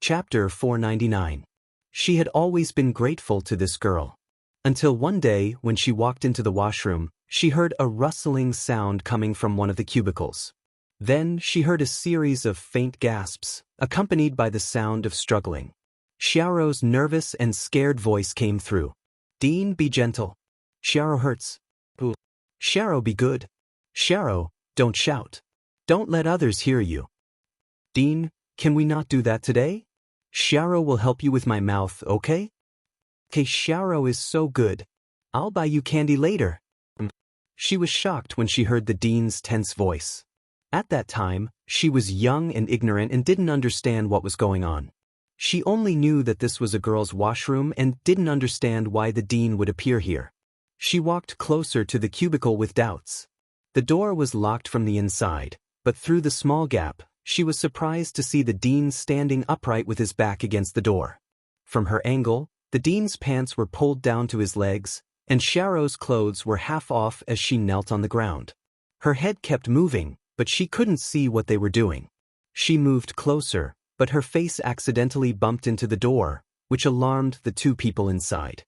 Chapter 499. She had always been grateful to this girl. Until one day, when she walked into the washroom, she heard a rustling sound coming from one of the cubicles. Then she heard a series of faint gasps, accompanied by the sound of struggling. Xiaorou's nervous and scared voice came through. "Dean, be gentle. Xiaorou hurts. Ooh. Xiaorou, be good. Xiaorou, don't shout. Don't let others hear you. Dean, can we not do that today? Xiaorou will help you with my mouth, okay? Okay, Xiaorou is so good. I'll buy you candy later." She was shocked when she heard the dean's tense voice. At that time, she was young and ignorant and didn't understand what was going on. She only knew that this was a girl's washroom and didn't understand why the dean would appear here. She walked closer to the cubicle with doubts. The door was locked from the inside, but through the small gap, she was surprised to see the dean standing upright with his back against the door. From her angle, the dean's pants were pulled down to his legs, and Xiaorou's clothes were half off as she knelt on the ground. Her head kept moving, but she couldn't see what they were doing. She moved closer, but her face accidentally bumped into the door, which alarmed the two people inside.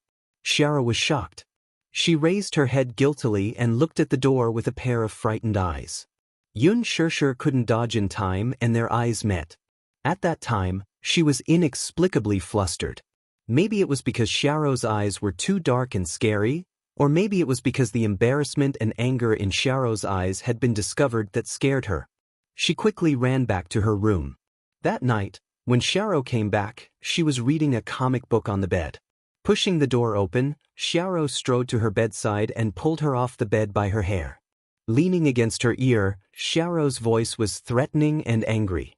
Xiaorou was shocked. She raised her head guiltily and looked at the door with a pair of frightened eyes. Xianxia couldn't dodge in time and their eyes met. At that time, she was inexplicably flustered. Maybe it was because Xiaorou's eyes were too dark and scary, or maybe it was because the embarrassment and anger in Xiaorou's eyes had been discovered that scared her. She quickly ran back to her room. That night, when Xiaorou came back, she was reading a comic book on the bed. Pushing the door open, Xiaorou strode to her bedside and pulled her off the bed by her hair. Leaning against her ear, Xiaorou's voice was threatening and angry.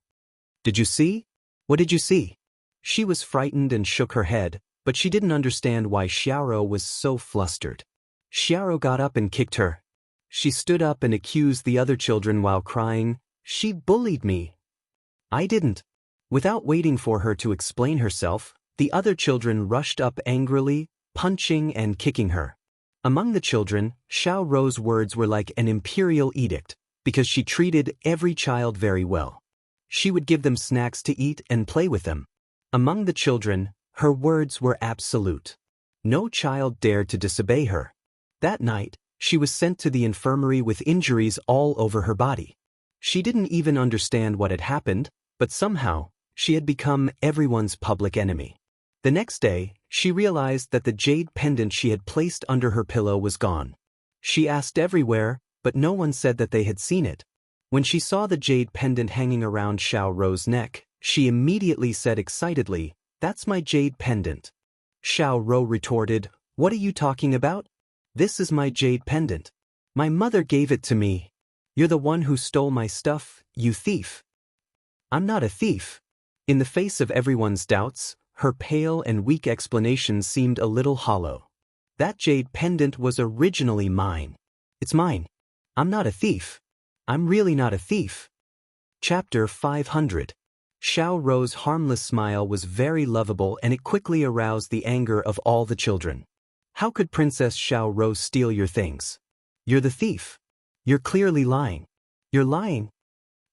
"Did you see? What did you see?" She was frightened and shook her head, but she didn't understand why Xiaorou was so flustered. Xiaorou got up and kicked her. She stood up and accused the other children while crying, "She bullied me." "I didn't." Without waiting for her to explain herself, the other children rushed up angrily, punching and kicking her. Among the children, Xiaorou's words were like an imperial edict, because she treated every child very well. She would give them snacks to eat and play with them. Among the children, her words were absolute. No child dared to disobey her. That night, she was sent to the infirmary with injuries all over her body. She didn't even understand what had happened, but somehow, she had become everyone's public enemy. The next day, she realized that the jade pendant she had placed under her pillow was gone. She asked everywhere, but no one said that they had seen it. When she saw the jade pendant hanging around Xiaorou's neck, she immediately said excitedly, "That's my jade pendant." Xiaorou retorted, "What are you talking about? This is my jade pendant. My mother gave it to me. You're the one who stole my stuff, you thief." "I'm not a thief." In the face of everyone's doubts, her pale and weak explanation seemed a little hollow. "That jade pendant was originally mine. It's mine. I'm not a thief. I'm really not a thief." Chapter 500. Xiaorou's harmless smile was very lovable and it quickly aroused the anger of all the children. "How could Princess Xiaorou steal your things? You're the thief. You're clearly lying. You're lying."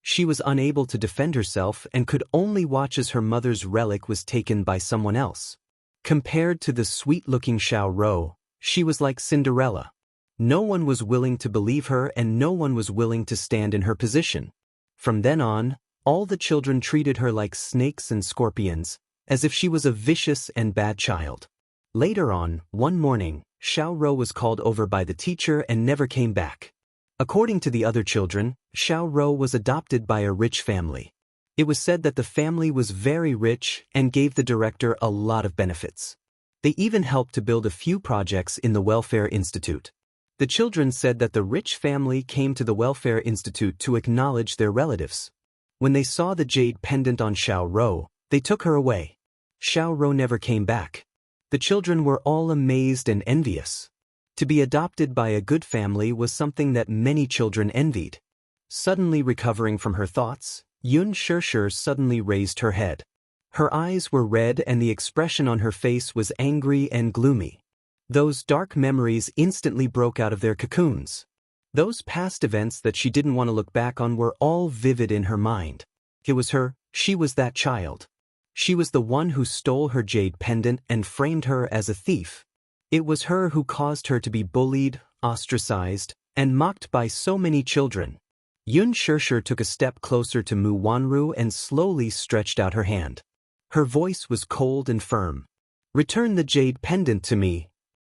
She was unable to defend herself and could only watch as her mother's relic was taken by someone else. Compared to the sweet-looking Xiaorou, she was like Cinderella. No one was willing to believe her and no one was willing to stand in her position. From then on, all the children treated her like snakes and scorpions, as if she was a vicious and bad child. Later on, one morning, Xiaorou was called over by the teacher and never came back. According to the other children, Xiaorou was adopted by a rich family. It was said that the family was very rich and gave the director a lot of benefits. They even helped to build a few projects in the Welfare Institute. The children said that the rich family came to the Welfare Institute to acknowledge their relatives. When they saw the jade pendant on Xiaorou, they took her away. Xiaorou never came back. The children were all amazed and envious. To be adopted by a good family was something that many children envied. Suddenly recovering from her thoughts, Xianxia suddenly raised her head. Her eyes were red and the expression on her face was angry and gloomy. Those dark memories instantly broke out of their cocoons. Those past events that she didn't want to look back on were all vivid in her mind. It was her, she was that child. She was the one who stole her jade pendant and framed her as a thief. It was her who caused her to be bullied, ostracized, and mocked by so many children. Xianxia took a step closer to Mu Wanru and slowly stretched out her hand. Her voice was cold and firm. "Return the jade pendant to me."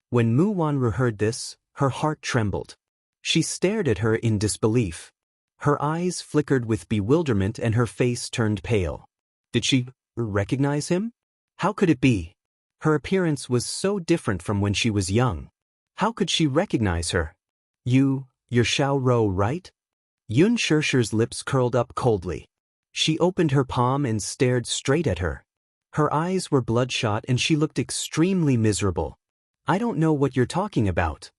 When Mu Wanru heard this, her heart trembled. She stared at her in disbelief. Her eyes flickered with bewilderment and her face turned pale. Did she recognize him? How could it be? Her appearance was so different from when she was young. How could she recognize her? You're Xiao Rou, right? Xiaoxia's lips curled up coldly. She opened her palm and stared straight at her. Her eyes were bloodshot and she looked extremely miserable. "I don't know what you're talking about."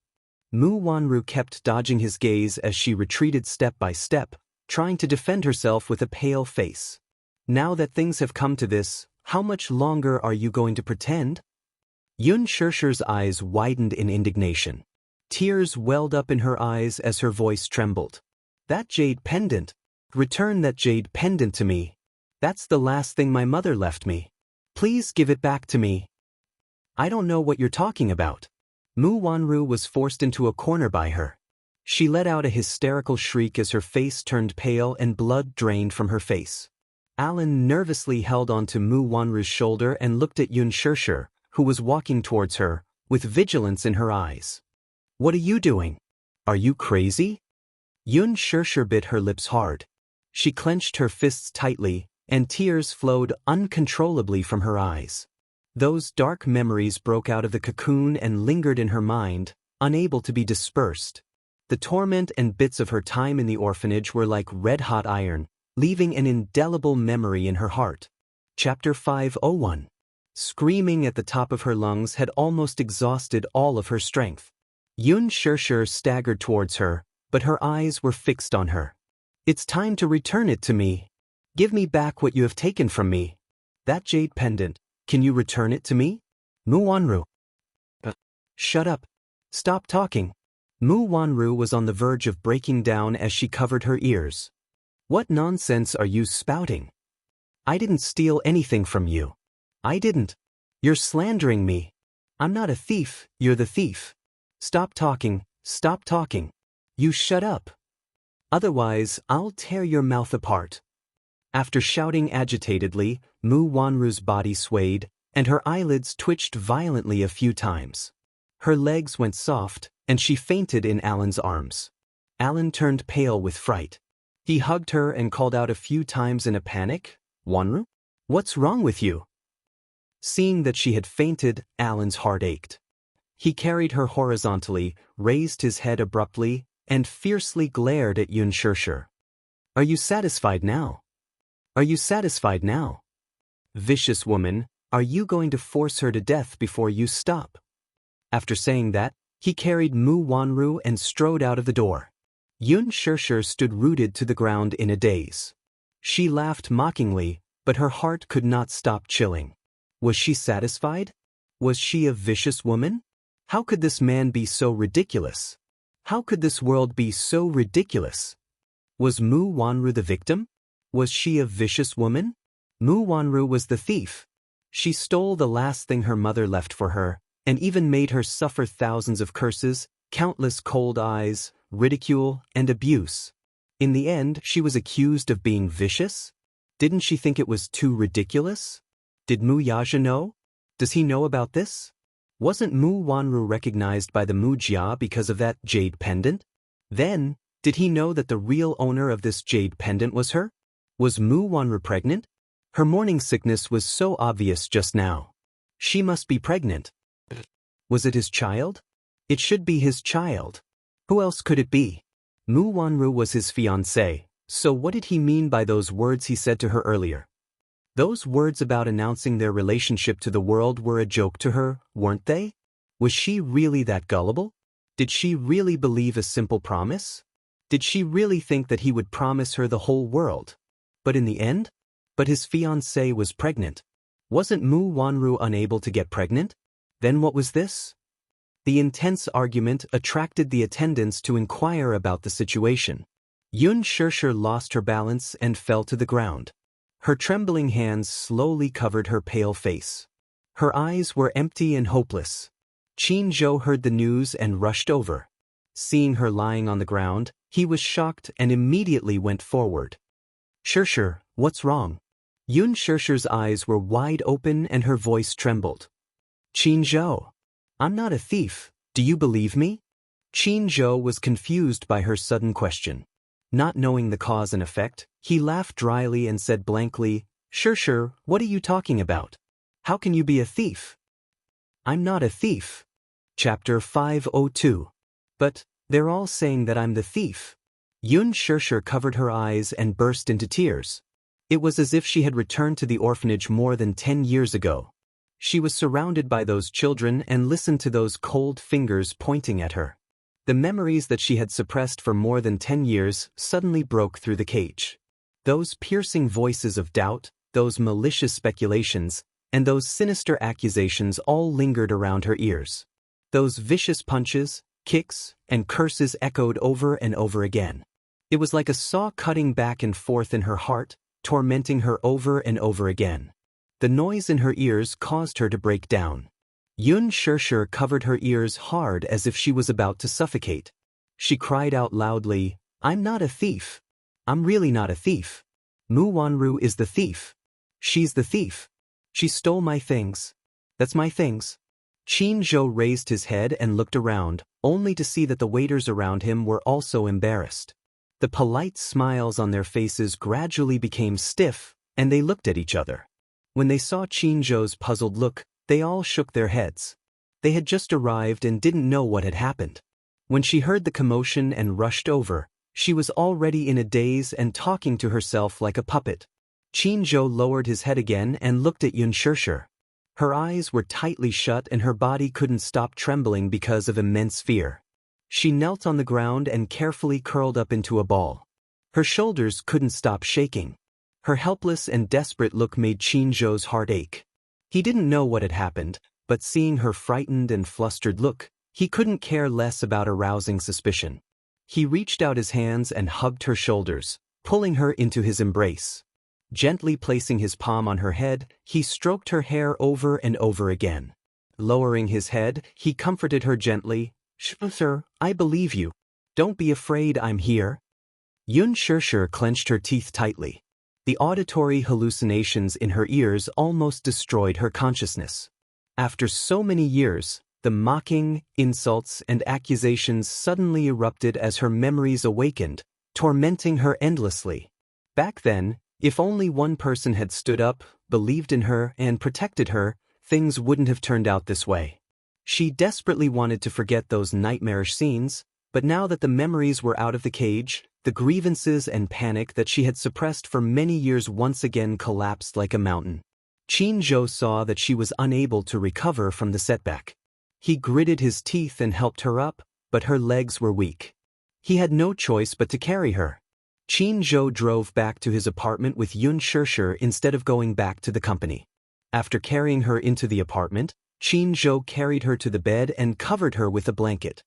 Mu Wanru kept dodging his gaze as she retreated step by step, trying to defend herself with a pale face. "Now that things have come to this, how much longer are you going to pretend?" Xiaoxia's eyes widened in indignation. Tears welled up in her eyes as her voice trembled. "That jade pendant! Return that jade pendant to me. That's the last thing my mother left me. Please give it back to me." "I don't know what you're talking about." Mu Wanru was forced into a corner by her. She let out a hysterical shriek as her face turned pale and blood drained from her face. Alan nervously held onto Mu Wanru's shoulder and looked at Xiaoxia, who was walking towards her, with vigilance in her eyes. "What are you doing? Are you crazy?" Xiaoxia bit her lips hard. She clenched her fists tightly, and tears flowed uncontrollably from her eyes. Those dark memories broke out of the cocoon and lingered in her mind, unable to be dispersed. The torment and bits of her time in the orphanage were like red-hot iron, leaving an indelible memory in her heart. Chapter 501. Screaming at the top of her lungs had almost exhausted all of her strength. Xiaoxia staggered towards her, but her eyes were fixed on her. "It's time to return it to me. Give me back what you have taken from me. That jade pendant. Can you return it to me?" Mu Wanru. Shut up. Stop talking. Mu Wanru was on the verge of breaking down as she covered her ears. "What nonsense are you spouting? I didn't steal anything from you. I didn't. You're slandering me. I'm not a thief, you're the thief. Stop talking, stop talking. You shut up. Otherwise, I'll tear your mouth apart." After shouting agitatedly, Mu Wanru's body swayed, and her eyelids twitched violently a few times. Her legs went soft, and she fainted in Alan's arms. Alan turned pale with fright. He hugged her and called out a few times in a panic, "Wanru? What's wrong with you?" Seeing that she had fainted, Alan's heart ached. He carried her horizontally, raised his head abruptly, and fiercely glared at Xiaoxia. "Are you satisfied now? Are you satisfied now? Vicious woman, are you going to force her to death before you stop?" After saying that, he carried Mu Wanru and strode out of the door. Xiaoxia stood rooted to the ground in a daze. She laughed mockingly, but her heart could not stop chilling. Was she satisfied? Was she a vicious woman? How could this man be so ridiculous? How could this world be so ridiculous? Was Mu Wanru the victim? Was she a vicious woman? Mu Wanru was the thief. She stole the last thing her mother left for her, and even made her suffer thousands of curses, countless cold eyes, ridicule, and abuse. In the end, she was accused of being vicious? Didn't she think it was too ridiculous? Did Mu Yaja know? Does he know about this? Wasn't Mu Wanru recognized by the Mu Jia because of that jade pendant? Then, did he know that the real owner of this jade pendant was her? Was Mu Wanru pregnant? Her morning sickness was so obvious just now. She must be pregnant. Was it his child? It should be his child. Who else could it be? Mu Wanru was his fiancée, so what did he mean by those words he said to her earlier? Those words about announcing their relationship to the world were a joke to her, weren't they? Was she really that gullible? Did she really believe a simple promise? Did she really think that he would promise her the whole world? But in the end? But his fiancée was pregnant. Wasn't Mu Wanru unable to get pregnant? Then what was this? The intense argument attracted the attendants to inquire about the situation. Xiaoxia lost her balance and fell to the ground. Her trembling hands slowly covered her pale face. Her eyes were empty and hopeless. Qin Zhou heard the news and rushed over. Seeing her lying on the ground, he was shocked and immediately went forward. "Xianxia, what's wrong?" Yun Xianxia's eyes were wide open and her voice trembled. "Qin Zhou, I'm not a thief, do you believe me?" Qin Zhou was confused by her sudden question. Not knowing the cause and effect, he laughed dryly and said blankly, "Xianxia, what are you talking about? How can you be a thief?" "I'm not a thief." Chapter 502. "But they're all saying that I'm the thief." Yun Xianxia covered her eyes and burst into tears. It was as if she had returned to the orphanage more than 10 years ago. She was surrounded by those children and listened to those cold fingers pointing at her. The memories that she had suppressed for more than 10 years suddenly broke through the cage. Those piercing voices of doubt, those malicious speculations, and those sinister accusations all lingered around her ears. Those vicious punches, kicks, and curses echoed over and over again. It was like a saw cutting back and forth in her heart, tormenting her over and over again. The noise in her ears caused her to break down. Yun Xianxia covered her ears hard as if she was about to suffocate. She cried out loudly, "I'm not a thief. I'm really not a thief. Mu Wanru is the thief. She's the thief. She stole my things. That's my things." Qin Zhou raised his head and looked around, only to see that the waiters around him were also embarrassed. The polite smiles on their faces gradually became stiff, and they looked at each other. When they saw Qin Zhou's puzzled look, they all shook their heads. They had just arrived and didn't know what had happened. When she heard the commotion and rushed over, she was already in a daze and talking to herself like a puppet. Qin Zhou lowered his head again and looked at Yun Xianxia. Her eyes were tightly shut and her body couldn't stop trembling because of immense fear. She knelt on the ground and carefully curled up into a ball. Her shoulders couldn't stop shaking. Her helpless and desperate look made Qin Zhou's heart ache. He didn't know what had happened, but seeing her frightened and flustered look, he couldn't care less about arousing suspicion. He reached out his hands and hugged her shoulders, pulling her into his embrace. Gently placing his palm on her head, he stroked her hair over and over again. Lowering his head, he comforted her gently, "Sir, I believe you. Don't be afraid, I'm here." Yun Xianxia clenched her teeth tightly. The auditory hallucinations in her ears almost destroyed her consciousness. After so many years, the mocking, insults, and accusations suddenly erupted as her memories awakened, tormenting her endlessly. Back then, if only one person had stood up, believed in her, and protected her, things wouldn't have turned out this way. She desperately wanted to forget those nightmarish scenes, but now that the memories were out of the cage, the grievances and panic that she had suppressed for many years once again collapsed like a mountain. Qin Zhou saw that she was unable to recover from the setback. He gritted his teeth and helped her up, but her legs were weak. He had no choice but to carry her. Qin Zhou drove back to his apartment with Yun Xianxia instead of going back to the company. After carrying her into the apartment, Qin Zhou carried her to the bed and covered her with a blanket.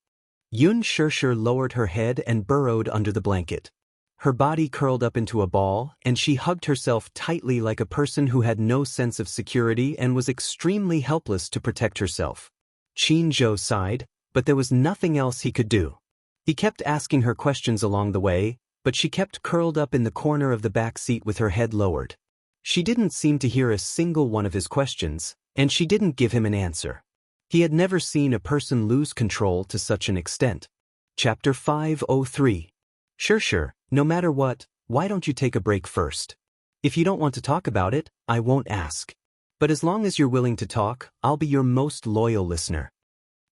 Yun Xianxia lowered her head and burrowed under the blanket. Her body curled up into a ball, and she hugged herself tightly like a person who had no sense of security and was extremely helpless to protect herself. Qin Zhou sighed, but there was nothing else he could do. He kept asking her questions along the way, but she kept curled up in the corner of the back seat with her head lowered. She didn't seem to hear a single one of his questions, and she didn't give him an answer. He had never seen a person lose control to such an extent. Chapter 503. Xianxia, no matter what, why don't you take a break first? If you don't want to talk about it, I won't ask. But as long as you're willing to talk, I'll be your most loyal listener.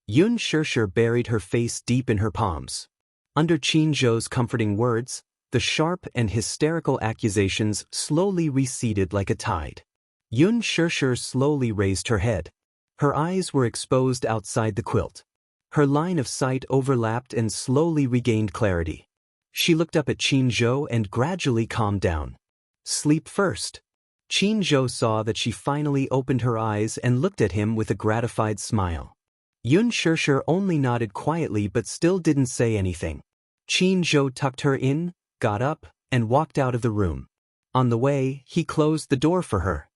Yun Xianxia buried her face deep in her palms. Under Qin Zhou's comforting words, the sharp and hysterical accusations slowly receded like a tide. Yun Xianxia slowly raised her head. Her eyes were exposed outside the quilt. Her line of sight overlapped and slowly regained clarity. She looked up at Qin Zhou and gradually calmed down. "Sleep first." Qin Zhou saw that she finally opened her eyes and looked at him with a gratified smile. Yun Xianxia only nodded quietly but still didn't say anything. Qin Zhou tucked her in, got up, and walked out of the room. On the way, he closed the door for her.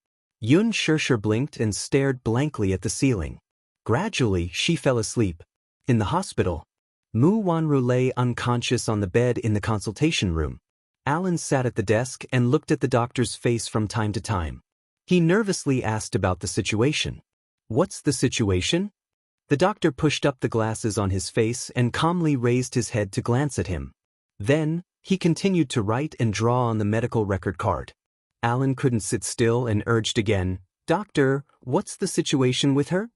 Xianxia blinked and stared blankly at the ceiling. Gradually, she fell asleep. In the hospital, Mu Wanru lay unconscious on the bed in the consultation room. Alan sat at the desk and looked at the doctor's face from time to time. He nervously asked about the situation. "What's the situation?" The doctor pushed up the glasses on his face and calmly raised his head to glance at him. Then, he continued to write and draw on the medical record card. Alan couldn't sit still and urged again, "Doctor, what's the situation with her?"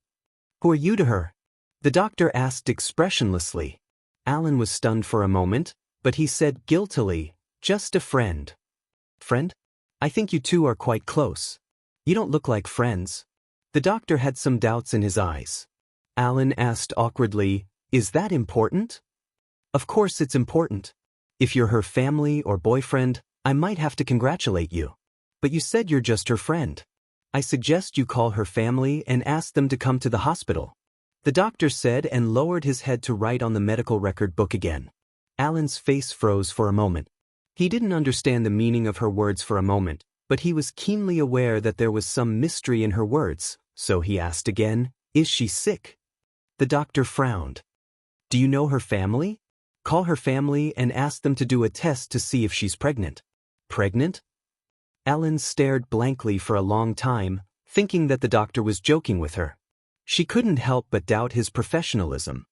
"Who are you to her?" the doctor asked expressionlessly. Alan was stunned for a moment, but he said guiltily, "Just a friend." "Friend? I think you two are quite close. You don't look like friends." The doctor had some doubts in his eyes. Alan asked awkwardly, "Is that important?" "Of course it's important. If you're her family or boyfriend, I might have to congratulate you. But you said you're just her friend. I suggest you call her family and ask them to come to the hospital," the doctor said and lowered his head to write on the medical record book again. Alan's face froze for a moment. He didn't understand the meaning of her words for a moment, but he was keenly aware that there was some mystery in her words, so he asked again, "Is she sick?" The doctor frowned. "Do you know her family? Call her family and ask them to do a test to see if she's pregnant." "Pregnant?" Alan stared blankly for a long time, thinking that the doctor was joking with her. She couldn't help but doubt his professionalism.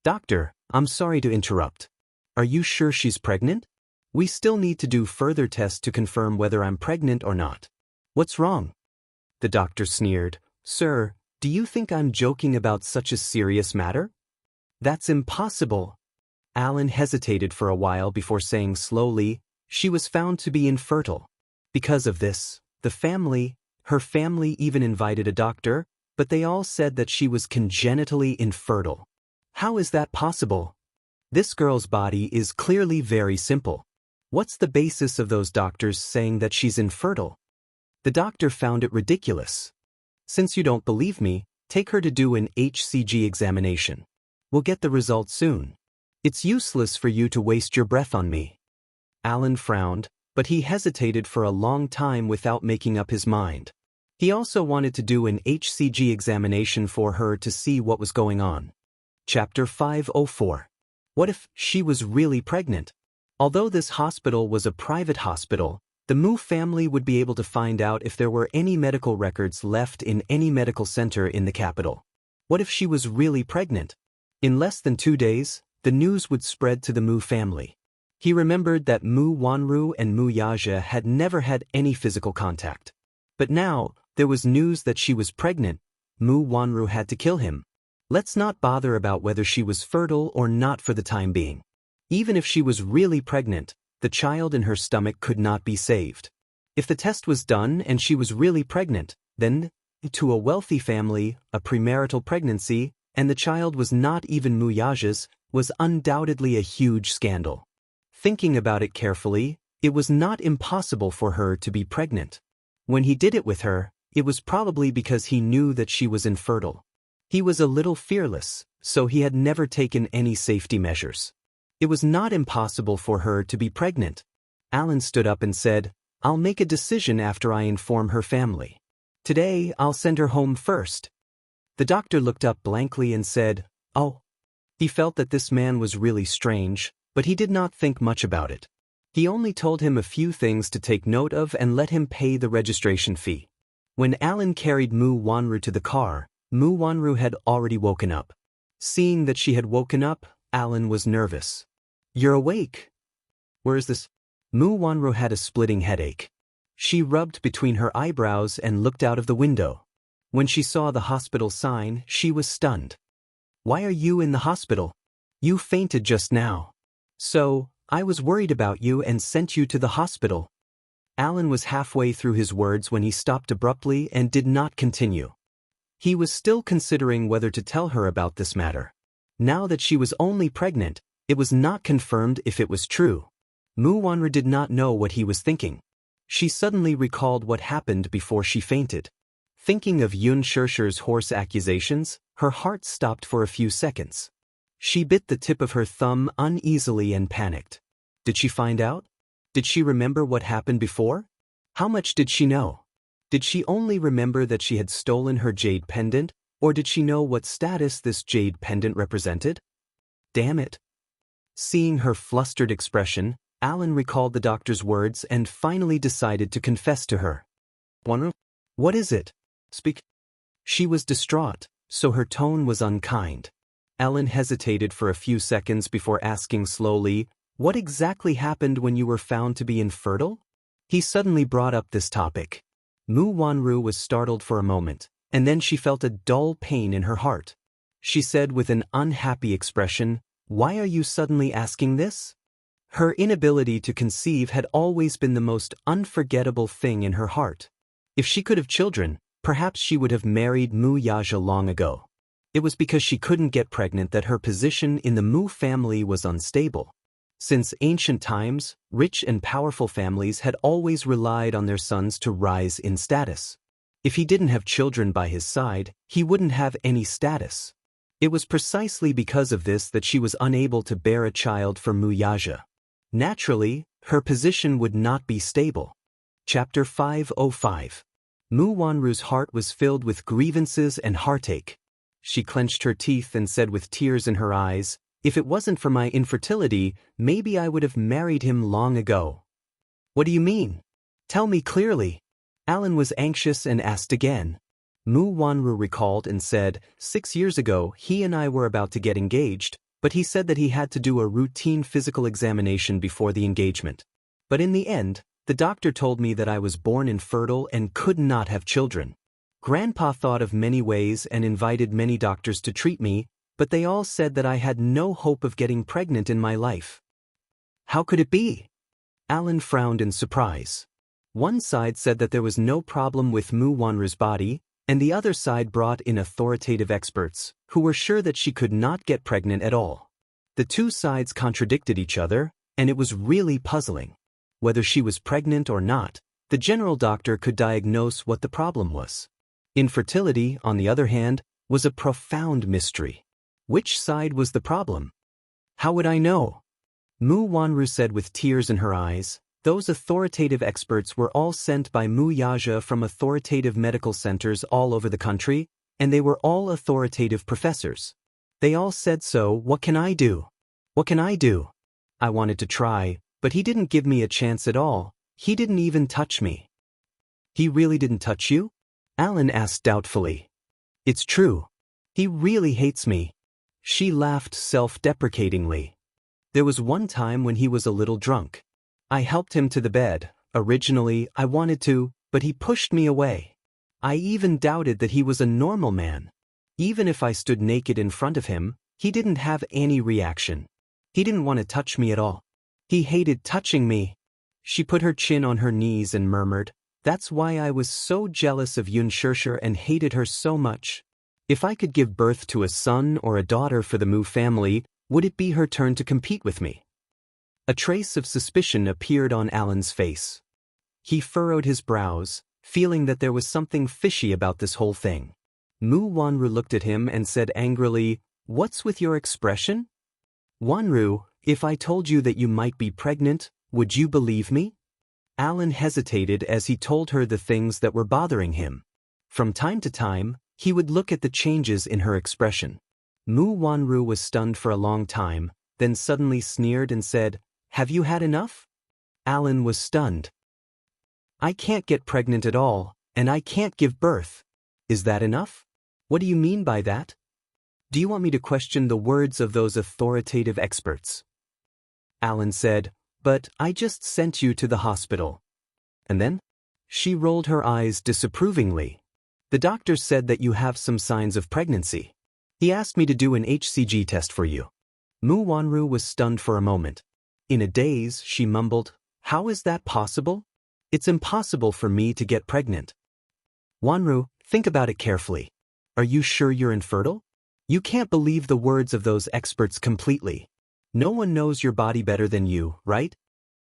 "Doctor, I'm sorry to interrupt. Are you sure she's pregnant? We still need to do further tests to confirm whether I'm pregnant or not." "What's wrong?" The doctor sneered. "Sir, do you think I'm joking about such a serious matter?" "That's impossible." Alan hesitated for a while before saying slowly, "She was found to be infertile. Because of this, her family even invited a doctor, but they all said that she was congenitally infertile." "How is that possible? This girl's body is clearly very simple. What's the basis of those doctors saying that she's infertile?" The doctor found it ridiculous. "Since you don't believe me, take her to do an HCG examination. We'll get the results soon. It's useless for you to waste your breath on me." Alan frowned, but he hesitated for a long time without making up his mind. He also wanted to do an HCG examination for her to see what was going on. Chapter 504. What if she was really pregnant? Although this hospital was a private hospital, the Mu family would be able to find out if there were any medical records left in any medical center in the capital. What if she was really pregnant? In less than 2 days, the news would spread to the Mu family. He remembered that Mu Wanru and Mu Yaja had never had any physical contact. But now, there was news that she was pregnant. Mu Wanru had to kill him. Let's not bother about whether she was fertile or not for the time being. Even if she was really pregnant, the child in her stomach could not be saved. If the test was done and she was really pregnant, then, to a wealthy family, a premarital pregnancy, and the child was not even Mu Yaja's, was undoubtedly a huge scandal. Thinking about it carefully, it was not impossible for her to be pregnant. When he did it with her, it was probably because he knew that she was infertile. He was a little fearless, so he had never taken any safety measures. It was not impossible for her to be pregnant. Alan stood up and said, "I'll make a decision after I inform her family. Today, I'll send her home first." The doctor looked up blankly and said, "Oh." He felt that this man was really strange, but he did not think much about it. He only told him a few things to take note of and let him pay the registration fee. When Alan carried Mu Wanru to the car, Mu Wanru had already woken up. Seeing that she had woken up, Alan was nervous. "You're awake. Where is this?" Mu Wanru had a splitting headache. She rubbed between her eyebrows and looked out of the window. When she saw the hospital sign, she was stunned. "Why are you in the hospital? You fainted just now." "So, I was worried about you and sent you to the hospital." Alan was halfway through his words when he stopped abruptly and did not continue. He was still considering whether to tell her about this matter. Now that she was only pregnant, it was not confirmed if it was true. Mu Wanru did not know what he was thinking. She suddenly recalled what happened before she fainted. Thinking of Xianxia's horse accusations, her heart stopped for a few seconds. She bit the tip of her thumb uneasily and panicked. Did she find out? Did she remember what happened before? How much did she know? Did she only remember that she had stolen her jade pendant, or did she know what status this jade pendant represented? Damn it. Seeing her flustered expression, Alan recalled the doctor's words and finally decided to confess to her. What is it? Speak. She was distraught, so her tone was unkind. Alan hesitated for a few seconds before asking slowly, "What exactly happened when you were found to be infertile?" He suddenly brought up this topic. Mu Wanru was startled for a moment, and then she felt a dull pain in her heart. She said with an unhappy expression, "Why are you suddenly asking this?" Her inability to conceive had always been the most unforgettable thing in her heart. If she could have children, perhaps she would have married Mu Yaja long ago. It was because she couldn't get pregnant that her position in the Mu family was unstable. Since ancient times, rich and powerful families had always relied on their sons to rise in status. If he didn't have children by his side, he wouldn't have any status. It was precisely because of this that she was unable to bear a child for Mu Yaja. Naturally, her position would not be stable. Chapter 505. Mu Wanru's heart was filled with grievances and heartache. She clenched her teeth and said with tears in her eyes, "If it wasn't for my infertility, maybe I would have married him long ago." "What do you mean? Tell me clearly." Alan was anxious and asked again. Mu Wanru recalled and said, 6 years ago he and I were about to get engaged, but he said that he had to do a routine physical examination before the engagement. But in the end, the doctor told me that I was born infertile and could not have children. Grandpa thought of many ways and invited many doctors to treat me, but they all said that I had no hope of getting pregnant in my life. How could it be? Alan frowned in surprise. One side said that there was no problem with Mu Wanru's body, and the other side brought in authoritative experts, who were sure that she could not get pregnant at all. The two sides contradicted each other, and it was really puzzling. Whether she was pregnant or not, the general doctor could diagnose what the problem was. Infertility, on the other hand, was a profound mystery. Which side was the problem? How would I know? Mu Wanru said with tears in her eyes, "Those authoritative experts were all sent by Mu Yaja from authoritative medical centers all over the country, and they were all authoritative professors. They all said so. What can I do? What can I do?" I wanted to try, but he didn't give me a chance at all. He didn't even touch me. He really didn't touch you? Alan asked doubtfully. It's true. He really hates me. She laughed self-deprecatingly. There was one time when he was a little drunk. I helped him to the bed. Originally, I wanted to, but he pushed me away. I even doubted that he was a normal man. Even if I stood naked in front of him, he didn't have any reaction. He didn't want to touch me at all. He hated touching me. She put her chin on her knees and murmured, "That's why I was so jealous of Xianxia and hated her so much. If I could give birth to a son or a daughter for the Mu family, would it be her turn to compete with me?" A trace of suspicion appeared on Alan's face. He furrowed his brows, feeling that there was something fishy about this whole thing. Mu Wanru looked at him and said angrily, "What's with your expression? Wanru, if I told you that you might be pregnant, would you believe me?" Alan hesitated as he told her the things that were bothering him. From time to time, he would look at the changes in her expression. Mu Wanru was stunned for a long time, then suddenly sneered and said, "Have you had enough?" Alan was stunned. "I can't get pregnant at all, and I can't give birth. Is that enough? What do you mean by that? Do you want me to question the words of those authoritative experts?" Alan said, "But I just sent you to the hospital." And then? She rolled her eyes disapprovingly. "The doctor said that you have some signs of pregnancy. He asked me to do an HCG test for you." Mu Wanru was stunned for a moment. In a daze, she mumbled, "How is that possible? It's impossible for me to get pregnant." "Wanru, think about it carefully. Are you sure you're infertile? You can't believe the words of those experts completely. No one knows your body better than you, right?"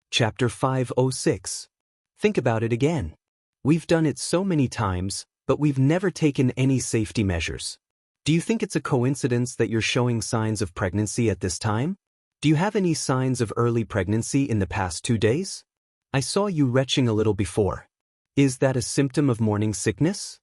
Chapter 506. Think about it again. We've done it so many times, but we've never taken any safety measures. Do you think it's a coincidence that you're showing signs of pregnancy at this time? Do you have any signs of early pregnancy in the past 2 days? I saw you retching a little before. Is that a symptom of morning sickness?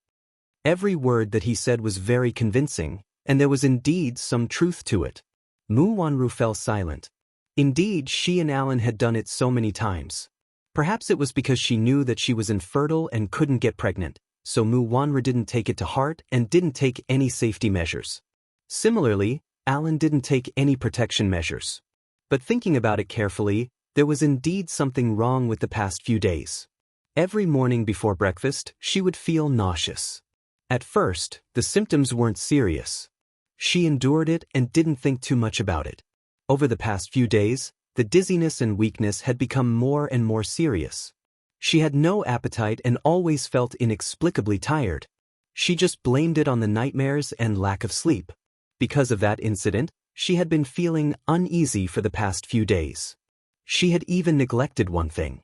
Every word that he said was very convincing, and there was indeed some truth to it. Mu Wanru fell silent. Indeed, she and Alan had done it so many times. Perhaps it was because she knew that she was infertile and couldn't get pregnant, so Mu Wanru didn't take it to heart and didn't take any safety measures. Similarly, Alan didn't take any protection measures. But thinking about it carefully, there was indeed something wrong with the past few days. Every morning before breakfast, she would feel nauseous. At first, the symptoms weren't serious. She endured it and didn't think too much about it. Over the past few days, the dizziness and weakness had become more and more serious. She had no appetite and always felt inexplicably tired. She just blamed it on the nightmares and lack of sleep. Because of that incident, she had been feeling uneasy for the past few days. She had even neglected one thing.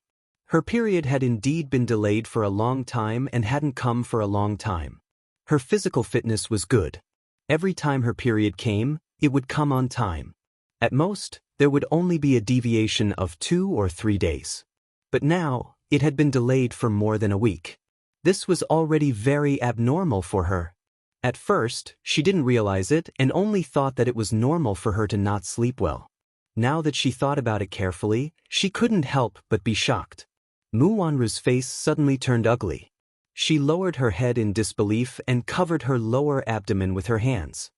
Her period had indeed been delayed for a long time and hadn't come for a long time. Her physical fitness was good. Every time her period came, it would come on time. At most, there would only be a deviation of 2 or 3 days. But now, it had been delayed for more than a week. This was already very abnormal for her. At first, she didn't realize it and only thought that it was normal for her to not sleep well. Now that she thought about it carefully, she couldn't help but be shocked. Mu Wanru's face suddenly turned ugly. She lowered her head in disbelief and covered her lower abdomen with her hands.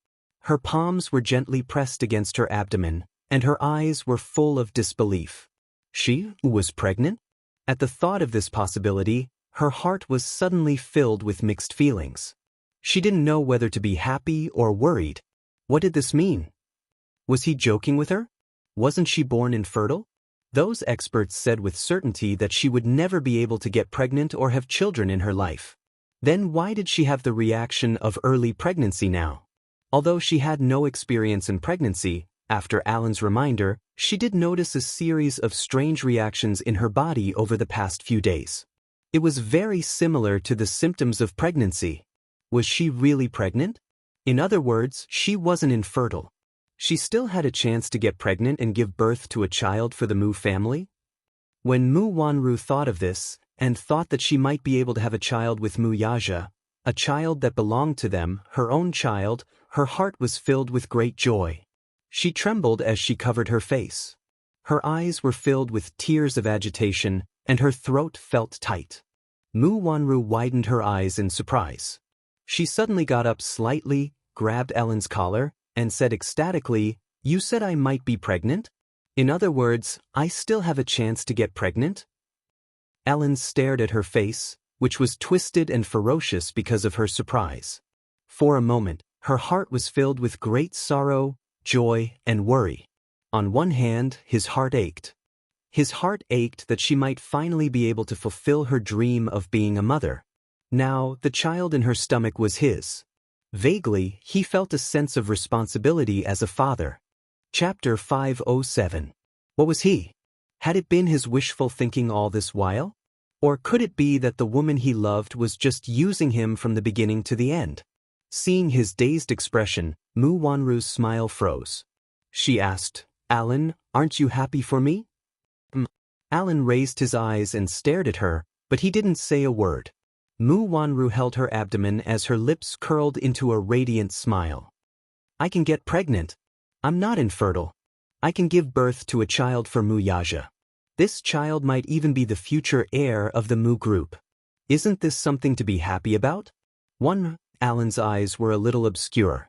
Her palms were gently pressed against her abdomen, and her eyes were full of disbelief. She was pregnant? At the thought of this possibility, her heart was suddenly filled with mixed feelings. She didn't know whether to be happy or worried. What did this mean? Was he joking with her? Wasn't she born infertile? Those experts said with certainty that she would never be able to get pregnant or have children in her life. Then why did she have the reaction of early pregnancy now? Although she had no experience in pregnancy, after Alan's reminder, she did notice a series of strange reactions in her body over the past few days. It was very similar to the symptoms of pregnancy. Was she really pregnant? In other words, she wasn't infertile. She still had a chance to get pregnant and give birth to a child for the Mu family? When Mu Wanru thought of this, and thought that she might be able to have a child with Mu Yaja, a child that belonged to them, her own child, her heart was filled with great joy. She trembled as she covered her face. Her eyes were filled with tears of agitation, and her throat felt tight. Mu Wanru widened her eyes in surprise. She suddenly got up slightly, grabbed Ellen's collar, and said ecstatically, "You said I might be pregnant? In other words, I still have a chance to get pregnant?" Ellen stared at her face, which was twisted and ferocious because of her surprise. For a moment, her heart was filled with great sorrow, joy, and worry. On one hand, his heart ached. His heart ached that she might finally be able to fulfill her dream of being a mother. Now, the child in her stomach was his. Vaguely, he felt a sense of responsibility as a father. Chapter 507. What was he? Had it been his wishful thinking all this while? Or could it be that the woman he loved was just using him from the beginning to the end? Seeing his dazed expression, Mu Wanru's smile froze. She asked, "Alan, aren't you happy for me?" Alan raised his eyes and stared at her, but he didn't say a word. Mu Wanru held her abdomen as her lips curled into a radiant smile. "I can get pregnant. I'm not infertile. I can give birth to a child for Mu Yaja. This child might even be the future heir of the Mu group. Isn't this something to be happy about?" Alan's eyes were a little obscure.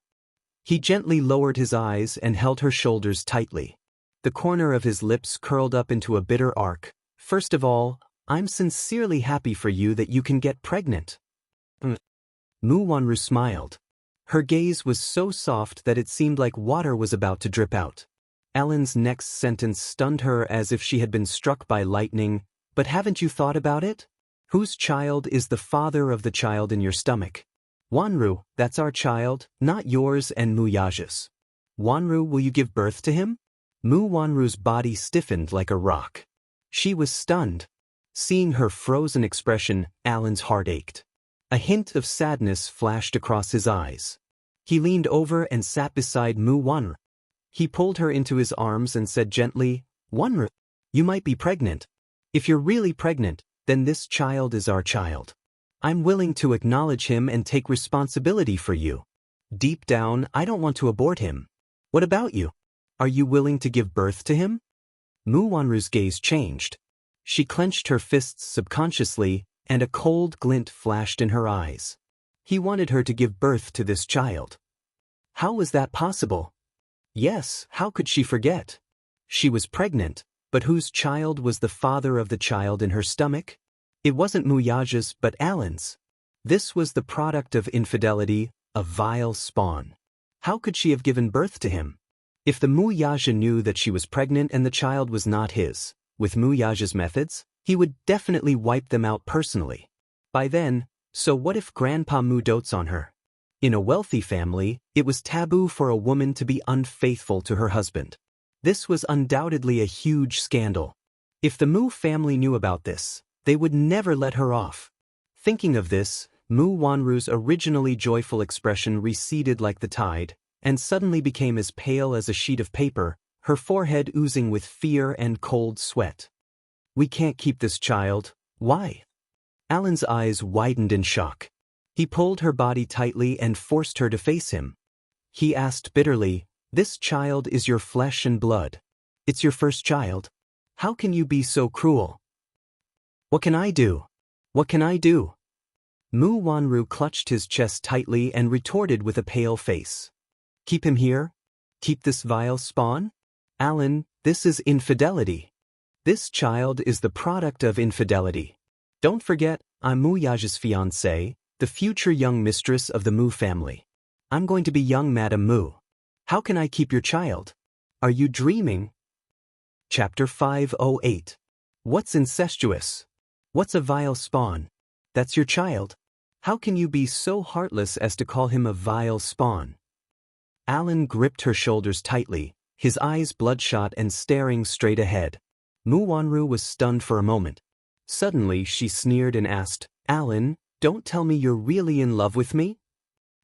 He gently lowered his eyes and held her shoulders tightly. The corner of his lips curled up into a bitter arc. "First of all, I'm sincerely happy for you that you can get pregnant." Mu Wanru smiled. Her gaze was so soft that it seemed like water was about to drip out. Alan's next sentence stunned her as if she had been struck by lightning. "But haven't you thought about it? Whose child is the father of the child in your stomach? Wanru, that's our child, not yours and Mu Yaja's. Wanru, will you give birth to him?" Mu Wanru's body stiffened like a rock. She was stunned. Seeing her frozen expression, Alan's heart ached. A hint of sadness flashed across his eyes. He leaned over and sat beside Mu Wanru. He pulled her into his arms and said gently, "Wanru, you might be pregnant. If you're really pregnant, then this child is our child. I'm willing to acknowledge him and take responsibility for you. Deep down, I don't want to abort him. What about you? Are you willing to give birth to him? Mu Wanru's gaze changed. She clenched her fists subconsciously, and a cold glint flashed in her eyes. He wanted her to give birth to this child. How was that possible? Yes, how could she forget? She was pregnant, but whose child was the father of the child in her stomach? It wasn't Mu Yaja's, but Alan's. This was the product of infidelity, a vile spawn. How could she have given birth to him? If the Mu Yaja knew that she was pregnant and the child was not his, with Mu Yaja's methods, he would definitely wipe them out personally. By then, so what if Grandpa Mu dotes on her? In a wealthy family, it was taboo for a woman to be unfaithful to her husband. This was undoubtedly a huge scandal. If the Mu family knew about this, they would never let her off. Thinking of this, Mu Wanru's originally joyful expression receded like the tide, and suddenly became as pale as a sheet of paper, her forehead oozing with fear and cold sweat. We can't keep this child. Why? Alan's eyes widened in shock. He pulled her body tightly and forced her to face him. He asked bitterly, "This child is your flesh and blood. It's your first child. How can you be so cruel?" "What can I do? What can I do?" Mu Wanru clutched his chest tightly and retorted with a pale face. "Keep him here? Keep this vile spawn? Alan, this is infidelity. This child is the product of infidelity. Don't forget, I'm Mu Yaja's fiancée, the future young mistress of the Mu family. I'm going to be young Madame Mu. How can I keep your child? Are you dreaming?" Chapter 508. What's incestuous? What's a vile spawn? That's your child. How can you be so heartless as to call him a vile spawn? Alan gripped her shoulders tightly, his eyes bloodshot and staring straight ahead. Mu Wanru was stunned for a moment. Suddenly she sneered and asked, "Alan, don't tell me you're really in love with me?"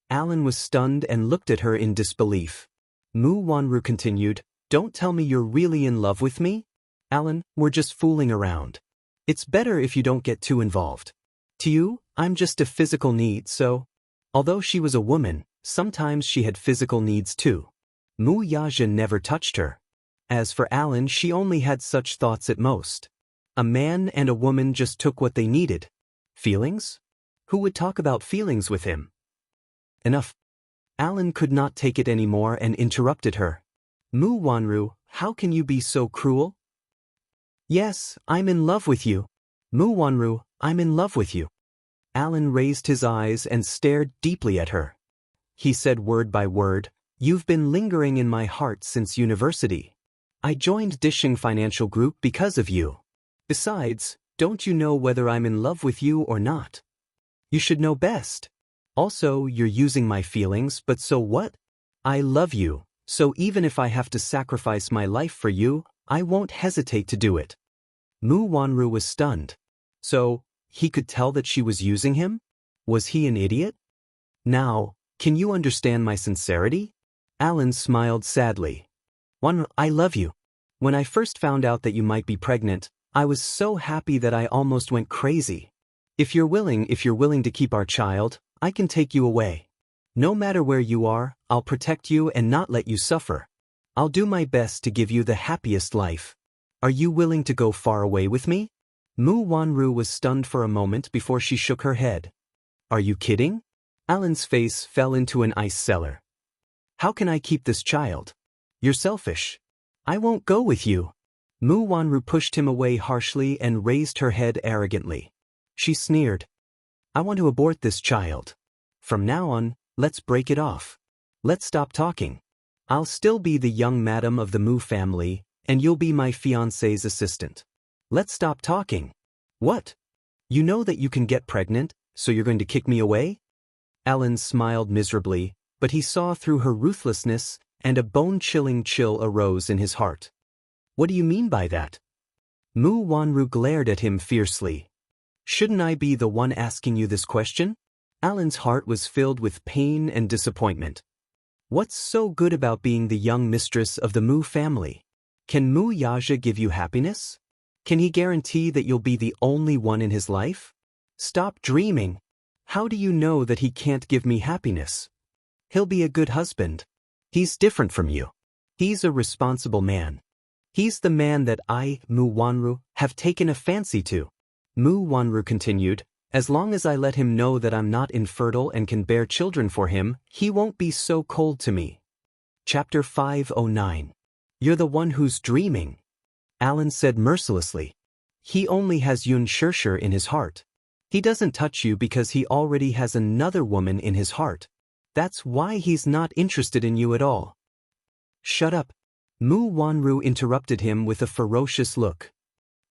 Alan was stunned and looked at her in disbelief. Mu Wanru continued, "Don't tell me you're really in love with me? Alan, we're just fooling around. It's better if you don't get too involved. To you, I'm just a physical need, so..." Although she was a woman, sometimes she had physical needs too. Mu Yaja never touched her. As for Alan, she only had such thoughts at most. A man and a woman just took what they needed. Feelings? Who would talk about feelings with him? Enough. Alan could not take it anymore and interrupted her. "Mu Wanru, how can you be so cruel?" "Yes, I'm in love with you. Mu Wanru, I'm in love with you." Alan raised his eyes and stared deeply at her. He said word by word, "You've been lingering in my heart since university. I joined Dishing Financial Group because of you. Besides, don't you know whether I'm in love with you or not? You should know best. Also, you're using my feelings, but so what? I love you, so even if I have to sacrifice my life for you, I won't hesitate to do it." Mu Wanru was stunned. So, he could tell that she was using him? Was he an idiot? "Now, can you understand my sincerity?" Alan smiled sadly. "Wanru, I love you. When I first found out that you might be pregnant, I was so happy that I almost went crazy. If you're willing to keep our child, I can take you away. No matter where you are, I'll protect you and not let you suffer. I'll do my best to give you the happiest life. Are you willing to go far away with me?" Mu Wanru was stunned for a moment before she shook her head. "Are you kidding?" Alan's face fell into an ice cellar. "How can I keep this child? You're selfish. I won't go with you." Mu Wanru pushed him away harshly and raised her head arrogantly. She sneered. "I want to abort this child. From now on, let's break it off. Let's stop talking. I'll still be the young madam of the Mu family, and you'll be my fiancé's assistant. Let's stop talking. What? You know that you can get pregnant, so you're going to kick me away?" Alan smiled miserably, but he saw through her ruthlessness, and a bone-chilling chill arose in his heart. "What do you mean by that?" Mu Wanru glared at him fiercely. "Shouldn't I be the one asking you this question?" Alan's heart was filled with pain and disappointment. What's so good about being the young mistress of the Mu family? Can Mu Yaja give you happiness? Can he guarantee that you'll be the only one in his life? Stop dreaming. How do you know that he can't give me happiness? He'll be a good husband. He's different from you. He's a responsible man. He's the man that I, Mu Wanru, have taken a fancy to. Mu Wanru continued, as long as I let him know that I'm not infertile and can bear children for him, he won't be so cold to me. Chapter 509. You're the one who's dreaming. Alan said mercilessly. He only has Yun Shirshir in his heart. He doesn't touch you because he already has another woman in his heart. That's why he's not interested in you at all. Shut up. Mu Wanru interrupted him with a ferocious look.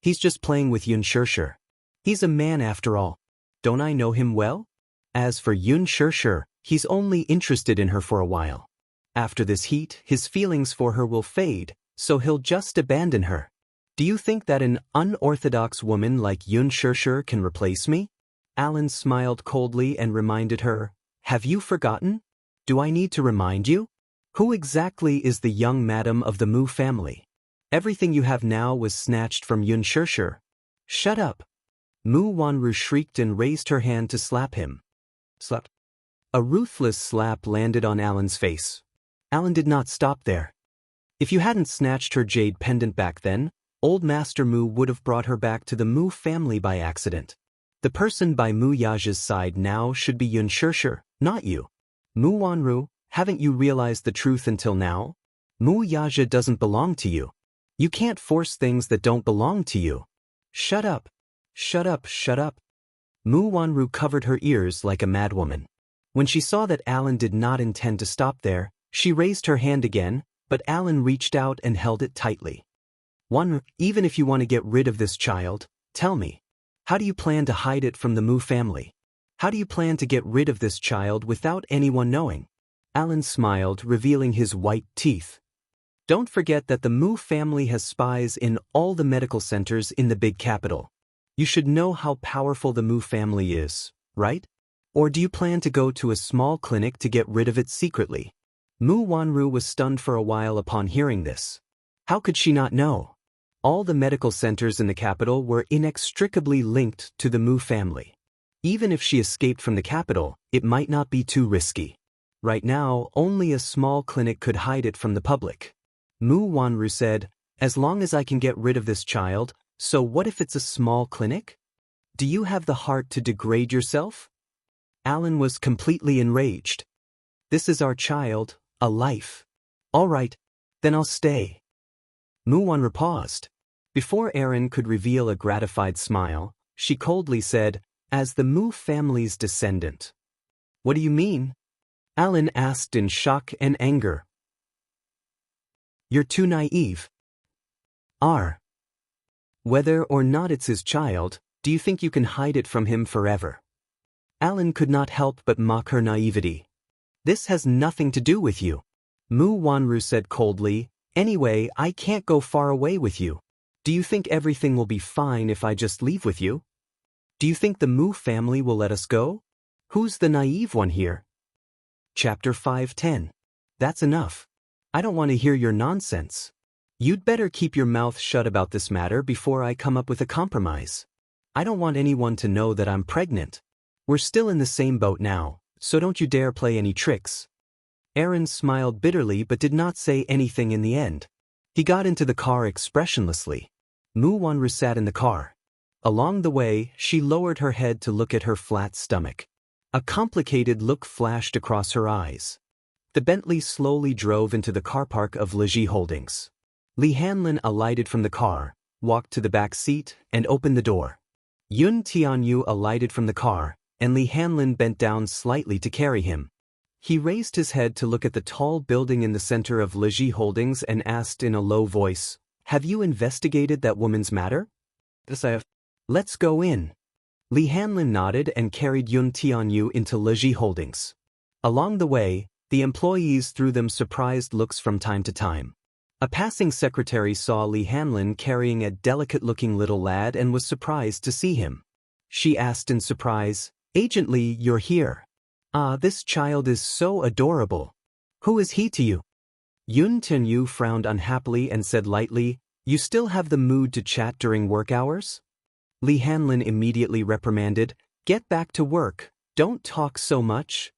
He's just playing with Yun Shirshir. He's a man after all. Don't I know him well? As for Yun Shirshir, he's only interested in her for a while. After this heat, his feelings for her will fade, so he'll just abandon her. Do you think that an unorthodox woman like Yun Shirshir can replace me? Alan smiled coldly and reminded her, have you forgotten? Do I need to remind you? Who exactly is the young madam of the Mu family? Everything you have now was snatched from Yun Shirshir. Shut up. Mu Wanru shrieked and raised her hand to slap him. Slap. A ruthless slap landed on Alan's face. Alan did not stop there. If you hadn't snatched her jade pendant back then, old Master Mu would have brought her back to the Mu family by accident. The person by Mu Yaja's side now should be Yun Shirshir, not you. Mu Wanru, haven't you realized the truth until now? Mu Yaja doesn't belong to you. You can't force things that don't belong to you. Shut up. Shut up, shut up. Mu Wanru covered her ears like a madwoman. When she saw that Alan did not intend to stop there, she raised her hand again, but Alan reached out and held it tightly. Wanru, even if you want to get rid of this child, tell me. How do you plan to hide it from the Mu family? How do you plan to get rid of this child without anyone knowing? Alan smiled, revealing his white teeth. Don't forget that the Mu family has spies in all the medical centers in the big capital. You should know how powerful the Mu family is, right? Or do you plan to go to a small clinic to get rid of it secretly? Mu Wanru was stunned for a while upon hearing this. How could she not know? All the medical centers in the capital were inextricably linked to the Mu family. Even if she escaped from the capital, it might not be too risky. Right now, only a small clinic could hide it from the public. Mu Wanru said, as long as I can get rid of this child, so what if it's a small clinic? Do you have the heart to degrade yourself? Alan was completely enraged. This is our child, a life. All right, then I'll stay. Mu Wanru paused. Before Aaron could reveal a gratified smile, she coldly said, as the Mu family's descendant. What do you mean? Alan asked in shock and anger. You're too naive. Whether or not it's his child, do you think you can hide it from him forever? Alan could not help but mock her naivety. This has nothing to do with you. Mu Wanru said coldly, anyway, I can't go far away with you. Do you think everything will be fine if I just leave with you? Do you think the Mu family will let us go? Who's the naive one here? Chapter 510. That's enough. I don't want to hear your nonsense. You'd better keep your mouth shut about this matter before I come up with a compromise. I don't want anyone to know that I'm pregnant. We're still in the same boat now, so don't you dare play any tricks. Aaron smiled bitterly but did not say anything in the end. He got into the car expressionlessly. Mu Wanru sat in the car. Along the way, she lowered her head to look at her flat stomach. A complicated look flashed across her eyes. The Bentley slowly drove into the car park of Leji Holdings. Li Hanlin alighted from the car, walked to the back seat, and opened the door. Yun Tianyu alighted from the car, and Li Hanlin bent down slightly to carry him. He raised his head to look at the tall building in the center of Leji Holdings and asked in a low voice, have you investigated that woman's matter? Yes, I have. Let's go in. Li Hanlin nodded and carried Yun Tianyu into Leji Holdings. Along the way, the employees threw them surprised looks from time to time. A passing secretary saw Li Hanlin carrying a delicate-looking little lad and was surprised to see him. She asked in surprise, Agent Li, you're here. Ah, this child is so adorable. Who is he to you? Yun Tianyu frowned unhappily and said lightly, You still have the mood to chat during work hours? Li Hanlin immediately reprimanded, "Get back to work, don't talk so much."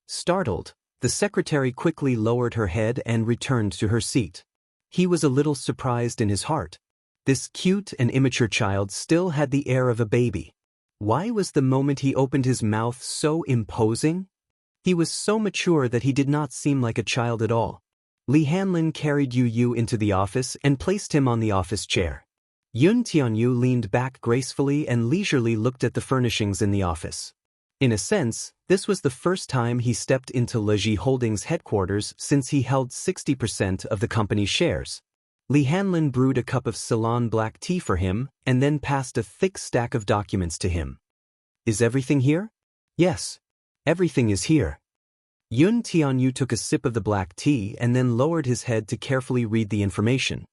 Startled, the secretary quickly lowered her head and returned to her seat. He was a little surprised in his heart. This cute and immature child still had the air of a baby. Why was the moment he opened his mouth so imposing? He was so mature that he did not seem like a child at all. Li Hanlin carried Yu into the office and placed him on the office chair. Yun Tianyu leaned back gracefully and leisurely looked at the furnishings in the office. In a sense, this was the first time he stepped into Leji Holdings' headquarters since he held 60% of the company's shares. Li Hanlin brewed a cup of Ceylon black tea for him and then passed a thick stack of documents to him. "Is everything here?" "Yes, everything is here." Yun Tianyu took a sip of the black tea and then lowered his head to carefully read the information.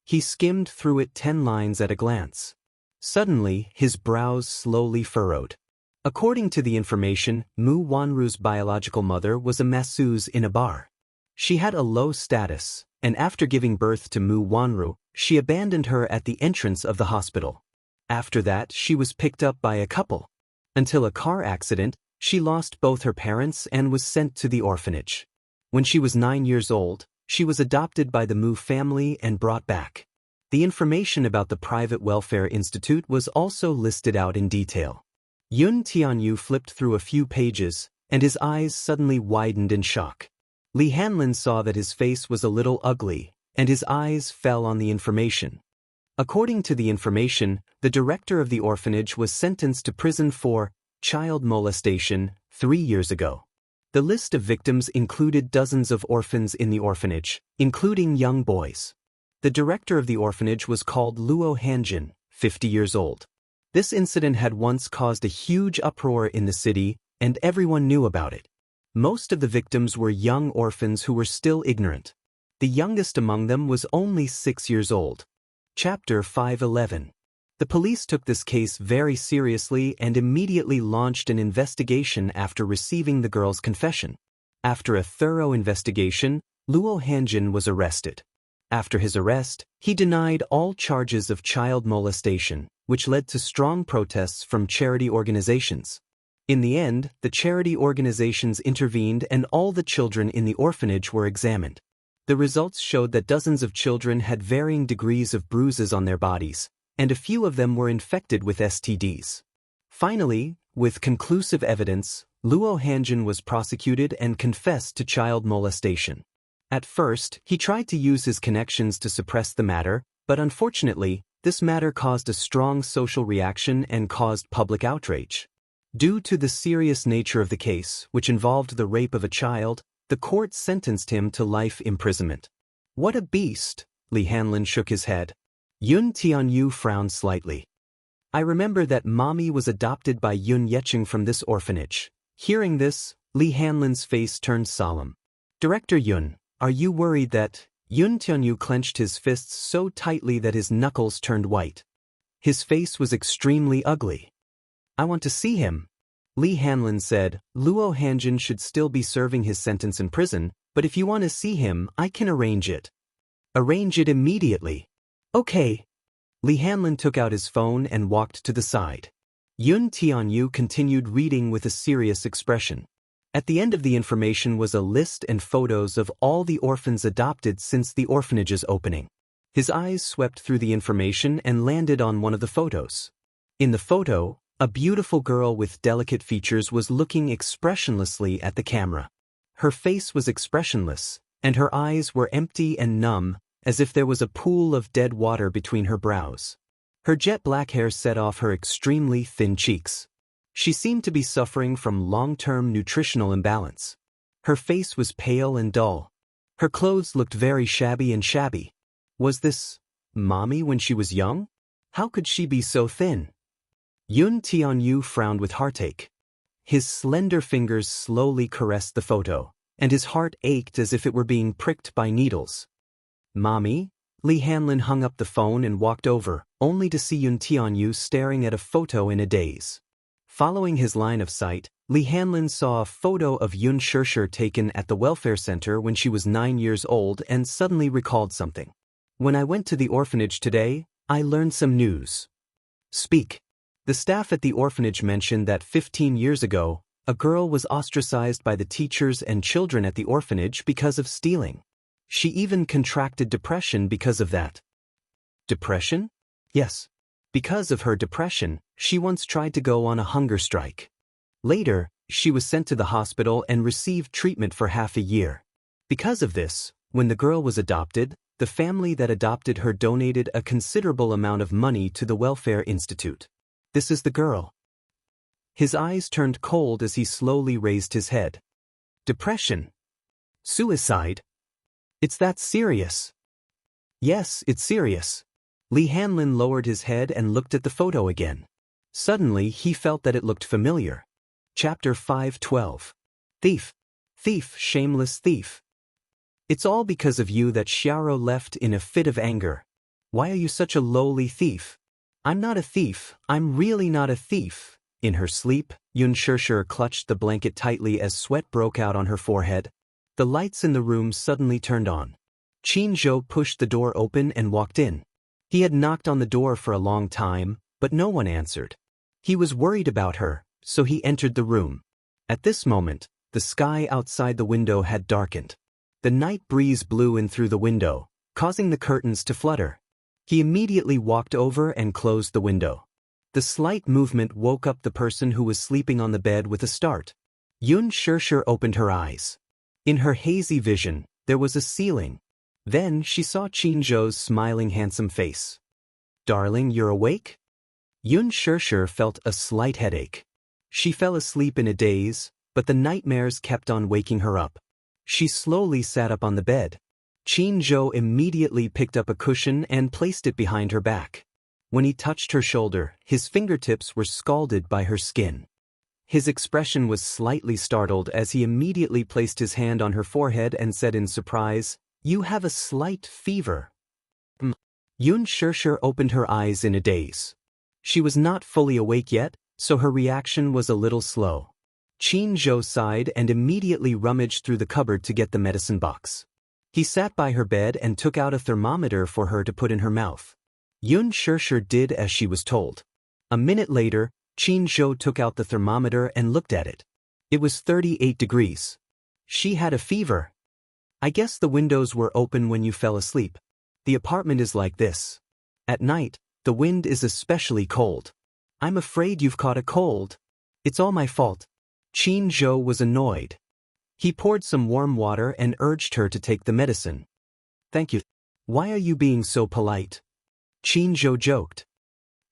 He skimmed through it 10 lines at a glance. Suddenly, his brows slowly furrowed. According to the information, Mu Wanru's biological mother was a masseuse in a bar. She had a low status, and after giving birth to Mu Wanru, she abandoned her at the entrance of the hospital. After that, she was picked up by a couple. Until a car accident, she lost both her parents and was sent to the orphanage. When she was 9 years old, she was adopted by the Mu family and brought back. The information about the private welfare institute was also listed out in detail. Yun Tianyu flipped through a few pages, and his eyes suddenly widened in shock. Li Hanlin saw that his face was a little ugly, and his eyes fell on the information. According to the information, the director of the orphanage was sentenced to prison for child molestation 3 years ago. The list of victims included dozens of orphans in the orphanage, including young boys. The director of the orphanage was called Luo Hanjin, 50 years old. This incident had once caused a huge uproar in the city, and everyone knew about it. Most of the victims were young orphans who were still ignorant. The youngest among them was only 6 years old. Chapter 511. The police took this case very seriously and immediately launched an investigation after receiving the girl's confession. After a thorough investigation, Luo Hanjin was arrested. After his arrest, he denied all charges of child molestation, which led to strong protests from charity organizations. In the end, the charity organizations intervened and all the children in the orphanage were examined. The results showed that dozens of children had varying degrees of bruises on their bodies, and a few of them were infected with STDs. Finally, with conclusive evidence, Luo Hanjin was prosecuted and confessed to child molestation. At first, he tried to use his connections to suppress the matter, but unfortunately, this matter caused a strong social reaction and caused public outrage. Due to the serious nature of the case, which involved the rape of a child, the court sentenced him to life imprisonment. "What a beast!" Li Hanlin shook his head. Yun Tianyu frowned slightly. "I remember that mommy was adopted by Yun Yeqing from this orphanage." Hearing this, Li Hanlin's face turned solemn. "Director Yun, are you worried that—" Yun Tianyu clenched his fists so tightly that his knuckles turned white. His face was extremely ugly. "I want to see him." Li Hanlin said, "Luo Hanjin should still be serving his sentence in prison, but if you want to see him, I can arrange it." "Arrange it immediately." "Okay." Li Hanlin took out his phone and walked to the side. Yun Tianyu continued reading with a serious expression. At the end of the information was a list and photos of all the orphans adopted since the orphanage's opening. His eyes swept through the information and landed on one of the photos. In the photo, a beautiful girl with delicate features was looking expressionlessly at the camera. Her face was expressionless, and her eyes were empty and numb, as if there was a pool of dead water between her brows. Her jet black hair set off her extremely thin cheeks. She seemed to be suffering from long-term nutritional imbalance. Her face was pale and dull. Her clothes looked very shabby. Was this mommy when she was young? How could she be so thin? Yun Tianyu frowned with heartache. His slender fingers slowly caressed the photo, and his heart ached as if it were being pricked by needles. "Mommy?" Li Hanlin hung up the phone and walked over, only to see Yun Tianyu staring at a photo in a daze. Following his line of sight, Li Hanlin saw a photo of Yun Xianxia taken at the welfare center when she was 9 years old and suddenly recalled something. When I went to the orphanage today, I learned some news. Speak. The staff at the orphanage mentioned that 15 years ago, a girl was ostracized by the teachers and children at the orphanage because of stealing. She even contracted depression because of that. Depression? Yes. Because of her depression, she once tried to go on a hunger strike. Later, she was sent to the hospital and received treatment for half a year. Because of this, when the girl was adopted, the family that adopted her donated a considerable amount of money to the Welfare Institute. This is the girl. His eyes turned cold as he slowly raised his head. Depression? Suicide? It's that serious? Yes, it's serious. Li Hanlin lowered his head and looked at the photo again. Suddenly, he felt that it looked familiar. Chapter 5:12. Thief. Thief, shameless thief. It's all because of you that Xiao left in a fit of anger. Why are you such a lowly thief? I'm not a thief, I'm really not a thief. In her sleep, Yun Shirshir clutched the blanket tightly as sweat broke out on her forehead. The lights in the room suddenly turned on. Qin Zhou pushed the door open and walked in. He had knocked on the door for a long time, but no one answered. He was worried about her, so he entered the room. At this moment, the sky outside the window had darkened. The night breeze blew in through the window, causing the curtains to flutter. He immediately walked over and closed the window. The slight movement woke up the person who was sleeping on the bed with a start. Yun Shirshir opened her eyes. In her hazy vision, there was a ceiling. Then she saw Qin Zhou's smiling handsome face. Darling, you're awake? Yun Shirshir felt a slight headache. She fell asleep in a daze, but the nightmares kept on waking her up. She slowly sat up on the bed. Qin Zhou immediately picked up a cushion and placed it behind her back. When he touched her shoulder, his fingertips were scalded by her skin. His expression was slightly startled as he immediately placed his hand on her forehead and said in surprise, "You have a slight fever." Yun Shirshir opened her eyes in a daze. She was not fully awake yet, so her reaction was a little slow. Qin Zhou sighed and immediately rummaged through the cupboard to get the medicine box. He sat by her bed and took out a thermometer for her to put in her mouth. Yun Shirshir did as she was told. A minute later, Qin Zhou took out the thermometer and looked at it. It was 38 degrees. She had a fever. I guess the windows were open when you fell asleep. The apartment is like this. At night, the wind is especially cold. I'm afraid you've caught a cold. It's all my fault. Qin Zhou was annoyed. He poured some warm water and urged her to take the medicine. Thank you. Why are you being so polite? Qin Zhou joked.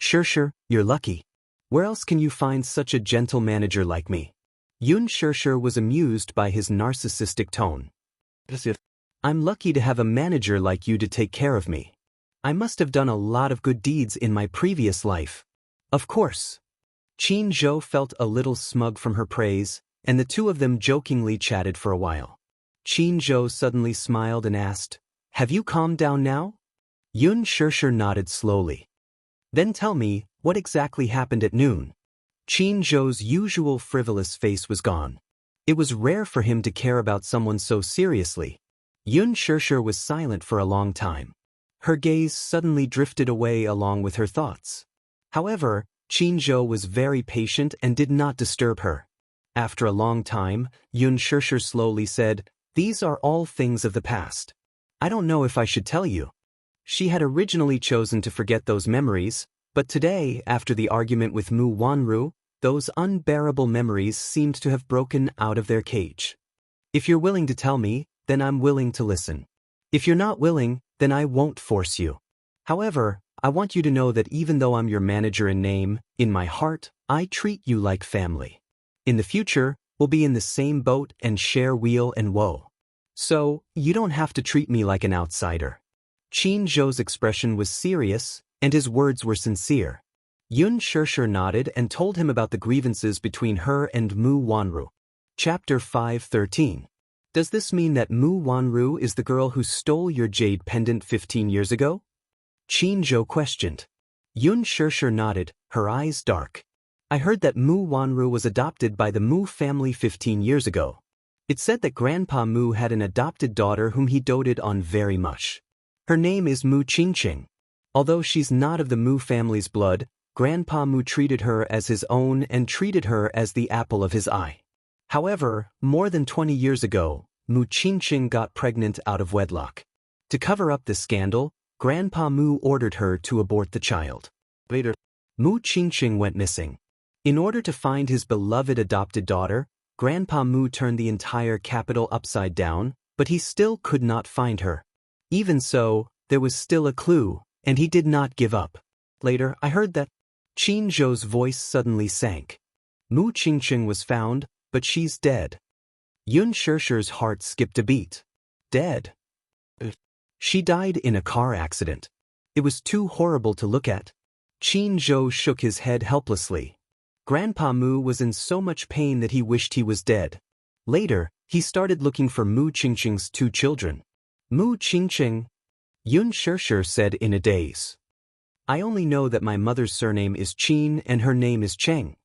Shirshir, you're lucky. Where else can you find such a gentle manager like me? Yun Shirshir was amused by his narcissistic tone. I'm lucky to have a manager like you to take care of me. I must have done a lot of good deeds in my previous life. Of course. Qin Zhou felt a little smug from her praise, and the two of them jokingly chatted for a while. Qin Zhou suddenly smiled and asked, "Have you calmed down now?" Yun Shirshir nodded slowly. Then tell me, what exactly happened at noon? Qin Zhou's usual frivolous face was gone. It was rare for him to care about someone so seriously. Yun Shirshir was silent for a long time. Her gaze suddenly drifted away along with her thoughts. However, Qin Zhou was very patient and did not disturb her. After a long time, Yun Shirshir slowly said, "These are all things of the past. I don't know if I should tell you." She had originally chosen to forget those memories, but today, after the argument with Mu Wanru, those unbearable memories seemed to have broken out of their cage. If you're willing to tell me, then I'm willing to listen. If you're not willing, then I won't force you. However, I want you to know that even though I'm your manager in name, in my heart, I treat you like family. In the future, we'll be in the same boat and share weal and woe. So, you don't have to treat me like an outsider. Qin Zhou's expression was serious, and his words were sincere. Yun Shirshir nodded and told him about the grievances between her and Mu Wanru. Chapter 5:13. Does this mean that Mu Wanru is the girl who stole your jade pendant 15 years ago? Qin Zhou questioned. Yun Shirshir nodded, her eyes dark. I heard that Mu Wanru was adopted by the Mu family 15 years ago. It said that Grandpa Mu had an adopted daughter whom he doted on very much. Her name is Mu Qingqing. Although she's not of the Mu family's blood, Grandpa Mu treated her as his own and treated her as the apple of his eye. However, more than 20 years ago, Mu Qingqing got pregnant out of wedlock. To cover up this scandal, Grandpa Mu ordered her to abort the child. Later, Mu Qingqing went missing. In order to find his beloved adopted daughter, Grandpa Mu turned the entire capital upside down, but he still could not find her. Even so, there was still a clue, and he did not give up. Later, I heard that Qin Zhou's voice suddenly sank. Mu Qingqing was found, but she's dead. Yun Shishir's heart skipped a beat. Dead? She died in a car accident. It was too horrible to look at. Qin Zhou shook his head helplessly. Grandpa Mu was in so much pain that he wished he was dead. Later, he started looking for Mu Qingqing's 2 children. Mu Qingqing, Yun Shishir said in a daze. I only know that my mother's surname is Qin and her name is Cheng.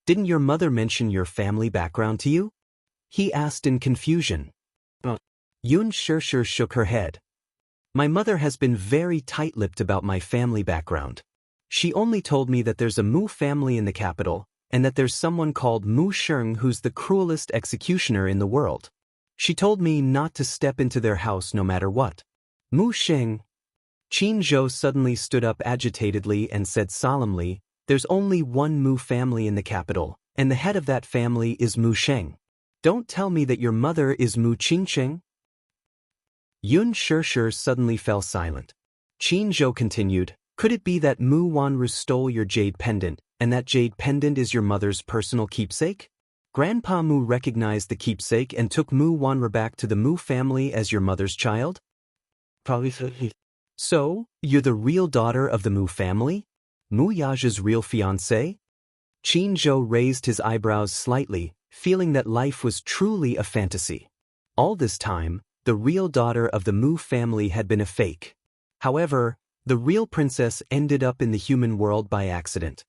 Didn't your mother mention your family background to you? He asked in confusion. Yun Shishir shook her head. My mother has been very tight-lipped about my family background. She only told me that there's a Mu family in the capital, and that there's someone called Mu Sheng who's the cruelest executioner in the world. She told me not to step into their house no matter what. Mu Sheng. Qin Zhou suddenly stood up agitatedly and said solemnly, there's only one Mu family in the capital, and the head of that family is Mu Sheng. Don't tell me that your mother is Mu Qingqing. Yun Shishir suddenly fell silent. Qin Zhou continued, could it be that Mu Wanru stole your jade pendant, and that jade pendant is your mother's personal keepsake? Grandpa Mu recognized the keepsake and took Mu Wanru back to the Mu family as your mother's child? Probably so. So, you're the real daughter of the Mu family? Mu Yaja's real fiancée? Qin Zhou raised his eyebrows slightly, feeling that life was truly a fantasy. All this time, the real daughter of the Mu family had been a fake. However, the real princess ended up in the human world by accident.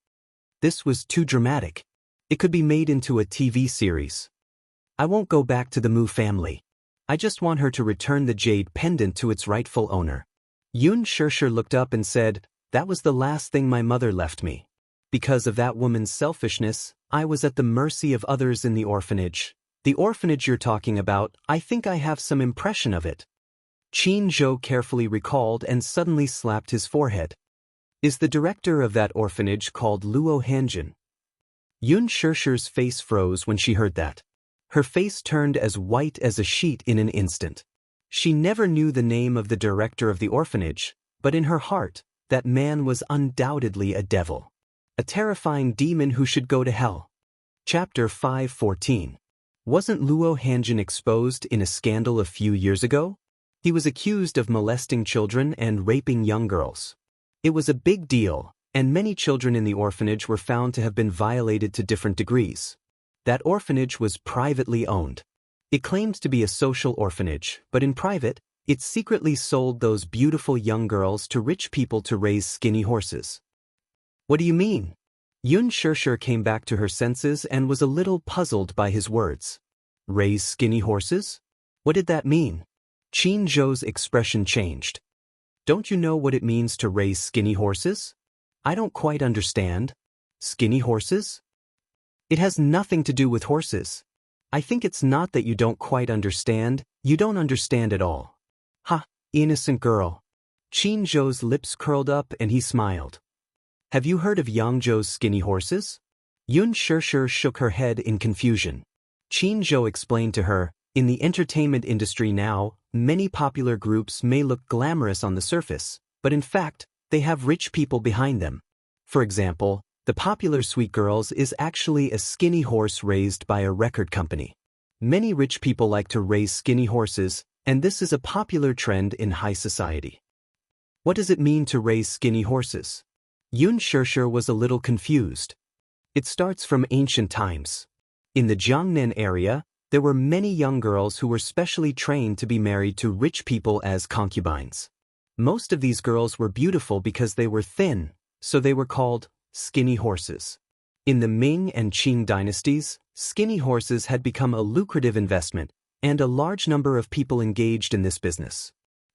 This was too dramatic. It could be made into a TV series. I won't go back to the Mu family. I just want her to return the jade pendant to its rightful owner. Yun Shishir looked up and said, that was the last thing my mother left me. Because of that woman's selfishness, I was at the mercy of others in the orphanage. The orphanage you're talking about, I think I have some impression of it. Qin Zhou carefully recalled and suddenly slapped his forehead. Is the director of that orphanage called Luo Hanjin? Yun Shishir's face froze when she heard that. Her face turned as white as a sheet in an instant. She never knew the name of the director of the orphanage, but in her heart, that man was undoubtedly a devil. A terrifying demon who should go to hell. Chapter 5:14. Wasn't Luo Hanjin exposed in a scandal a few years ago? He was accused of molesting children and raping young girls. It was a big deal, and many children in the orphanage were found to have been violated to different degrees. That orphanage was privately owned. It claimed to be a social orphanage, but in private, it secretly sold those beautiful young girls to rich people to raise skinny horses. What do you mean? Yun Shishir came back to her senses and was a little puzzled by his words. Raise skinny horses? What did that mean? Qin Zhou's expression changed. Don't you know what it means to raise skinny horses? I don't quite understand. Skinny horses? It has nothing to do with horses. I think it's not that you don't quite understand, you don't understand at all. Ha, innocent girl. Qin Zhou's lips curled up and he smiled. Have you heard of Yangzhou's skinny horses? Yun Shishir shook her head in confusion. Qin Zhou explained to her, in the entertainment industry now, many popular groups may look glamorous on the surface, but in fact, they have rich people behind them. For example, the popular Sweet Girls is actually a skinny horse raised by a record company. Many rich people like to raise skinny horses, and this is a popular trend in high society. What does it mean to raise skinny horses? Yun Shishir was a little confused. It starts from ancient times. In the Jiangnan area, there were many young girls who were specially trained to be married to rich people as concubines. Most of these girls were beautiful because they were thin, so they were called skinny horses. In the Ming and Qing dynasties, skinny horses had become a lucrative investment, and a large number of people engaged in this business.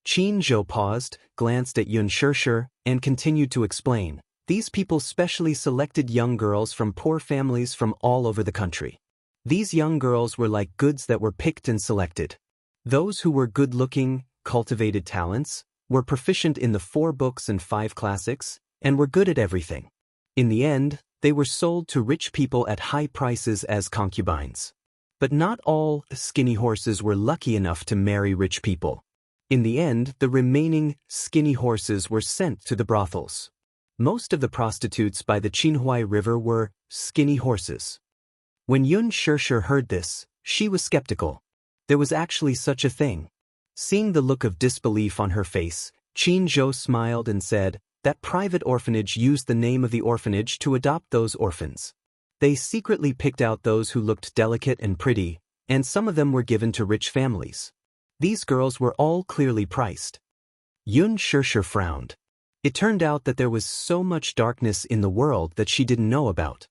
Qin Zhou paused, glanced at Yun Shirshir, and continued to explain. These people specially selected young girls from poor families from all over the country. These young girls were like goods that were picked and selected. Those who were good-looking, cultivated talents, were proficient in the 4 books and 5 classics, and were good at everything. In the end, they were sold to rich people at high prices as concubines. But not all skinny horses were lucky enough to marry rich people. In the end, the remaining skinny horses were sent to the brothels. Most of the prostitutes by the Qinhuai River were skinny horses. When Yun Shirshir heard this, she was skeptical. There was actually such a thing. Seeing the look of disbelief on her face, Qin Zhou smiled and said, that private orphanage used the name of the orphanage to adopt those orphans. They secretly picked out those who looked delicate and pretty, and some of them were given to rich families. These girls were all clearly priced. Yun Shirshir frowned. It turned out that there was so much darkness in the world that she didn't know about.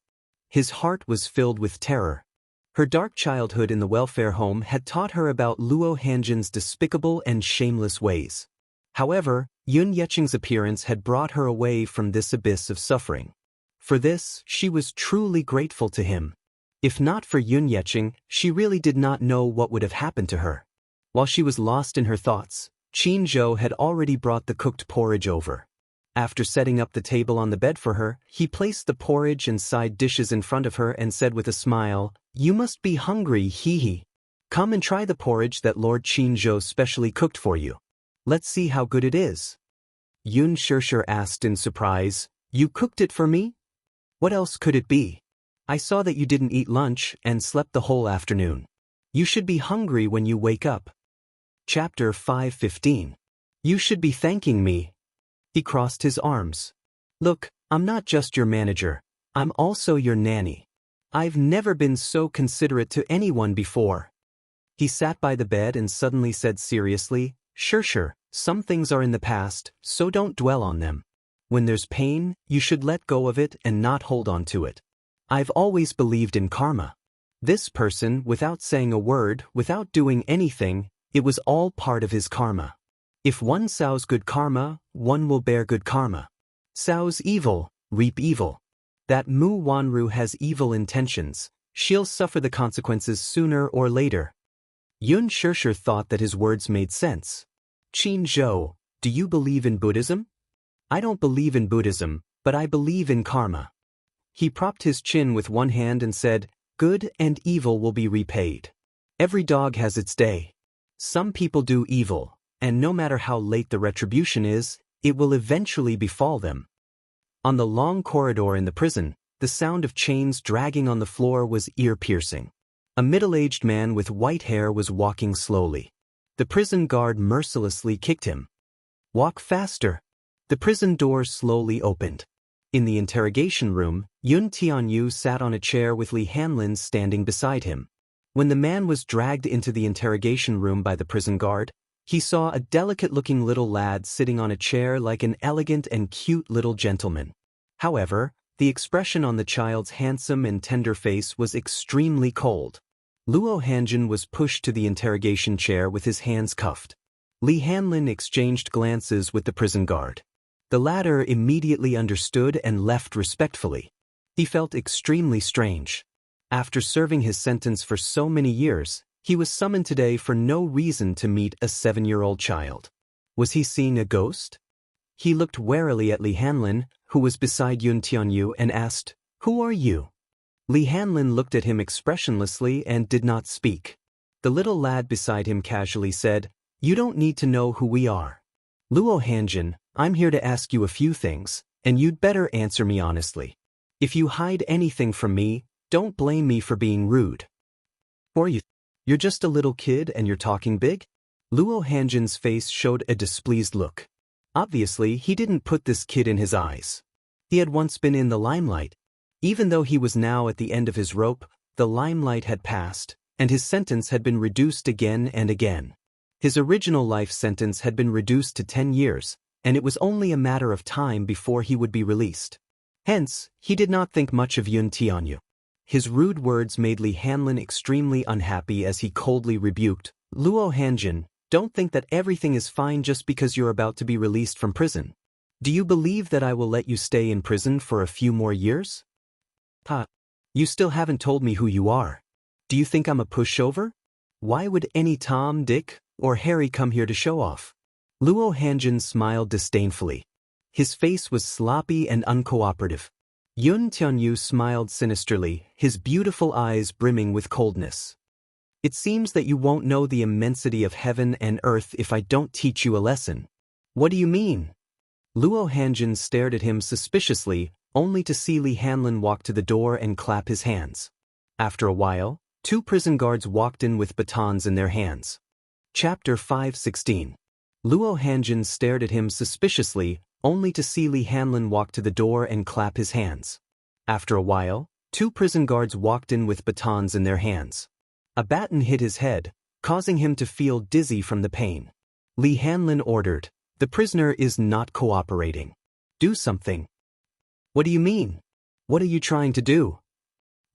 His heart was filled with terror. Her dark childhood in the welfare home had taught her about Luo Hanjin's despicable and shameless ways. However, Yun Yecheng's appearance had brought her away from this abyss of suffering. For this, she was truly grateful to him. If not for Yun Yecheng, she really did not know what would have happened to her. While she was lost in her thoughts, Qin Zhou had already brought the cooked porridge over. After setting up the table on the bed for her, he placed the porridge and side dishes in front of her and said with a smile, "You must be hungry, hee. Come and try the porridge that Lord Qin Zhou specially cooked for you. Let's see how good it is." Yun Shirshir asked in surprise, "You cooked it for me? What else could it be? I saw that you didn't eat lunch and slept the whole afternoon. You should be hungry when you wake up." Chapter 5:15. You should be thanking me. He crossed his arms. Look, I'm not just your manager. I'm also your nanny. I've never been so considerate to anyone before. He sat by the bed and suddenly said seriously, Shirshir, some things are in the past, so don't dwell on them. When there's pain, you should let go of it and not hold on to it. I've always believed in karma. This person, without saying a word, without doing anything, it was all part of his karma. If one sows good karma, one will bear good karma. Sows evil, reap evil. That Mu Wanru has evil intentions, she'll suffer the consequences sooner or later. Yun Shirshir thought that his words made sense. Qin Zhou, do you believe in Buddhism? I don't believe in Buddhism, but I believe in karma. He propped his chin with one hand and said, good and evil will be repaid. Every dog has its day. Some people do evil, and no matter how late the retribution is, it will eventually befall them. On the long corridor in the prison, the sound of chains dragging on the floor was ear-piercing. A middle-aged man with white hair was walking slowly. The prison guard mercilessly kicked him. Walk faster. The prison door slowly opened. In the interrogation room, Yun Tianyu sat on a chair with Li Hanlin standing beside him. When the man was dragged into the interrogation room by the prison guard, he saw a delicate-looking little lad sitting on a chair like an elegant and cute little gentleman. However, the expression on the child's handsome and tender face was extremely cold. Luo Hanjin was pushed to the interrogation chair with his hands cuffed. Li Hanlin exchanged glances with the prison guard. The latter immediately understood and left respectfully. He felt extremely strange. After serving his sentence for so many years, he was summoned today for no reason to meet a 7-year-old child. Was he seeing a ghost? He looked warily at Li Hanlin, who was beside Yun Tianyu, and asked, Who are you? Li Hanlin looked at him expressionlessly and did not speak. The little lad beside him casually said, You don't need to know who we are. Luo Hanjin, I'm here to ask you a few things, and you'd better answer me honestly. If you hide anything from me, don't blame me for being rude. Or you're just a little kid and you're talking big? Luo Hanjin's face showed a displeased look. Obviously, he didn't put this kid in his eyes. He had once been in the limelight. Even though he was now at the end of his rope, the limelight had passed, and his sentence had been reduced again and again. His original life sentence had been reduced to 10 years, and it was only a matter of time before he would be released. Hence, he did not think much of Yun Tianyu. His rude words made Li Hanlin extremely unhappy as he coldly rebuked, Luo Hanjin, Don't think that everything is fine just because you're about to be released from prison. Do you believe that I will let you stay in prison for a few more years? Ha! You still haven't told me who you are. Do you think I'm a pushover? Why would any Tom, Dick, or Harry come here to show off? Luo Hanjin smiled disdainfully. His face was sloppy and uncooperative. Yun Tianyu smiled sinisterly, his beautiful eyes brimming with coldness. It seems that you won't know the immensity of heaven and earth if I don't teach you a lesson. What do you mean? Luo Hanjin stared at him suspiciously, only to see Li Hanlin walk to the door and clap his hands. After a while, 2 prison guards walked in with batons in their hands. Chapter 5:16. Luo Hanjin stared at him suspiciously, only to see Li Hanlin walk to the door and clap his hands. After a while, 2 prison guards walked in with batons in their hands. A baton hit his head, causing him to feel dizzy from the pain. Li Hanlin ordered, "The prisoner is not cooperating. Do something." "What do you mean? What are you trying to do?"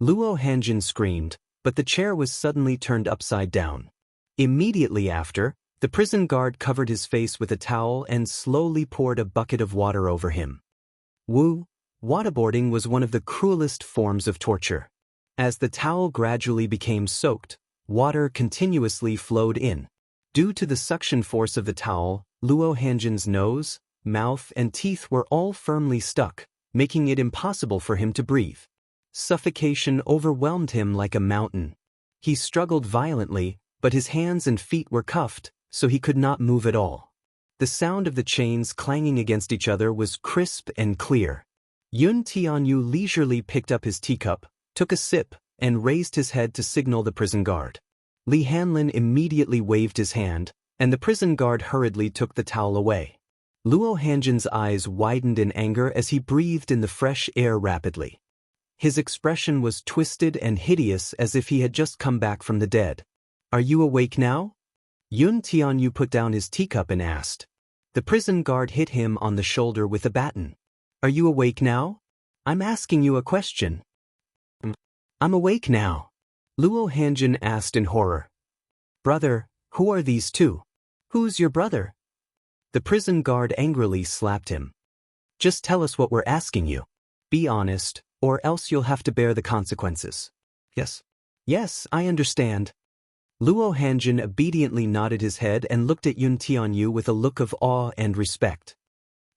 Luo Hanjin screamed, but the chair was suddenly turned upside down. Immediately after, the prison guard covered his face with a towel and slowly poured a bucket of water over him. Waterboarding was one of the cruelest forms of torture. As the towel gradually became soaked, water continuously flowed in. Due to the suction force of the towel, Luo Hanjin's nose, mouth, and teeth were all firmly stuck, making it impossible for him to breathe. Suffocation overwhelmed him like a mountain. He struggled violently, but his hands and feet were cuffed, so he could not move at all. The sound of the chains clanging against each other was crisp and clear. Yun Tianyu leisurely picked up his teacup, took a sip, and raised his head to signal the prison guard. Li Hanlin immediately waved his hand, and the prison guard hurriedly took the towel away. Luo Hanjin's eyes widened in anger as he breathed in the fresh air rapidly. His expression was twisted and hideous as if he had just come back from the dead. "Are you awake now?" Yun Tianyu put down his teacup and asked. The prison guard hit him on the shoulder with a baton. "Are you awake now? I'm asking you a question." "I'm awake now," Luo Hanjin asked in horror. "Brother, who are these 2? Who's your brother?" The prison guard angrily slapped him. "Just tell us what we're asking you. Be honest, or else you'll have to bear the consequences." "Yes. Yes, I understand." Luo Hanjin obediently nodded his head and looked at Yun Tianyu with a look of awe and respect.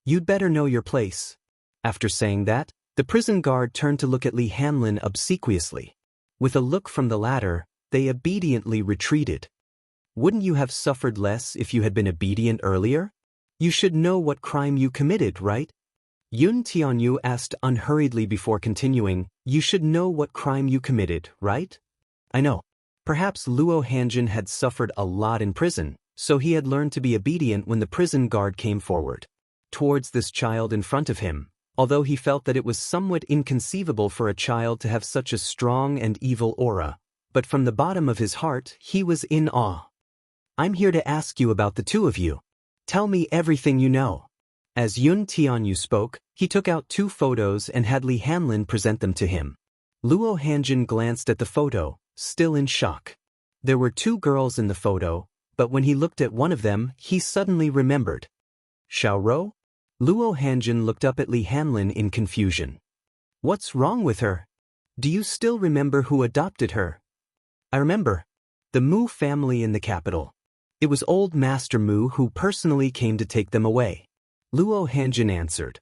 "You'd better know your place." After saying that, the prison guard turned to look at Li Hanlin obsequiously. With a look from the latter, they obediently retreated. "Wouldn't you have suffered less if you had been obedient earlier? You should know what crime you committed, right?" Yun Tianyu asked unhurriedly before continuing, "You should know what crime you committed, right?" "I know." Perhaps Luo Hanjin had suffered a lot in prison, so he had learned to be obedient when the prison guard came forward towards this child in front of him, although he felt that it was somewhat inconceivable for a child to have such a strong and evil aura, but from the bottom of his heart he was in awe. "I'm here to ask you about the 2 of you. Tell me everything you know." As Yun Tianyu spoke, he took out 2 photos and had Li Hanlin present them to him. Luo Hanjin glanced at the photo, still in shock. There were 2 girls in the photo, but when he looked at one of them, he suddenly remembered. "Xiaoro?" Luo Hanjin looked up at Li Hanlin in confusion. "What's wrong with her? Do you still remember who adopted her?" "I remember. The Mu family in the capital. It was old Master Mu who personally came to take them away." Luo Hanjin answered.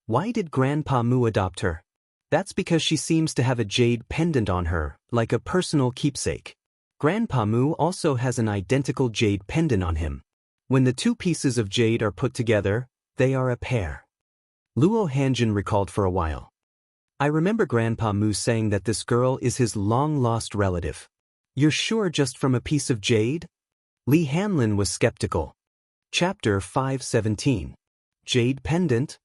"Why did Grandpa Mu adopt her?" "That's because she seems to have a jade pendant on her, like a personal keepsake. Grandpa Mu also has an identical jade pendant on him. When the 2 pieces of jade are put together, they are a pair." Luo Hanjin recalled for a while. "I remember Grandpa Mu saying that this girl is his long-lost relative." "You're sure just from a piece of jade?" Li Hanlin was skeptical. Chapter 5:17. Jade Pendant?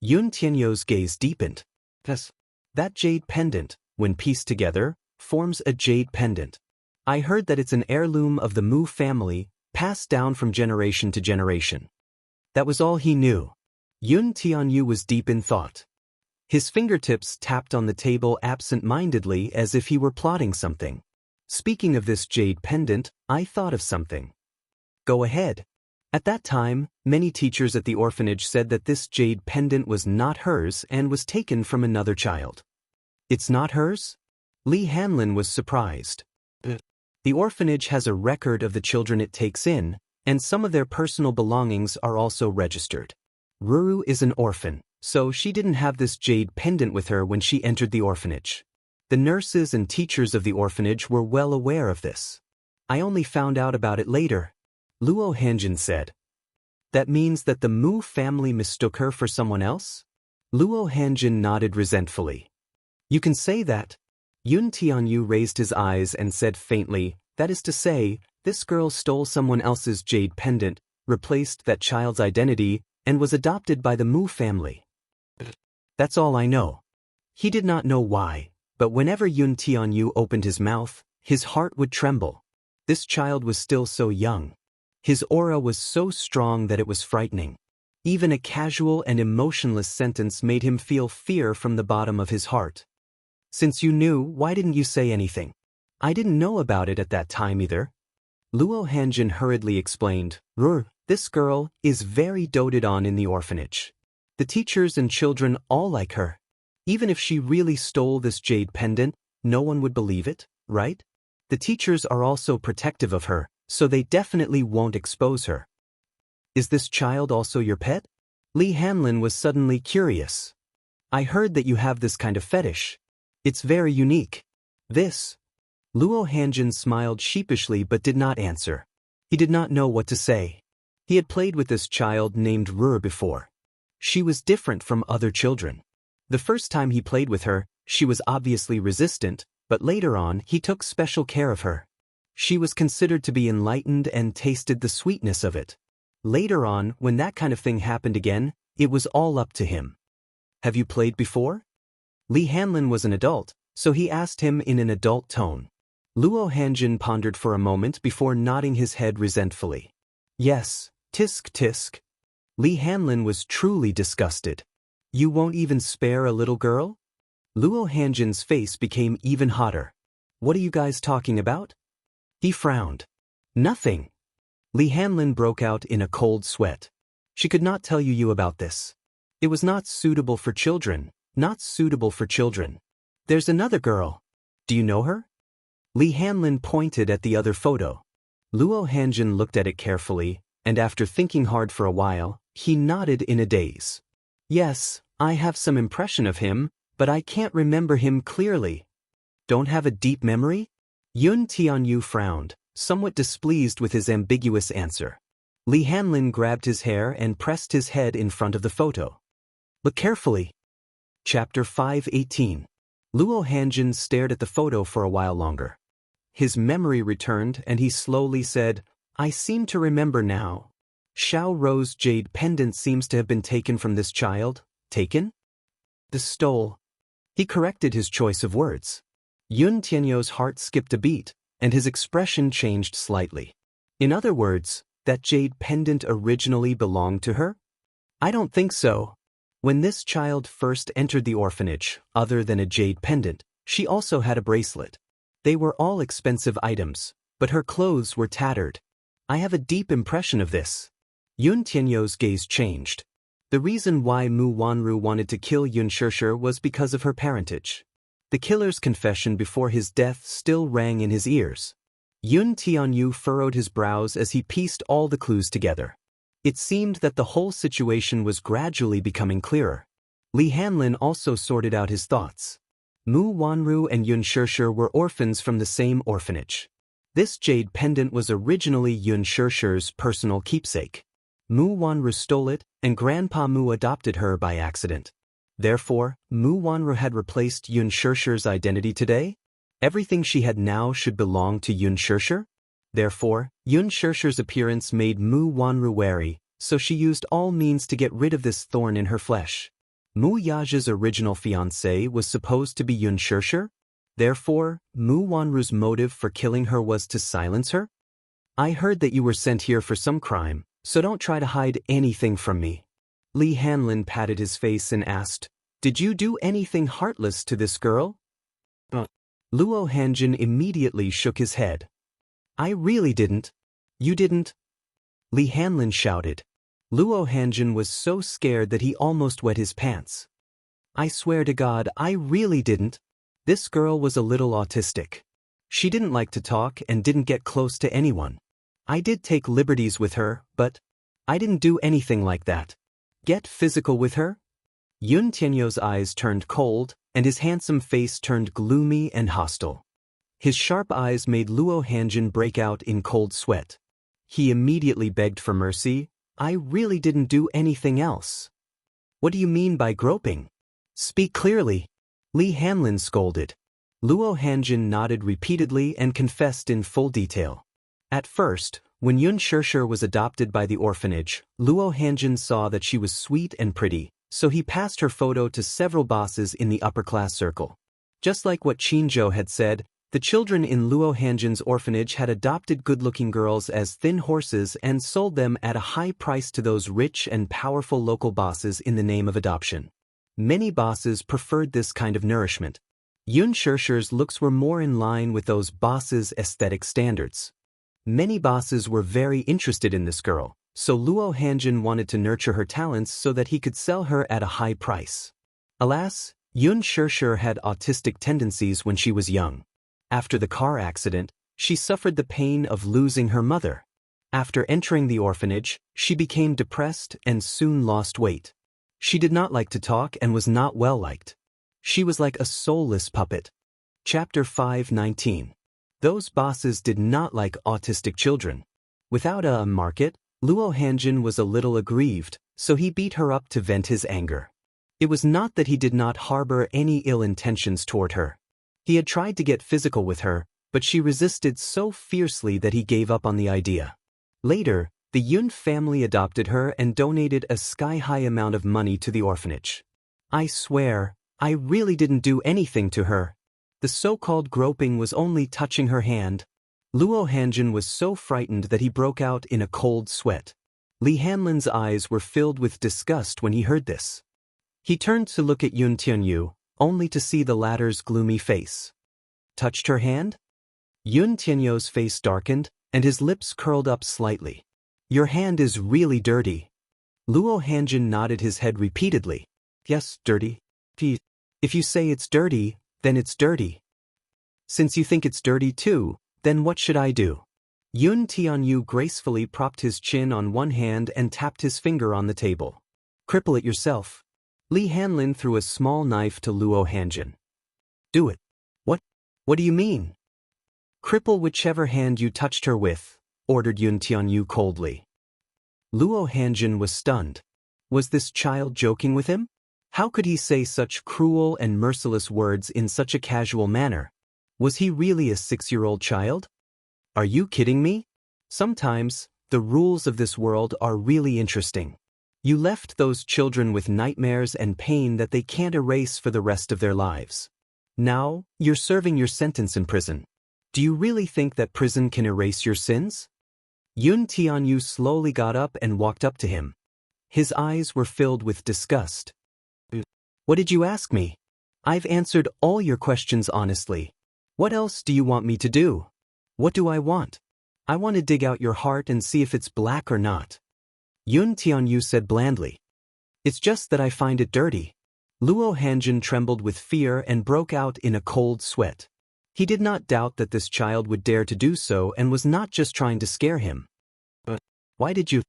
Yun Tianyu's gaze deepened. "Yes. That jade pendant, when pieced together, forms a jade pendant. I heard that it's an heirloom of the Mu family, passed down from generation to generation." That was all he knew. Yun Tianyu was deep in thought. His fingertips tapped on the table absent-mindedly as if he were plotting something. "Speaking of this jade pendant, I thought of something." Go ahead. At that time, many teachers at the orphanage said that this jade pendant was not hers and was taken from another child. It's not hers? Li Hanlin was surprised. The orphanage has a record of the children it takes in, and some of their personal belongings are also registered. Ruru is an orphan, so she didn't have this jade pendant with her when she entered the orphanage. The nurses and teachers of the orphanage were well aware of this. I only found out about it later, Luo Hanjin said. That means that the Mu family mistook her for someone else? Luo Hanjin nodded resentfully. You can say that. Yun Tianyu raised his eyes and said faintly, that is to say, this girl stole someone else's jade pendant, replaced that child's identity, and was adopted by the Mu family. That's all I know. He did not know why, but whenever Yun Tianyu opened his mouth, his heart would tremble. This child was still so young. His aura was so strong that it was frightening. Even a casual and emotionless sentence made him feel fear from the bottom of his heart. Since you knew, why didn't you say anything? I didn't know about it at that time either. Luo Hanjin hurriedly explained, this girl is very doted on in the orphanage. The teachers and children all like her. Even if she really stole this jade pendant, no one would believe it, right? The teachers are also protective of her, so they definitely won't expose her. Is this child also your pet? Li Hanlin was suddenly curious. I heard that you have this kind of fetish. It's very unique. This. Luo Hanjin smiled sheepishly but did not answer. He did not know what to say. He had played with this child named Rur before. She was different from other children. The first time he played with her, she was obviously resistant, but later on he took special care of her. She was considered to be enlightened and tasted the sweetness of it. Later on, when that kind of thing happened again, it was all up to him. Have you played before? Li Hanlin was an adult, so he asked him in an adult tone. Luo Hanjin pondered for a moment before nodding his head resentfully. Yes, tisk tisk. Li Hanlin was truly disgusted. You won't even spare a little girl? Luo Hanjin's face became even hotter. What are you guys talking about? He frowned. Nothing. Li Hanlin broke out in a cold sweat. She could not tell you about this. It was not suitable for children, not suitable for children. There's another girl. Do you know her? Li Hanlin pointed at the other photo. Luo Hanjin looked at it carefully, and after thinking hard for a while, he nodded in a daze. Yes, I have some impression of him, but I can't remember him clearly. Don't have a deep memory? Yun Tianyu frowned, somewhat displeased with his ambiguous answer. Li Hanlin grabbed his hair and pressed his head in front of the photo. Look carefully. Chapter 518. Luo Hanjin stared at the photo for a while longer. His memory returned and he slowly said, I seem to remember now. Xiao Rou's jade pendant seems to have been taken from this child. Taken? The stole. He corrected his choice of words. Yun Tianyu's heart skipped a beat, and his expression changed slightly. In other words, that jade pendant originally belonged to her? I don't think so. When this child first entered the orphanage, other than a jade pendant, she also had a bracelet. They were all expensive items, but her clothes were tattered. I have a deep impression of this. Yun Tianyu's gaze changed. The reason why Mu Wanru wanted to kill Yun Shishir was because of her parentage. The killer's confession before his death still rang in his ears. Yun Tianyu furrowed his brows as he pieced all the clues together. It seemed that the whole situation was gradually becoming clearer. Li Hanlin also sorted out his thoughts. Mu Wanru and Yun Shishir were orphans from the same orphanage. This jade pendant was originally Yun Shishir's personal keepsake. Mu Wanru stole it, and Grandpa Mu adopted her by accident. Therefore, Mu Wanru had replaced Yun Shishir's identity today? Everything she had now should belong to Yun Shishir? Therefore, Yun Shishir's appearance made Mu Wanru wary, so she used all means to get rid of this thorn in her flesh. Mu Yaja's original fiancé was supposed to be Yun Shishir? Therefore, Mu Wanru's motive for killing her was to silence her? I heard that you were sent here for some crime, so don't try to hide anything from me. Li Hanlin patted his face and asked, Did you do anything heartless to this girl? Luo Hanjin immediately shook his head. I really didn't. You didn't? Li Hanlin shouted. Luo Hanjin was so scared that he almost wet his pants. I swear to God, I really didn't. This girl was a little autistic. She didn't like to talk and didn't get close to anyone. I did take liberties with her, but I didn't do anything like that. Get physical with her? Yun Tianyo's eyes turned cold, and his handsome face turned gloomy and hostile. His sharp eyes made Luo Hanjin break out in cold sweat. He immediately begged for mercy. I really didn't do anything else. What do you mean by groping? Speak clearly. Li Hanlin scolded. Luo Hanjin nodded repeatedly and confessed in full detail. At first, when Yun Shishir was adopted by the orphanage, Luo Hanjin saw that she was sweet and pretty, so he passed her photo to several bosses in the upper-class circle. Just like what Qinzhou had said, the children in Luo Hanjin's orphanage had adopted good-looking girls as thin horses and sold them at a high price to those rich and powerful local bosses in the name of adoption. Many bosses preferred this kind of nourishment. Yun Shishir's looks were more in line with those bosses' aesthetic standards. Many bosses were very interested in this girl, so Luo Hanjin wanted to nurture her talents so that he could sell her at a high price. Alas, Yun Shishir had autistic tendencies when she was young. After the car accident, she suffered the pain of losing her mother. After entering the orphanage, she became depressed and soon lost weight. She did not like to talk and was not well liked. She was like a soulless puppet. Chapter 5:19. Those bosses did not like autistic children. Without a market, Luo Hanjin was a little aggrieved, so he beat her up to vent his anger. It was not that he did not harbor any ill intentions toward her. He had tried to get physical with her, but she resisted so fiercely that he gave up on the idea. Later, the Yun family adopted her and donated a sky-high amount of money to the orphanage. I swear, I really didn't do anything to her. The so-called groping was only touching her hand. Luo Hanjin was so frightened that he broke out in a cold sweat. Li Hanlin's eyes were filled with disgust when he heard this. He turned to look at Yun Tianyu, only to see the latter's gloomy face. Touched her hand? Yun Tianyu's face darkened, and his lips curled up slightly. Your hand is really dirty. Luo Hanjin nodded his head repeatedly. Yes, dirty. If you say it's dirty, then it's dirty. Since you think it's dirty too, then what should I do? Yun Tianyu gracefully propped his chin on one hand and tapped his finger on the table. Cripple it yourself. Li Hanlin threw a small knife to Luo Hanjin. Do it. What do you mean? Cripple whichever hand you touched her with, ordered Yun Tianyu coldly. Luo Hanjin was stunned. Was this child joking with him? How could he say such cruel and merciless words in such a casual manner? Was he really a 6-year-old child? Are you kidding me? Sometimes, the rules of this world are really interesting. You left those children with nightmares and pain that they can't erase for the rest of their lives. Now, you're serving your sentence in prison. Do you really think that prison can erase your sins? Yun Tianyu slowly got up and walked up to him. His eyes were filled with disgust. What did you ask me? I've answered all your questions honestly. What else do you want me to do? What do I want? I want to dig out your heart and see if it's black or not. Yun Tianyu said blandly. It's just that I find it dirty. Luo Hanjin trembled with fear and broke out in a cold sweat. He did not doubt that this child would dare to do so and was not just trying to scare him. But why did you?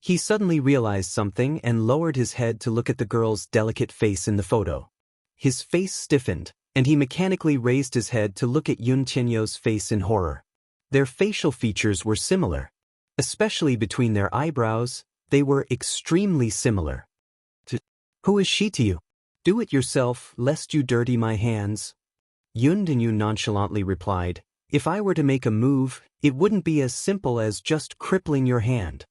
He suddenly realized something and lowered his head to look at the girl's delicate face in the photo. His face stiffened, and he mechanically raised his head to look at Yun Tianyu's face in horror. Their facial features were similar. Especially between their eyebrows, they were extremely similar. Who is she to you? Do it yourself, lest you dirty my hands. Yun Tianyu nonchalantly replied, If I were to make a move, it wouldn't be as simple as just crippling your hand.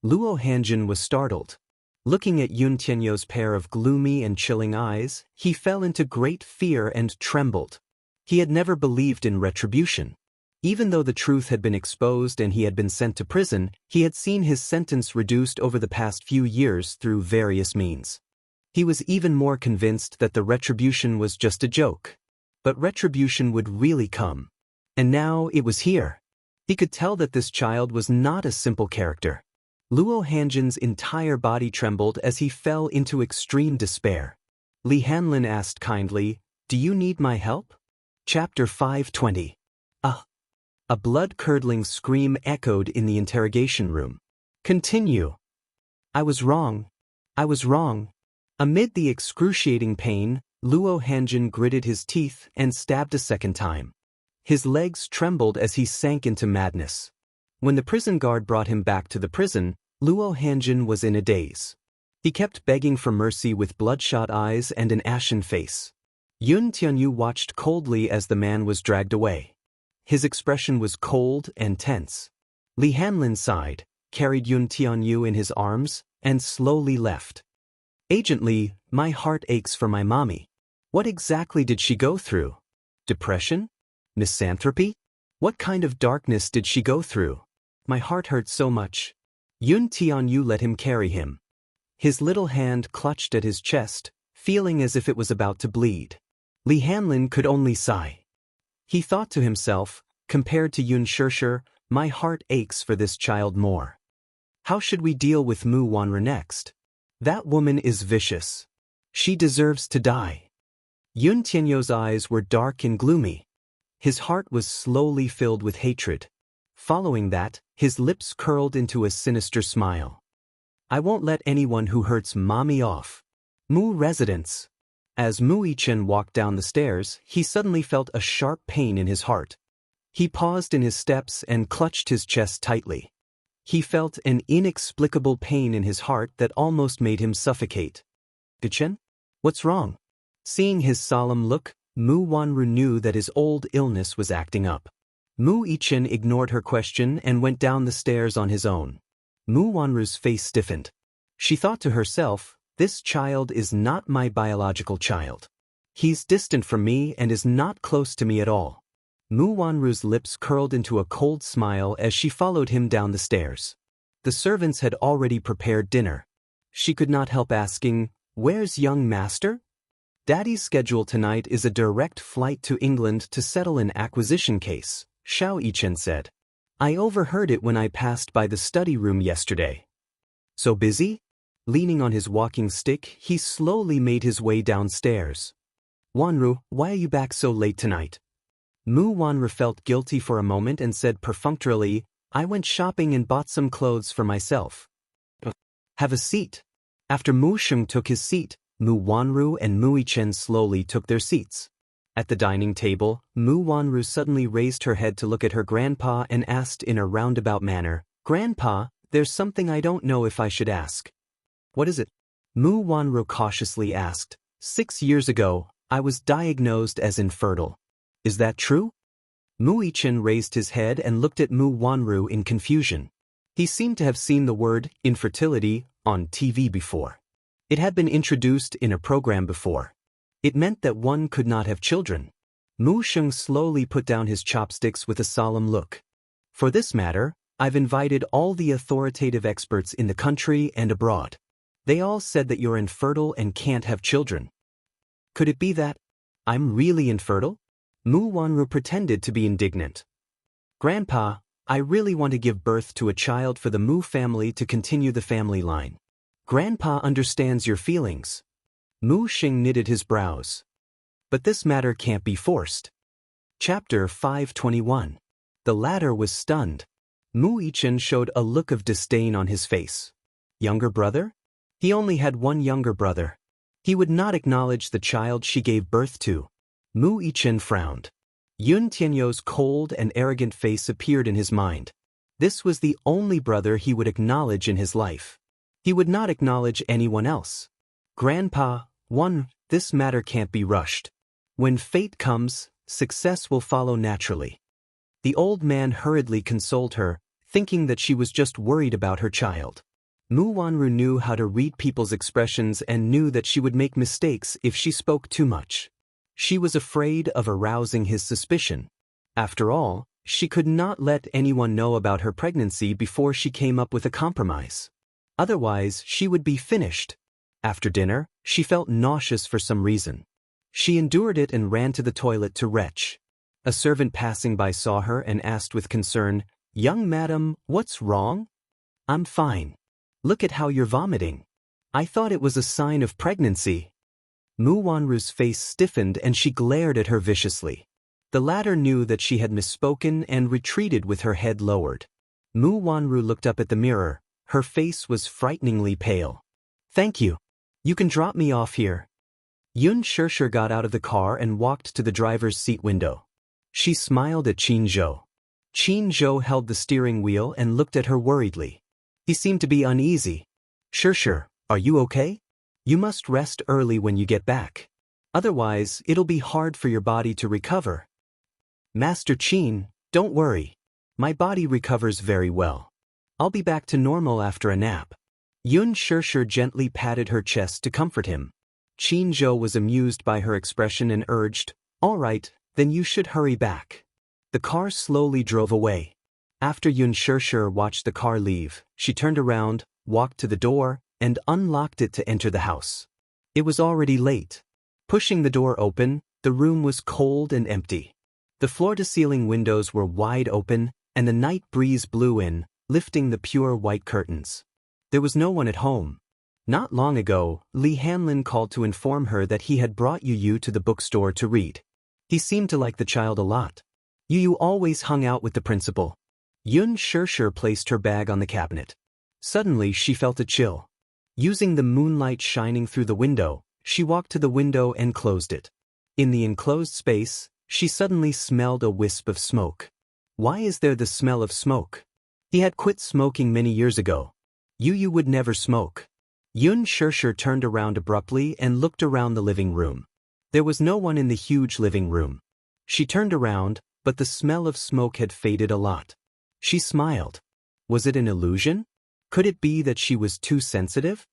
Luo Hanjin was startled. Looking at Yun Tianyu's pair of gloomy and chilling eyes, he fell into great fear and trembled. He had never believed in retribution. Even though the truth had been exposed and he had been sent to prison, he had seen his sentence reduced over the past few years through various means. He was even more convinced that the retribution was just a joke. But retribution would really come. And now it was here. He could tell that this child was not a simple character. Luo Hanjin's entire body trembled as he fell into extreme despair. Li Hanlin asked kindly, "Do you need my help?" Chapter 520. A blood-curdling scream echoed in the interrogation room. Continue. I was wrong. I was wrong. Amid the excruciating pain, Luo Hanjin gritted his teeth and stabbed a second time. His legs trembled as he sank into madness. When the prison guard brought him back to the prison, Luo Hanjin was in a daze. He kept begging for mercy with bloodshot eyes and an ashen face. Yun Tianyu watched coldly as the man was dragged away. His expression was cold and tense. Li Hanlin sighed, carried Yun Tianyu in his arms, and slowly left. Agent Li, my heart aches for my mommy. What exactly did she go through? Depression? Misanthropy? What kind of darkness did she go through? My heart hurts so much. Yun Tianyu let him carry him. His little hand clutched at his chest, feeling as if it was about to bleed. Li Hanlin could only sigh. He thought to himself, compared to Yun Shishir, my heart aches for this child more. How should we deal with Mu Wanru next? That woman is vicious. She deserves to die. Yun Tianyu's eyes were dark and gloomy. His heart was slowly filled with hatred. Following that, his lips curled into a sinister smile. I won't let anyone who hurts mommy off. Mu residence. As Mu Yichen walked down the stairs, he suddenly felt a sharp pain in his heart. He paused in his steps and clutched his chest tightly. He felt an inexplicable pain in his heart that almost made him suffocate. Yichen? What's wrong? Seeing his solemn look, Mu Wanru knew that his old illness was acting up. Mu Yichen ignored her question and went down the stairs on his own. Mu Wanru's face stiffened. She thought to herself, this child is not my biological child. He's distant from me and is not close to me at all. Mu Wanru's lips curled into a cold smile as she followed him down the stairs. The servants had already prepared dinner. She could not help asking, "Where's young master?" Daddy's schedule tonight is a direct flight to England to settle an acquisition case, Xiao Yichen said. I overheard it when I passed by the study room yesterday. So busy? Leaning on his walking stick, he slowly made his way downstairs. Wanru, why are you back so late tonight? Mu Wanru felt guilty for a moment and said perfunctorily, I went shopping and bought some clothes for myself. Have a seat. After Mu Sheng took his seat, Mu Wanru and Mu Yichen slowly took their seats. At the dining table, Mu Wanru suddenly raised her head to look at her grandpa and asked in a roundabout manner, Grandpa, there's something I don't know if I should ask. What is it? Mu Wanru cautiously asked. 6 years ago, I was diagnosed as infertile. Is that true? Mu Yichen raised his head and looked at Mu Wanru in confusion. He seemed to have seen the word infertility on TV before. It had been introduced in a program before. It meant that one could not have children. Mu Sheng slowly put down his chopsticks with a solemn look. For this matter, I've invited all the authoritative experts in the country and abroad. They all said that you're infertile and can't have children. Could it be that I'm really infertile? Mu Wanru pretended to be indignant. Grandpa, I really want to give birth to a child for the Mu family to continue the family line. Grandpa understands your feelings. Mu Sheng knitted his brows. But this matter can't be forced. Chapter 521. The latter was stunned. Mu Yichen showed a look of disdain on his face. Younger brother? He only had one younger brother. He would not acknowledge the child she gave birth to. Mu Yichen frowned. Yun Tianyu's cold and arrogant face appeared in his mind. This was the only brother he would acknowledge in his life. He would not acknowledge anyone else. Grandpa, this matter can't be rushed. When fate comes, success will follow naturally. The old man hurriedly consoled her, thinking that she was just worried about her child. Mu Wanru knew how to read people's expressions and knew that she would make mistakes if she spoke too much. She was afraid of arousing his suspicion. After all, she could not let anyone know about her pregnancy before she came up with a compromise. Otherwise, she would be finished. After dinner, she felt nauseous for some reason. She endured it and ran to the toilet to retch. A servant passing by saw her and asked with concern, Young madam, what's wrong? I'm fine. Look at how you're vomiting. I thought it was a sign of pregnancy. Mu Wanru's face stiffened and she glared at her viciously. The latter knew that she had misspoken and retreated with her head lowered. Mu Wanru looked up at the mirror. Her face was frighteningly pale. Thank you. You can drop me off here. Yun Shirshir got out of the car and walked to the driver's seat window. She smiled at Qin Zhou. Qin Zhou held the steering wheel and looked at her worriedly. He seemed to be uneasy. Shirshir, are you okay? You must rest early when you get back. Otherwise, it'll be hard for your body to recover. Master Qin, don't worry. My body recovers very well. I'll be back to normal after a nap. Yun Shirshir gently patted her chest to comfort him. Qin Zhou was amused by her expression and urged, All right, then you should hurry back. The car slowly drove away. After Yun Shirshir watched the car leave, she turned around, walked to the door, and unlocked it to enter the house. It was already late. Pushing the door open, the room was cold and empty. The floor-to-ceiling windows were wide open, and the night breeze blew in, lifting the pure white curtains. There was no one at home. Not long ago, Li Hanlin called to inform her that he had brought Yu to the bookstore to read. He seemed to like the child a lot. Yu always hung out with the principal. Yun Shirshir placed her bag on the cabinet. Suddenly she felt a chill. Using the moonlight shining through the window, she walked to the window and closed it. In the enclosed space, she suddenly smelled a wisp of smoke. Why is there the smell of smoke? He had quit smoking many years ago. Yu would never smoke. Yun Shirshir turned around abruptly and looked around the living room. There was no one in the huge living room. She turned around, but the smell of smoke had faded a lot. She smiled. Was it an illusion? Could it be that she was too sensitive?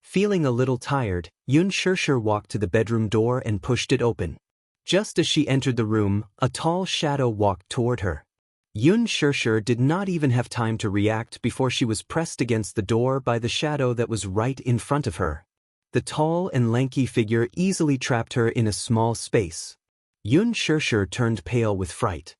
Feeling a little tired, Yun Shirshir walked to the bedroom door and pushed it open. Just as she entered the room, a tall shadow walked toward her. Yun Shirshir did not even have time to react before she was pressed against the door by the shadow that was right in front of her. The tall and lanky figure easily trapped her in a small space. Yun Shirshir turned pale with fright.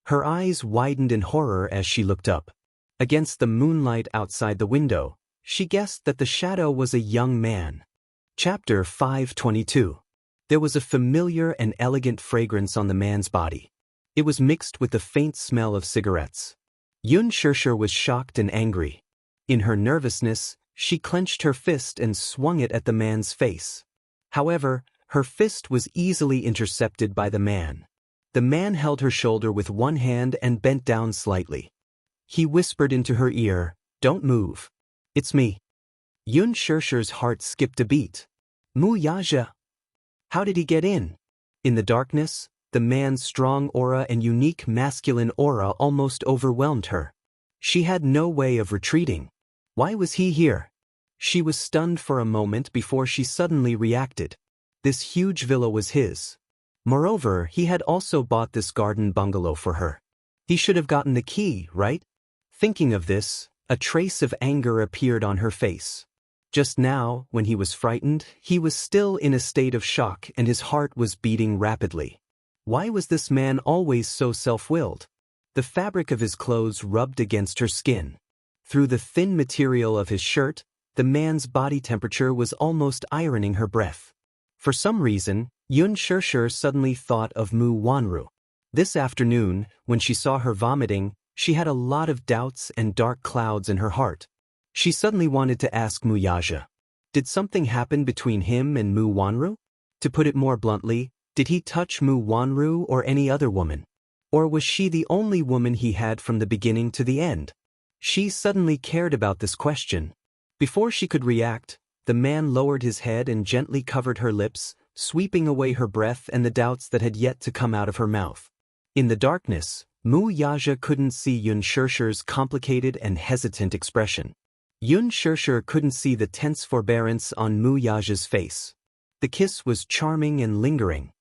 Her eyes widened in horror as she looked up. Against the moonlight outside the window, she guessed that the shadow was a young man. Chapter 522. There was a familiar and elegant fragrance on the man's body. It was mixed with the faint smell of cigarettes. Yun Shirshir was shocked and angry. In her nervousness, she clenched her fist and swung it at the man's face. However, her fist was easily intercepted by the man. The man held her shoulder with one hand and bent down slightly. He whispered into her ear, Don't move. It's me. Yun Shirshir's heart skipped a beat. Mu Yaja. How did he get in? In the darkness, the man's strong aura and unique masculine aura almost overwhelmed her. She had no way of retreating. Why was he here? She was stunned for a moment before she suddenly reacted. This huge villa was his. Moreover, he had also bought this garden bungalow for her. He should have gotten the key, right? Thinking of this, a trace of anger appeared on her face. Just now, when he was frightened, he was still in a state of shock and his heart was beating rapidly. Why was this man always so self-willed? The fabric of his clothes rubbed against her skin. Through the thin material of his shirt, the man's body temperature was almost ironing her breath. For some reason, Yun Shirshir suddenly thought of Mu Wanru. This afternoon, when she saw her vomiting, she had a lot of doubts and dark clouds in her heart. She suddenly wanted to ask Mu Yaja. Did something happen between him and Mu Wanru? To put it more bluntly, did he touch Mu Wanru or any other woman? Or was she the only woman he had from the beginning to the end? She suddenly cared about this question. Before she could react, the man lowered his head and gently covered her lips, sweeping away her breath and the doubts that had yet to come out of her mouth. In the darkness, Mu Yaja couldn't see Yun Shirshir's complicated and hesitant expression. Yun Shirshir couldn't see the tense forbearance on Mu Yaja's face. The kiss was charming and lingering.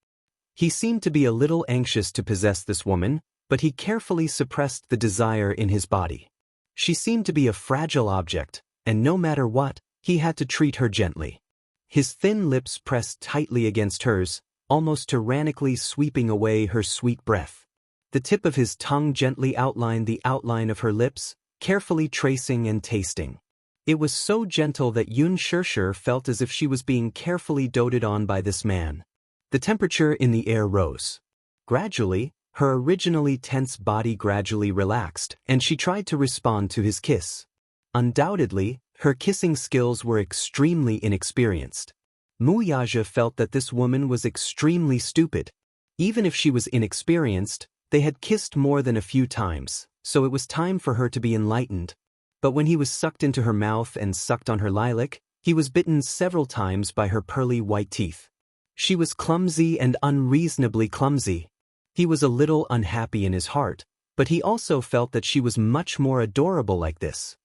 He seemed to be a little anxious to possess this woman, but he carefully suppressed the desire in his body. She seemed to be a fragile object, and no matter what, he had to treat her gently. His thin lips pressed tightly against hers, almost tyrannically sweeping away her sweet breath. The tip of his tongue gently outlined the outline of her lips, carefully tracing and tasting. It was so gentle that Yun Shirshir felt as if she was being carefully doted on by this man. The temperature in the air rose. Gradually, her originally tense body gradually relaxed, and she tried to respond to his kiss. Undoubtedly, her kissing skills were extremely inexperienced. Mu Yaja felt that this woman was extremely stupid. Even if she was inexperienced, they had kissed more than a few times, so it was time for her to be enlightened. But when he was sucked into her mouth and sucked on her lilac, he was bitten several times by her pearly white teeth. She was clumsy and unreasonably clumsy. He was a little unhappy in his heart, but he also felt that she was much more adorable like this.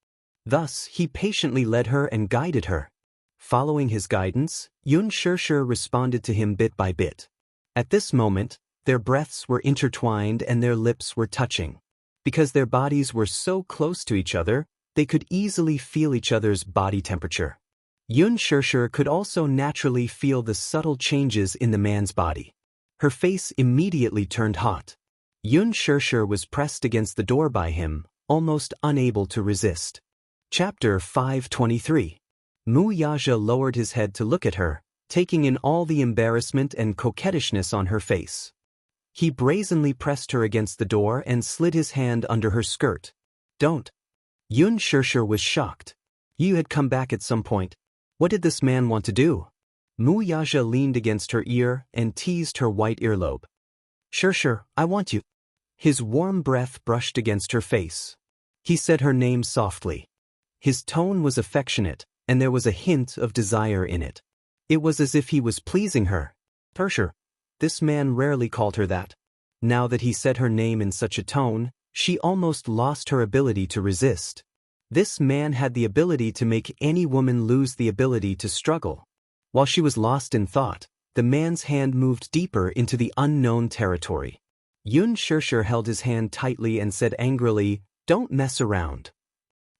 Thus, he patiently led her and guided her. Following his guidance, Yun Shirshir responded to him bit by bit. At this moment, their breaths were intertwined and their lips were touching. Because their bodies were so close to each other, they could easily feel each other's body temperature. Yun Shirshir could also naturally feel the subtle changes in the man's body. Her face immediately turned hot. Yun Shirshir was pressed against the door by him, almost unable to resist. Chapter 523. Mu Yaja lowered his head to look at her, taking in all the embarrassment and coquettishness on her face. He brazenly pressed her against the door and slid his hand under her skirt. "Don't." Yun Shirshir was shocked. "You had come back at some point. What did this man want to do?" Mu Yaja leaned against her ear and teased her white earlobe. "Shirshir, I want you." His warm breath brushed against her face. He said her name softly. His tone was affectionate, and there was a hint of desire in it. It was as if he was pleasing her. Shirshir. This man rarely called her that. Now that he said her name in such a tone, she almost lost her ability to resist. This man had the ability to make any woman lose the ability to struggle. While she was lost in thought, the man's hand moved deeper into the unknown territory. Yun Shirshir held his hand tightly and said angrily, "Don't mess around."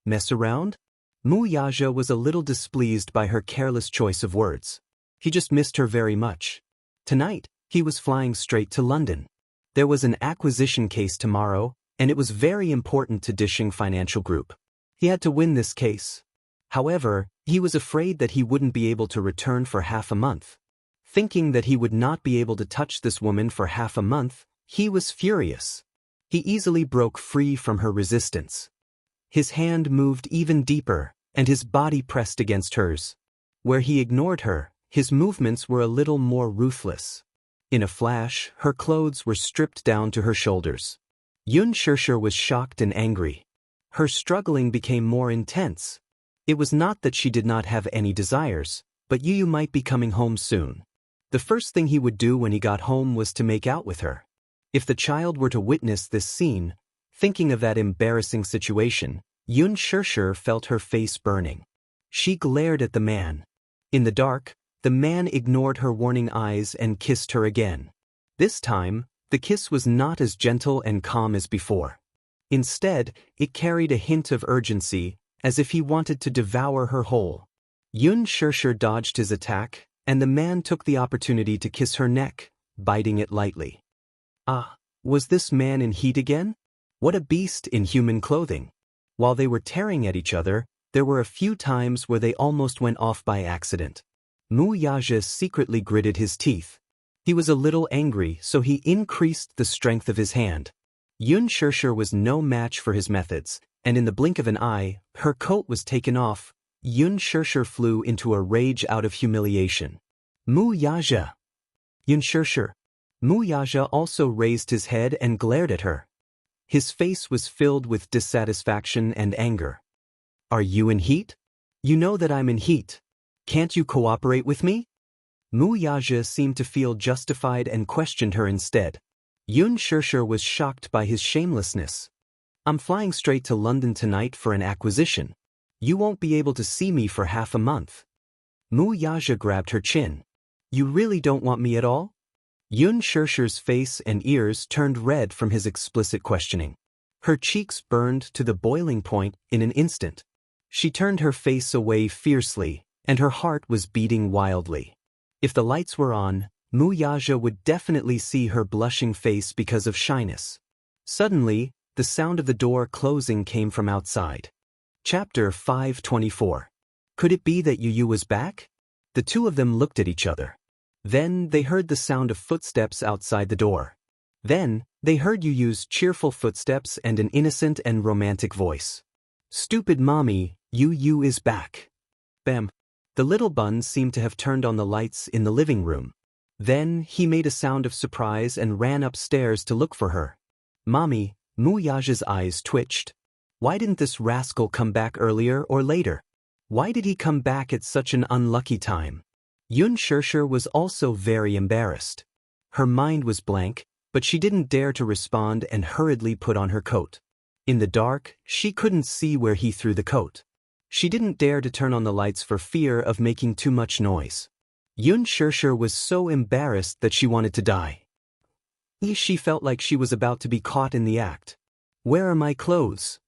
Mess around? Mu Yaja was a little displeased by her careless choice of words. He just missed her very much. Tonight, he was flying straight to London. There was an acquisition case tomorrow, and it was very important to Dishing Financial Group. He had to win this case. However, he was afraid that he wouldn't be able to return for half a month. Thinking that he would not be able to touch this woman for half a month, he was furious. He easily broke free from her resistance. His hand moved even deeper, and his body pressed against hers. Where he ignored her, his movements were a little more ruthless. In a flash, her clothes were stripped down to her shoulders. Yun Shirshir was shocked and angry. Her struggling became more intense. It was not that she did not have any desires, but Yu might be coming home soon. The first thing he would do when he got home was to make out with her. If the child were to witness this scene, thinking of that embarrassing situation, Yun Shirshir felt her face burning. She glared at the man. In the dark, the man ignored her warning eyes and kissed her again. This time, the kiss was not as gentle and calm as before. Instead, it carried a hint of urgency, as if he wanted to devour her whole. Yun Shirshir dodged his attack, and the man took the opportunity to kiss her neck, biting it lightly. Ah, was this man in heat again? What a beast in human clothing. While they were tearing at each other, there were a few times where they almost went off by accident. Mu Yaja secretly gritted his teeth. He was a little angry, so he increased the strength of his hand. Yun Shirshir was no match for his methods, and in the blink of an eye, her coat was taken off. Yun Shirshir flew into a rage out of humiliation. Mu Yaja! Yun Shirshir! Mu Yaja also raised his head and glared at her. His face was filled with dissatisfaction and anger. Are you in heat? You know that I'm in heat. Can't you cooperate with me? Mu Yaja seemed to feel justified and questioned her instead. Yun Shirshir was shocked by his shamelessness. I'm flying straight to London tonight for an acquisition. You won't be able to see me for half a month. Mu Yaja grabbed her chin. You really don't want me at all? Yun Shirshir's face and ears turned red from his explicit questioning. Her cheeks burned to the boiling point in an instant. She turned her face away fiercely, and her heart was beating wildly. If the lights were on, Mu Yaja would definitely see her blushing face because of shyness. Suddenly, the sound of the door closing came from outside. Chapter 524. Could it be that Yu was back? The two of them looked at each other. Then they heard the sound of footsteps outside the door. Then they heard Yu's cheerful footsteps and an innocent and romantic voice. "Stupid mommy, Yu is back." Bam. The little bun seemed to have turned on the lights in the living room. Then he made a sound of surprise and ran upstairs to look for her. "Mommy," Muyaja's eyes twitched. Why didn't this rascal come back earlier or later? Why did he come back at such an unlucky time? Xianxia was also very embarrassed. Her mind was blank, but she didn't dare to respond and hurriedly put on her coat. In the dark, she couldn't see where he threw the coat. She didn't dare to turn on the lights for fear of making too much noise. Xianxia was so embarrassed that she wanted to die. She felt like she was about to be caught in the act. "Where are my clothes?"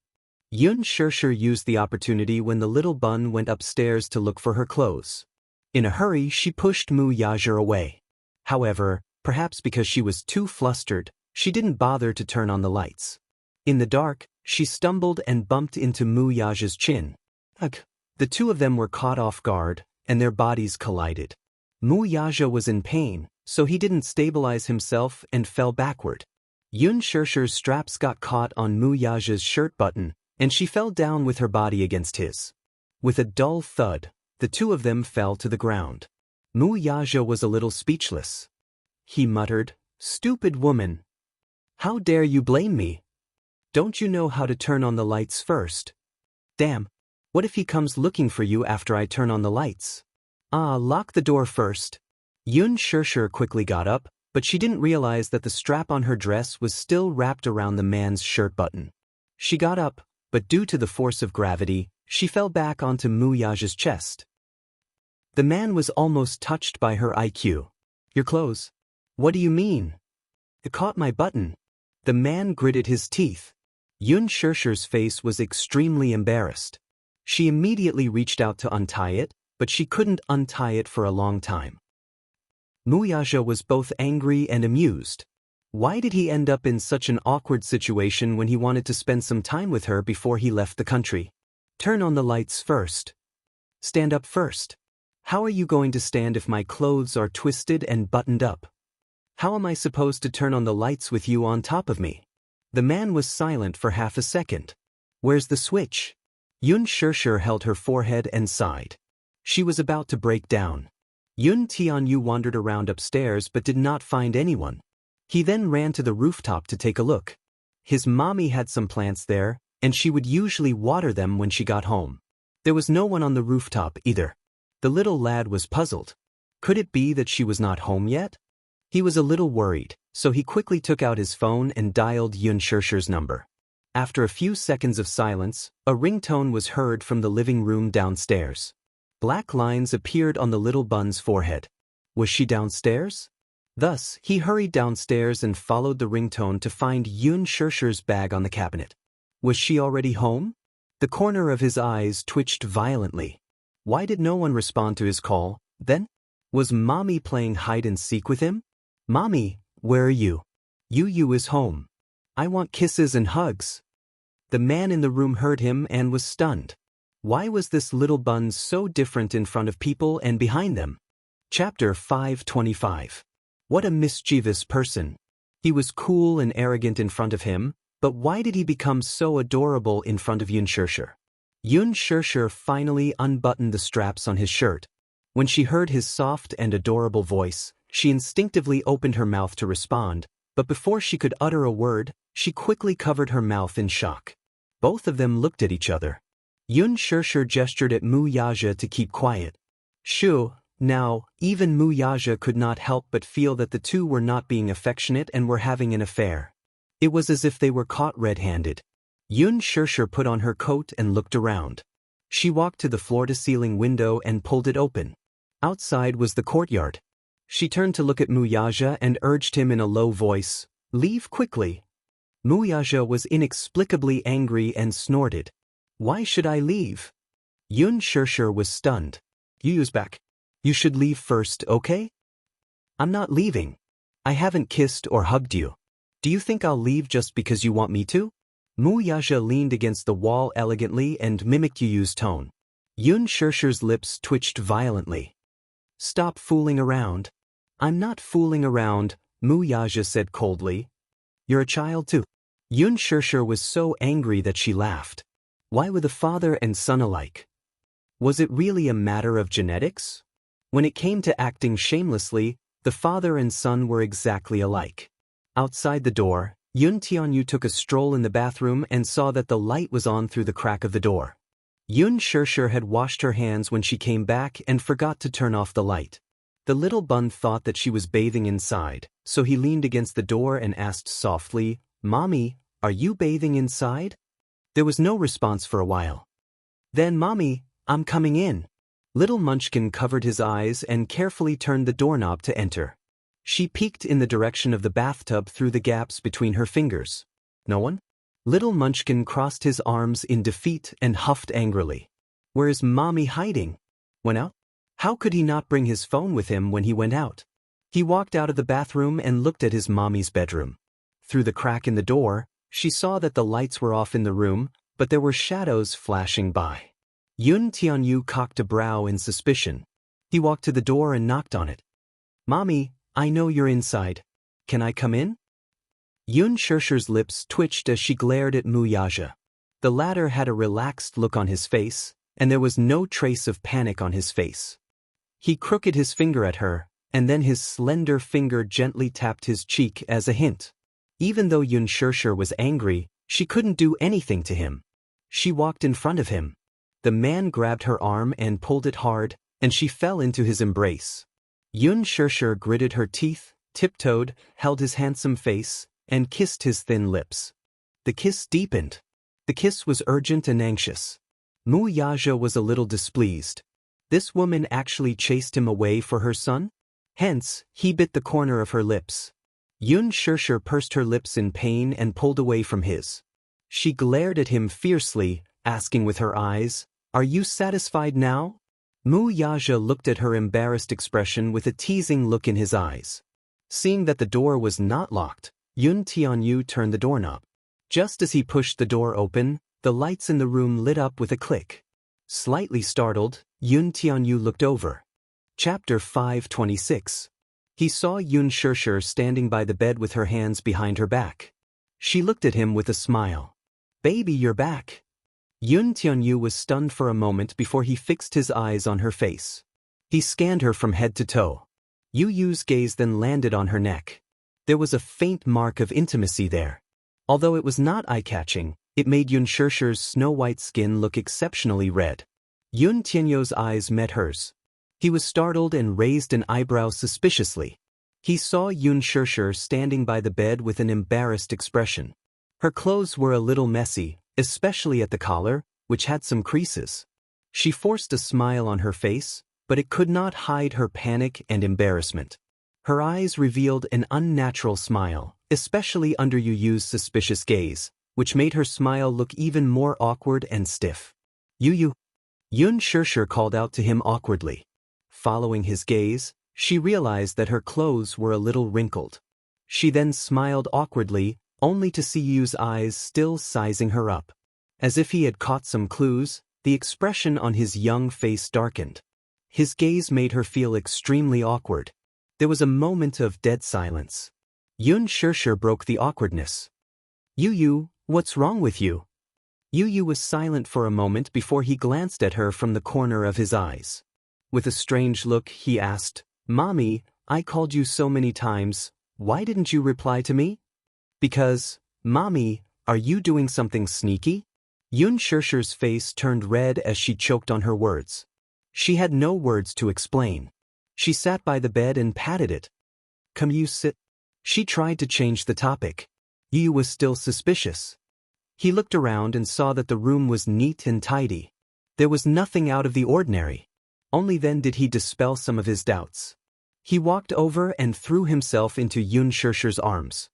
Xianxia used the opportunity when the little bun went upstairs to look for her clothes. In a hurry, she pushed Muyaja away. However, perhaps because she was too flustered, she didn't bother to turn on the lights. In the dark, she stumbled and bumped into Muyaja's chin. Ugh! The two of them were caught off guard, and their bodies collided. Muyaja was in pain, so he didn't stabilize himself and fell backward. Xianxia's straps got caught on Muyaja's shirt button, and she fell down with her body against his. With a dull thud, the two of them fell to the ground. Muyaja was a little speechless. He muttered, "Stupid woman! How dare you blame me? Don't you know how to turn on the lights first? Damn, what if he comes looking for you after I turn on the lights? Lock the door first." Xianxia quickly got up, but she didn't realize that the strap on her dress was still wrapped around the man's shirt button. She got up, but due to the force of gravity, she fell back onto Muyaja's chest. The man was almost touched by her IQ. "Your clothes? What do you mean? It caught my button." The man gritted his teeth. Xianxia's face was extremely embarrassed. She immediately reached out to untie it, but she couldn't untie it for a long time. Muyaja was both angry and amused. Why did he end up in such an awkward situation when he wanted to spend some time with her before he left the country? "Turn on the lights first." "Stand up first." "How are you going to stand if my clothes are twisted and buttoned up? How am I supposed to turn on the lights with you on top of me?" The man was silent for half a second. "Where's the switch?" Xianxia held her forehead and sighed. She was about to break down. Yun Tianyu wandered around upstairs but did not find anyone. He then ran to the rooftop to take a look. His mommy had some plants there, and she would usually water them when she got home. There was no one on the rooftop either. The little lad was puzzled. Could it be that she was not home yet? He was a little worried, so he quickly took out his phone and dialed Xianxia's number. After a few seconds of silence, a ringtone was heard from the living room downstairs. Black lines appeared on the little bun's forehead. Was she downstairs? Thus, he hurried downstairs and followed the ringtone to find Xianxia's bag on the cabinet. Was she already home? The corner of his eyes twitched violently. Why did no one respond to his call, then? Was Mommy playing hide-and-seek with him? "Mommy, where are you?" "Yu is home. I want kisses and hugs." The man in the room heard him and was stunned. Why was this little bun so different in front of people and behind them? Chapter 525. What a mischievous person. He was cool and arrogant in front of him, but why did he become so adorable in front of Xianxia? Xianxia finally unbuttoned the straps on his shirt. When she heard his soft and adorable voice, she instinctively opened her mouth to respond, but before she could utter a word, she quickly covered her mouth in shock. Both of them looked at each other. Xianxia gestured at Muyaja to keep quiet. Shoo. Now, even Muyaja could not help but feel that the two were not being affectionate and were having an affair. It was as if they were caught red-handed. Xianxia put on her coat and looked around. She walked to the floor-to-ceiling window and pulled it open. Outside was the courtyard. She turned to look at Muyaja and urged him in a low voice, "Leave quickly." Muyaja was inexplicably angry and snorted. "Why should I leave?" Xianxia was stunned. "Yu's back. You should leave first, okay?" "I'm not leaving. I haven't kissed or hugged you. Do you think I'll leave just because you want me to?" Wuxia leaned against the wall elegantly and mimicked Yuyu's tone. Yun Shirshir's lips twitched violently. Stop fooling around. I'm not fooling around, Wuxia said coldly. You're a child too. Yun Shirshir was so angry that she laughed. Why were the father and son alike? Was it really a matter of genetics? When it came to acting shamelessly, the father and son were exactly alike. Outside the door, Yun Tianyu took a stroll in the bathroom and saw that the light was on through the crack of the door. Yun Shirshir had washed her hands when she came back and forgot to turn off the light. The little bun thought that she was bathing inside, so he leaned against the door and asked softly, Mommy, are you bathing inside? There was no response for a while. Then, Mommy, I'm coming in. Little Munchkin covered his eyes and carefully turned the doorknob to enter. She peeked in the direction of the bathtub through the gaps between her fingers. No one? Little Munchkin crossed his arms in defeat and huffed angrily. Where is Mommy hiding? Went out? How could he not bring his phone with him when he went out? He walked out of the bathroom and looked at his mommy's bedroom. Through the crack in the door, she saw that the lights were off in the room, but there were shadows flashing by. Yun Tianyu cocked a brow in suspicion. He walked to the door and knocked on it. Mommy, I know you're inside. Can I come in? Yun Shirshir's lips twitched as she glared at Wuxia. The latter had a relaxed look on his face, and there was no trace of panic on his face. He crooked his finger at her, and then his slender finger gently tapped his cheek as a hint. Even though Yun Shirshir was angry, she couldn't do anything to him. She walked in front of him. The man grabbed her arm and pulled it hard, and she fell into his embrace. Yun Shirshir gritted her teeth, tiptoed, held his handsome face, and kissed his thin lips. The kiss deepened. The kiss was urgent and anxious. Wuxia was a little displeased. This woman actually chased him away for her son? Hence, he bit the corner of her lips. Yun Shirshir pursed her lips in pain and pulled away from his. She glared at him fiercely, asking with her eyes, Are you satisfied now? Wuxia looked at her embarrassed expression with a teasing look in his eyes. Seeing that the door was not locked, Yun Tianyu turned the doorknob. Just as he pushed the door open, the lights in the room lit up with a click. Slightly startled, Yun Tianyu looked over. Chapter 526. He saw Yun Shirshir standing by the bed with her hands behind her back. She looked at him with a smile. Baby, you're back. Yun Tianyu was stunned for a moment before he fixed his eyes on her face. He scanned her from head to toe. Yu's gaze then landed on her neck. There was a faint mark of intimacy there. Although it was not eye-catching, it made Yun Shirshir's snow-white skin look exceptionally red. Yun Tianyu's eyes met hers. He was startled and raised an eyebrow suspiciously. He saw Yun Shirshir standing by the bed with an embarrassed expression. Her clothes were a little messy, especially at the collar, which had some creases. She forced a smile on her face, but it could not hide her panic and embarrassment. Her eyes revealed an unnatural smile, especially under Yu's suspicious gaze, which made her smile look even more awkward and stiff. Yu. Yun Shirshir called out to him awkwardly. Following his gaze, she realized that her clothes were a little wrinkled. She then smiled awkwardly, only to see Yu's eyes still sizing her up. As if he had caught some clues, the expression on his young face darkened. His gaze made her feel extremely awkward. There was a moment of dead silence. Yun Shirshir broke the awkwardness. Yu, what's wrong with you? Yu was silent for a moment before he glanced at her from the corner of his eyes. With a strange look, he asked, Mommy, I called you so many times, why didn't you reply to me? Because, Mommy, are you doing something sneaky? Yun Shirshir's face turned red as she choked on her words. She had no words to explain. She sat by the bed and patted it. Come you sit. She tried to change the topic. Yu was still suspicious. He looked around and saw that the room was neat and tidy. There was nothing out of the ordinary. Only then did he dispel some of his doubts. He walked over and threw himself into Yun Shirshir's arms.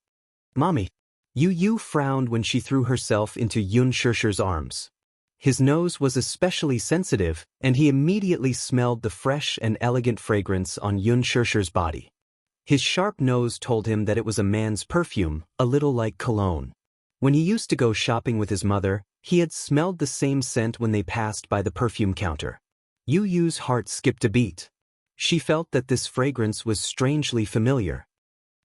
Mommy. Yu frowned when she threw herself into Yun Shirshir's arms. His nose was especially sensitive, and he immediately smelled the fresh and elegant fragrance on Yun Shirshir's body. His sharp nose told him that it was a man's perfume, a little like cologne. When he used to go shopping with his mother, he had smelled the same scent when they passed by the perfume counter. Yu Yu's heart skipped a beat. She felt that this fragrance was strangely familiar.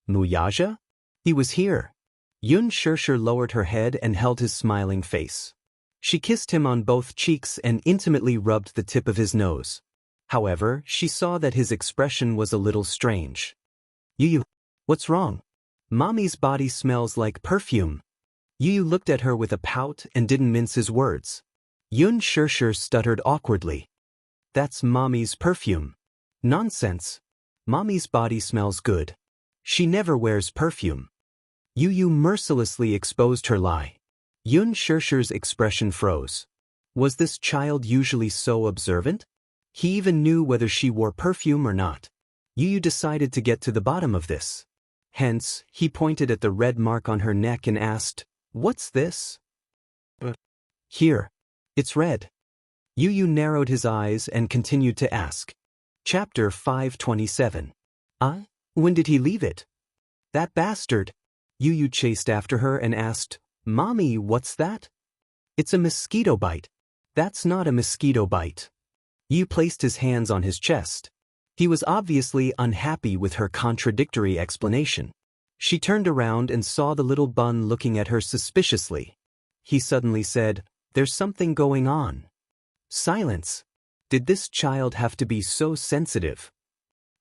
Muyaja? He was here. Yun Shirshir lowered her head and held his smiling face. She kissed him on both cheeks and intimately rubbed the tip of his nose. However, she saw that his expression was a little strange. Yu, what's wrong? Mommy's body smells like perfume. Yu looked at her with a pout and didn't mince his words. Yun Shirshir stuttered awkwardly. That's Mommy's perfume. Nonsense. Mommy's body smells good. She never wears perfume. Yu mercilessly exposed her lie. Yun Shirshir's expression froze. Was this child usually so observant? He even knew whether she wore perfume or not. Yu decided to get to the bottom of this. Hence, he pointed at the red mark on her neck and asked, "What's this?" Here. It's red. Yu narrowed his eyes and continued to ask. Chapter 527. When did he leave it? That bastard. Yu chased after her and asked, "Mommy, what's that?" It's a mosquito bite. That's not a mosquito bite. Yu placed his hands on his chest. He was obviously unhappy with her contradictory explanation. She turned around and saw the little bun looking at her suspiciously. He suddenly said, "There's something going on." Silence. Did this child have to be so sensitive?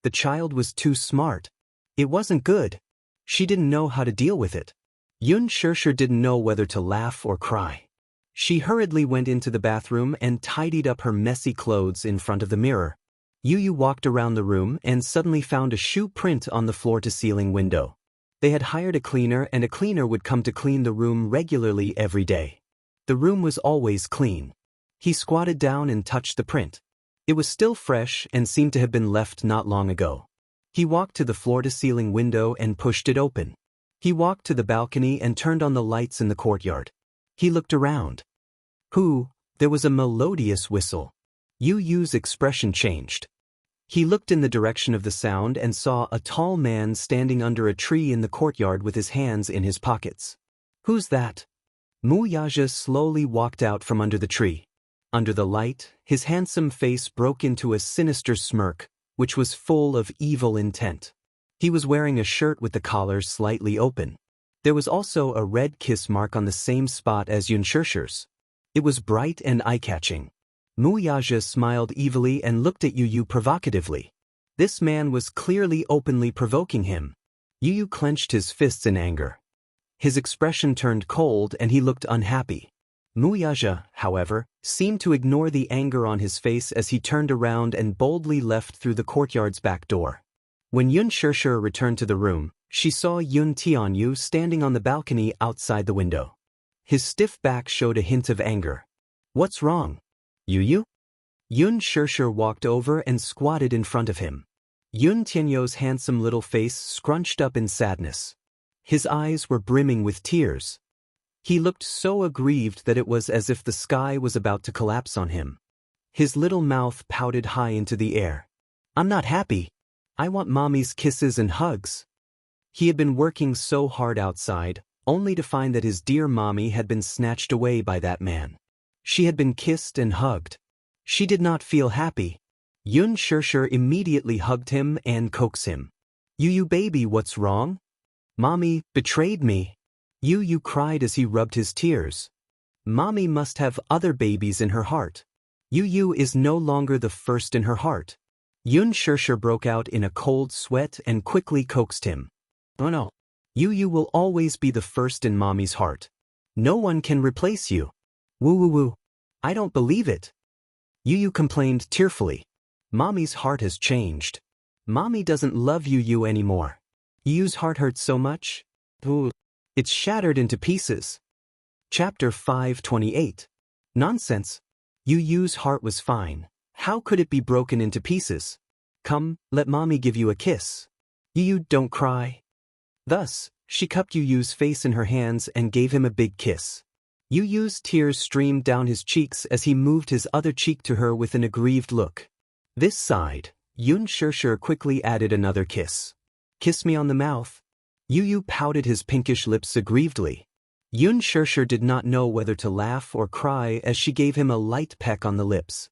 The child was too smart. It wasn't good. She didn't know how to deal with it. Yun Shirshir didn't know whether to laugh or cry. She hurriedly went into the bathroom and tidied up her messy clothes in front of the mirror. Yu walked around the room and suddenly found a shoe print on the floor-to-ceiling window. They had hired a cleaner, and a cleaner would come to clean the room regularly every day. The room was always clean. He squatted down and touched the print. It was still fresh and seemed to have been left not long ago. He walked to the floor-to-ceiling window and pushed it open. He walked to the balcony and turned on the lights in the courtyard. He looked around. There was a melodious whistle. Yu's expression changed. He looked in the direction of the sound and saw a tall man standing under a tree in the courtyard with his hands in his pockets. Who's that? Muyaja slowly walked out from under the tree. Under the light, his handsome face broke into a sinister smirk, which was full of evil intent. He was wearing a shirt with the collar slightly open. There was also a red kiss mark on the same spot as Yun Shirshir's. It was bright and eye-catching. Muyaja smiled evilly and looked at Yu provocatively. This man was clearly openly provoking him. Yu clenched his fists in anger. His expression turned cold and he looked unhappy. Muyaja, however, seemed to ignore the anger on his face as he turned around and boldly left through the courtyard's back door. When Yun Shirshir returned to the room, she saw Yun Tianyu standing on the balcony outside the window. His stiff back showed a hint of anger. What's wrong? Yu? Yun Shirshir walked over and squatted in front of him. Yun Tianyu's handsome little face scrunched up in sadness. His eyes were brimming with tears. He looked so aggrieved that it was as if the sky was about to collapse on him. His little mouth pouted high into the air. I'm not happy. I want Mommy's kisses and hugs. He had been working so hard outside, only to find that his dear Mommy had been snatched away by that man. She had been kissed and hugged. She did not feel happy. Yun Shirshir immediately hugged him and coaxed him. Yu baby, what's wrong? Mommy betrayed me. Yu cried as he rubbed his tears. Mommy must have other babies in her heart. Yu is no longer the first in her heart. Yun Shirshir broke out in a cold sweat and quickly coaxed him. Oh no. Yu will always be the first in Mommy's heart. No one can replace you. Woo. I don't believe it. Yu complained tearfully. Mommy's heart has changed. Mommy doesn't love Yu anymore. Yu's heart hurts so much. It's shattered into pieces. Chapter 528. Nonsense. Yu's heart was fine. How could it be broken into pieces? Come, let Mommy give you a kiss. Yu, don't cry. Thus, she cupped Yu's face in her hands and gave him a big kiss. Yu's tears streamed down his cheeks as he moved his other cheek to her with an aggrieved look. This side, Yun Shirshir quickly added another kiss. Kiss me on the mouth. Yu pouted his pinkish lips aggrievedly. Yun Xianxia did not know whether to laugh or cry as she gave him a light peck on the lips.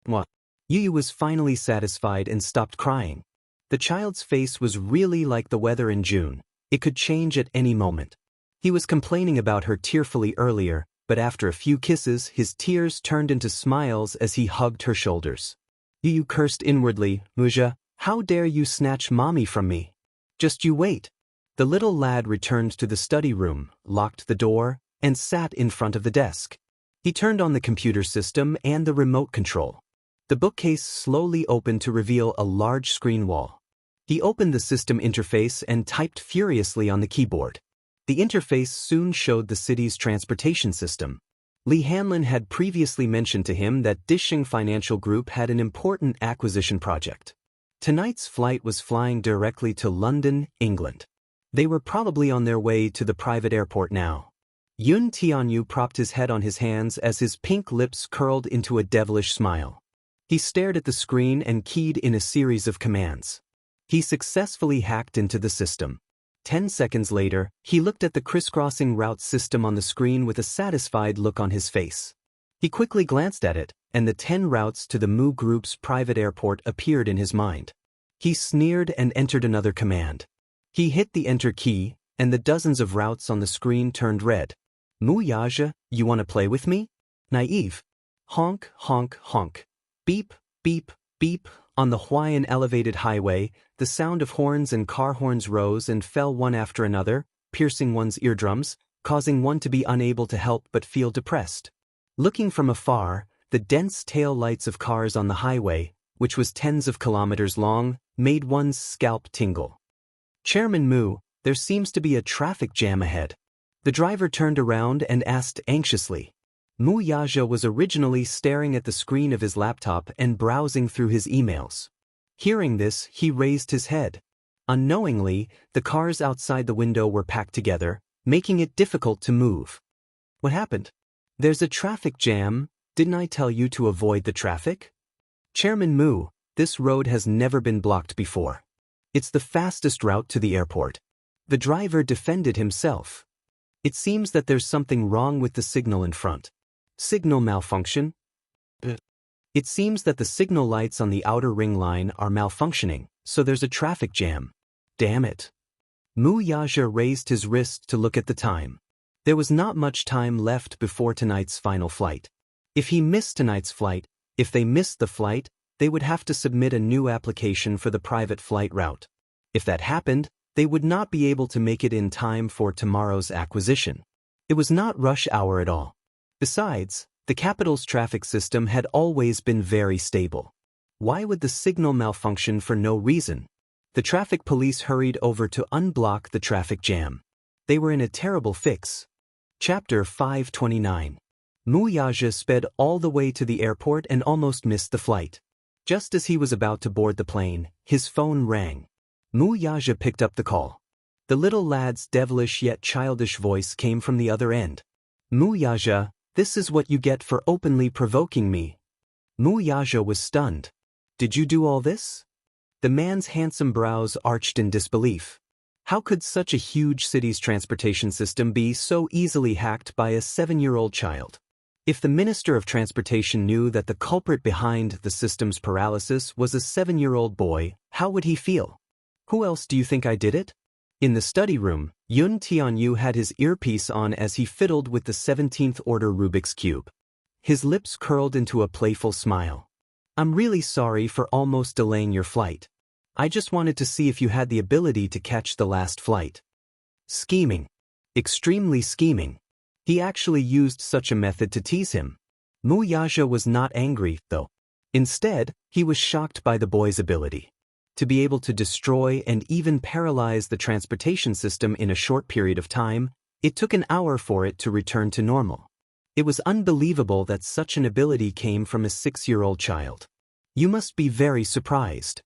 Mwah. Yu was finally satisfied and stopped crying. The child's face was really like the weather in June. It could change at any moment. He was complaining about her tearfully earlier, but after a few kisses his tears turned into smiles as he hugged her shoulders. Yu cursed inwardly, Wuxia, how dare you snatch mommy from me? Just you wait. The little lad returned to the study room, locked the door, and sat in front of the desk. He turned on the computer system and the remote control. The bookcase slowly opened to reveal a large screen wall. He opened the system interface and typed furiously on the keyboard. The interface soon showed the city's transportation system. Li Hanlin had previously mentioned to him that Disheng Financial Group had an important acquisition project. Tonight's flight was flying directly to London, England. They were probably on their way to the private airport now. Yun Tianyu propped his head on his hands as his pink lips curled into a devilish smile. He stared at the screen and keyed in a series of commands. He successfully hacked into the system. 10 seconds later, he looked at the crisscrossing route system on the screen with a satisfied look on his face. He quickly glanced at it, and the 10 routes to the Mu Group's private airport appeared in his mind. He sneered and entered another command. He hit the enter key, and the dozens of routes on the screen turned red. Mu Yaja, you want to play with me? Naive. Honk, honk, honk. Beep, beep, beep. On the Huayan elevated highway, the sound of horns and car horns rose and fell one after another, piercing one's eardrums, causing one to be unable to help but feel depressed. Looking from afar, the dense tail lights of cars on the highway, which was tens of kilometers long, made one's scalp tingle. Chairman Mu, there seems to be a traffic jam ahead. The driver turned around and asked anxiously. Mu Yaja was originally staring at the screen of his laptop and browsing through his emails. Hearing this, he raised his head. Unknowingly, the cars outside the window were packed together, making it difficult to move. What happened? There's a traffic jam. Didn't I tell you to avoid the traffic? Chairman Mu, this road has never been blocked before. It's the fastest route to the airport. The driver defended himself. It seems that there's something wrong with the signal in front. Signal malfunction? It seems that the signal lights on the outer ring line are malfunctioning, so there's a traffic jam. Damn it. Mu Yaja raised his wrist to look at the time. There was not much time left before tonight's final flight. If he missed tonight's flight, if they missed the flight, they would have to submit a new application for the private flight route. If that happened, they would not be able to make it in time for tomorrow's acquisition. It was not rush hour at all. Besides, the capital's traffic system had always been very stable. Why would the signal malfunction for no reason? The traffic police hurried over to unblock the traffic jam. They were in a terrible fix. Chapter 529. Mu Yaja sped all the way to the airport and almost missed the flight. Just as he was about to board the plane, his phone rang. Mu Yaja picked up the call. The little lad's devilish yet childish voice came from the other end. Mu Yaja, this is what you get for openly provoking me. Mu Yaja was stunned. Did you do all this? The man's handsome brows arched in disbelief. How could such a huge city's transportation system be so easily hacked by a 7-year-old child? If the Minister of Transportation knew that the culprit behind the system's paralysis was a 7-year-old boy, how would he feel? Who else do you think I did it? In the study room, Yun Tianyu had his earpiece on as he fiddled with the 17th order Rubik's Cube. His lips curled into a playful smile. I'm really sorry for almost delaying your flight. I just wanted to see if you had the ability to catch the last flight. Scheming. Extremely scheming. He actually used such a method to tease him. Mu Yaja was not angry, though. Instead, he was shocked by the boy's ability to be able to destroy and even paralyze the transportation system in a short period of time. It took an hour for it to return to normal. It was unbelievable that such an ability came from a 6-year-old child. You must be very surprised.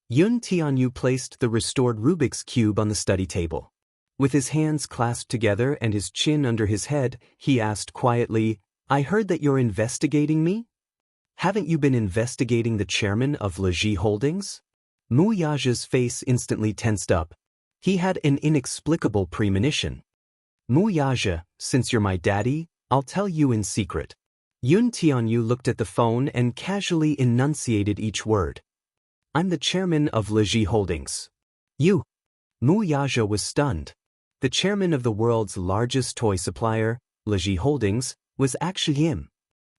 Yun Tianyu placed the restored Rubik's Cube on the study table. With his hands clasped together and his chin under his head, he asked quietly, I heard that you're investigating me? Haven't you been investigating the chairman of Leji Holdings? Mu Yaja's face instantly tensed up. He had an inexplicable premonition. Mu Yaja, since you're my daddy, I'll tell you in secret. Yun Tianyu looked at the phone and casually enunciated each word. I'm the chairman of Leji Holdings. You. Mu Yaja was stunned. The chairman of the world's largest toy supplier, Leji Holdings, was actually him.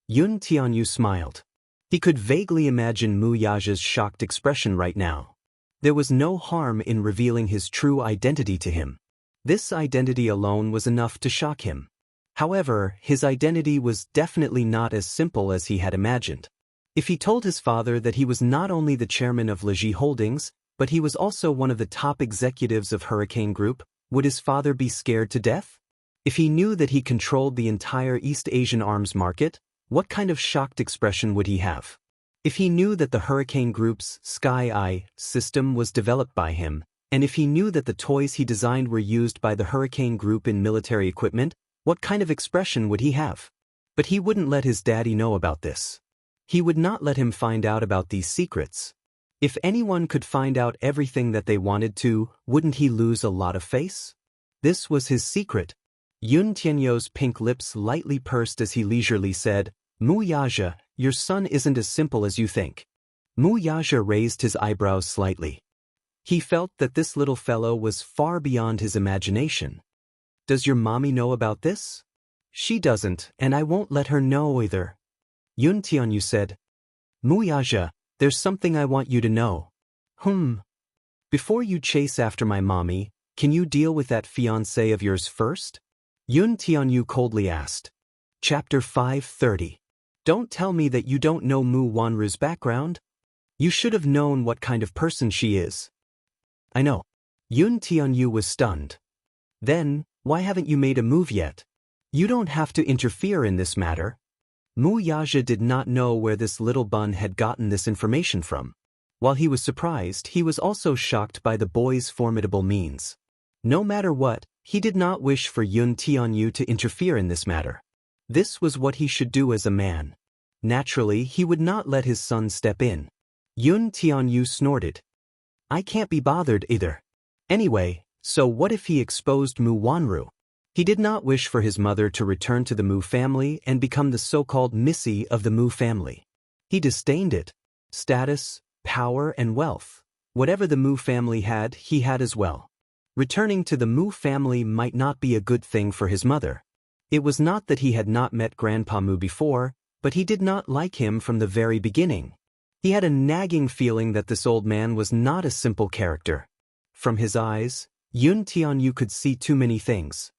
Yun Tianyu smiled. He could vaguely imagine Mu Yaja's shocked expression right now. There was no harm in revealing his true identity to him. This identity alone was enough to shock him. However, his identity was definitely not as simple as he had imagined. If he told his father that he was not only the chairman of Leji Holdings, but he was also one of the top executives of Hurricane Group, would his father be scared to death? If he knew that he controlled the entire East Asian arms market, what kind of shocked expression would he have? If he knew that the Hurricane Group's Sky Eye system was developed by him, and if he knew that the toys he designed were used by the Hurricane Group in military equipment, what kind of expression would he have? But he wouldn't let his daddy know about this. He would not let him find out about these secrets. If anyone could find out everything that they wanted to, wouldn't he lose a lot of face? This was his secret. Yun Tianyu's pink lips lightly pursed as he leisurely said, Mu Yaja, your son isn't as simple as you think. Mu Yaja raised his eyebrows slightly. He felt that this little fellow was far beyond his imagination. Does your mommy know about this? She doesn't, and I won't let her know either. Yun Tianyu said. Mu Yaja, there's something I want you to know. Before you chase after my mommy, can you deal with that fiancé of yours first? Yun Tianyu coldly asked. Chapter 530. Don't tell me that you don't know Mu Wanru's background. You should have known what kind of person she is. I know. Yun Tianyu was stunned. Then, why haven't you made a move yet? You don't have to interfere in this matter. Mu Yaja did not know where this little bun had gotten this information from. While he was surprised, he was also shocked by the boy's formidable means. No matter what, he did not wish for Yun Tianyu to interfere in this matter. This was what he should do as a man. Naturally, he would not let his son step in. Yun Tianyu snorted. I can't be bothered either. Anyway, so what if he exposed Mu Wanru? He did not wish for his mother to return to the Mu family and become the so-called Missy of the Mu family. He disdained it. Status, power, and wealth. Whatever the Mu family had, he had as well. Returning to the Mu family might not be a good thing for his mother. It was not that he had not met Grandpa Mu before, but he did not like him from the very beginning. He had a nagging feeling that this old man was not a simple character. From his eyes, Yun Tianyu could see too many things.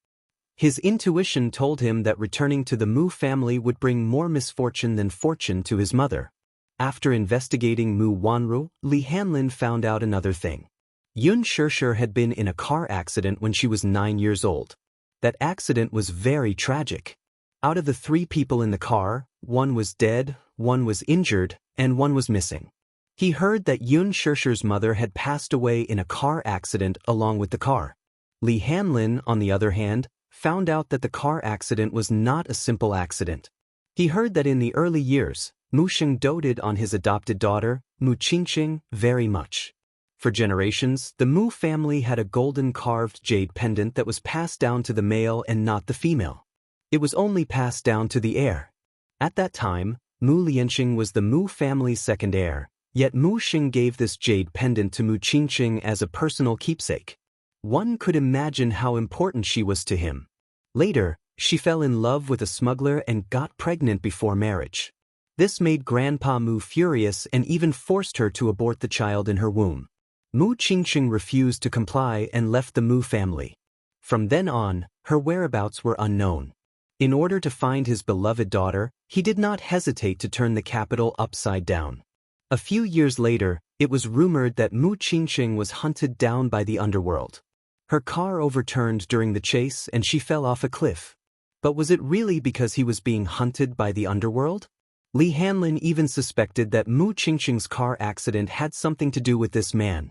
His intuition told him that returning to the Mu family would bring more misfortune than fortune to his mother. After investigating Mu Wanru, Li Hanlin found out another thing. Yun Xianxia had been in a car accident when she was 9 years old. That accident was very tragic. Out of the 3 people in the car, 1 was dead, 1 was injured, and 1 was missing. He heard that Yun Xianxia's mother had passed away in a car accident along with the car. Li Hanlin, on the other hand, found out that the car accident was not a simple accident. He heard that in the early years, Mu Xing doted on his adopted daughter, Mu Qingqing, very much. For generations, the Mu family had a golden carved jade pendant that was passed down to the male and not the female. It was only passed down to the heir. At that time, Mu Lianxing was the Mu family's second heir, yet Mu Xing gave this jade pendant to Mu Qingqing as a personal keepsake. One could imagine how important she was to him. Later, she fell in love with a smuggler and got pregnant before marriage. This made Grandpa Mu furious and even forced her to abort the child in her womb. Mu Qingqing refused to comply and left the Mu family. From then on, her whereabouts were unknown. In order to find his beloved daughter, he did not hesitate to turn the capital upside down. A few years later, it was rumored that Mu Qingqing was hunted down by the underworld. Her car overturned during the chase and she fell off a cliff. But was it really because he was being hunted by the underworld? Li Hanlin even suspected that Mu Qingqing's car accident had something to do with this man.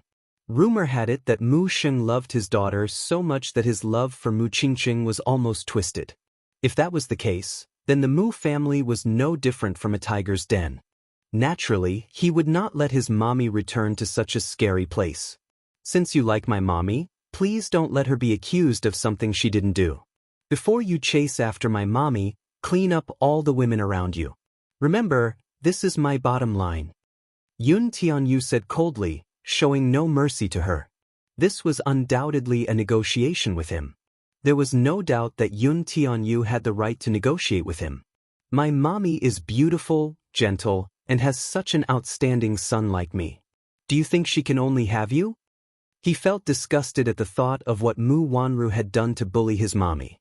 Rumor had it that Mu Xing loved his daughter so much that his love for Mu Qingqing was almost twisted. If that was the case, then the Mu family was no different from a tiger's den. Naturally, he would not let his mommy return to such a scary place. Since you like my mommy, please don't let her be accused of something she didn't do. Before you chase after my mommy, clean up all the women around you. Remember, this is my bottom line. Yun Tianyu said coldly, showing no mercy to her. This was undoubtedly a negotiation with him. There was no doubt that Yun Tianyu had the right to negotiate with him. My mommy is beautiful, gentle, and has such an outstanding son like me. Do you think she can only have you? He felt disgusted at the thought of what Mu Wanru had done to bully his mommy.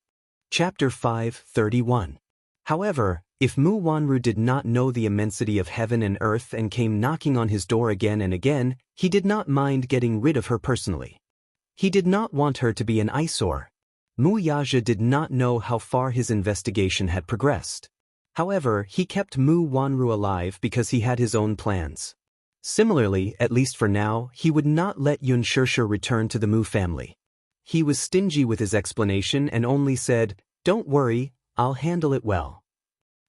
Chapter 5:31. However, if Mu Wanru did not know the immensity of heaven and earth and came knocking on his door again and again, he did not mind getting rid of her personally. He did not want her to be an eyesore. Mu Yaja did not know how far his investigation had progressed. However, he kept Mu Wanru alive because he had his own plans. Similarly, at least for now, he would not let Yun Shishir return to the Mu family. He was stingy with his explanation and only said, "Don't worry, I'll handle it well."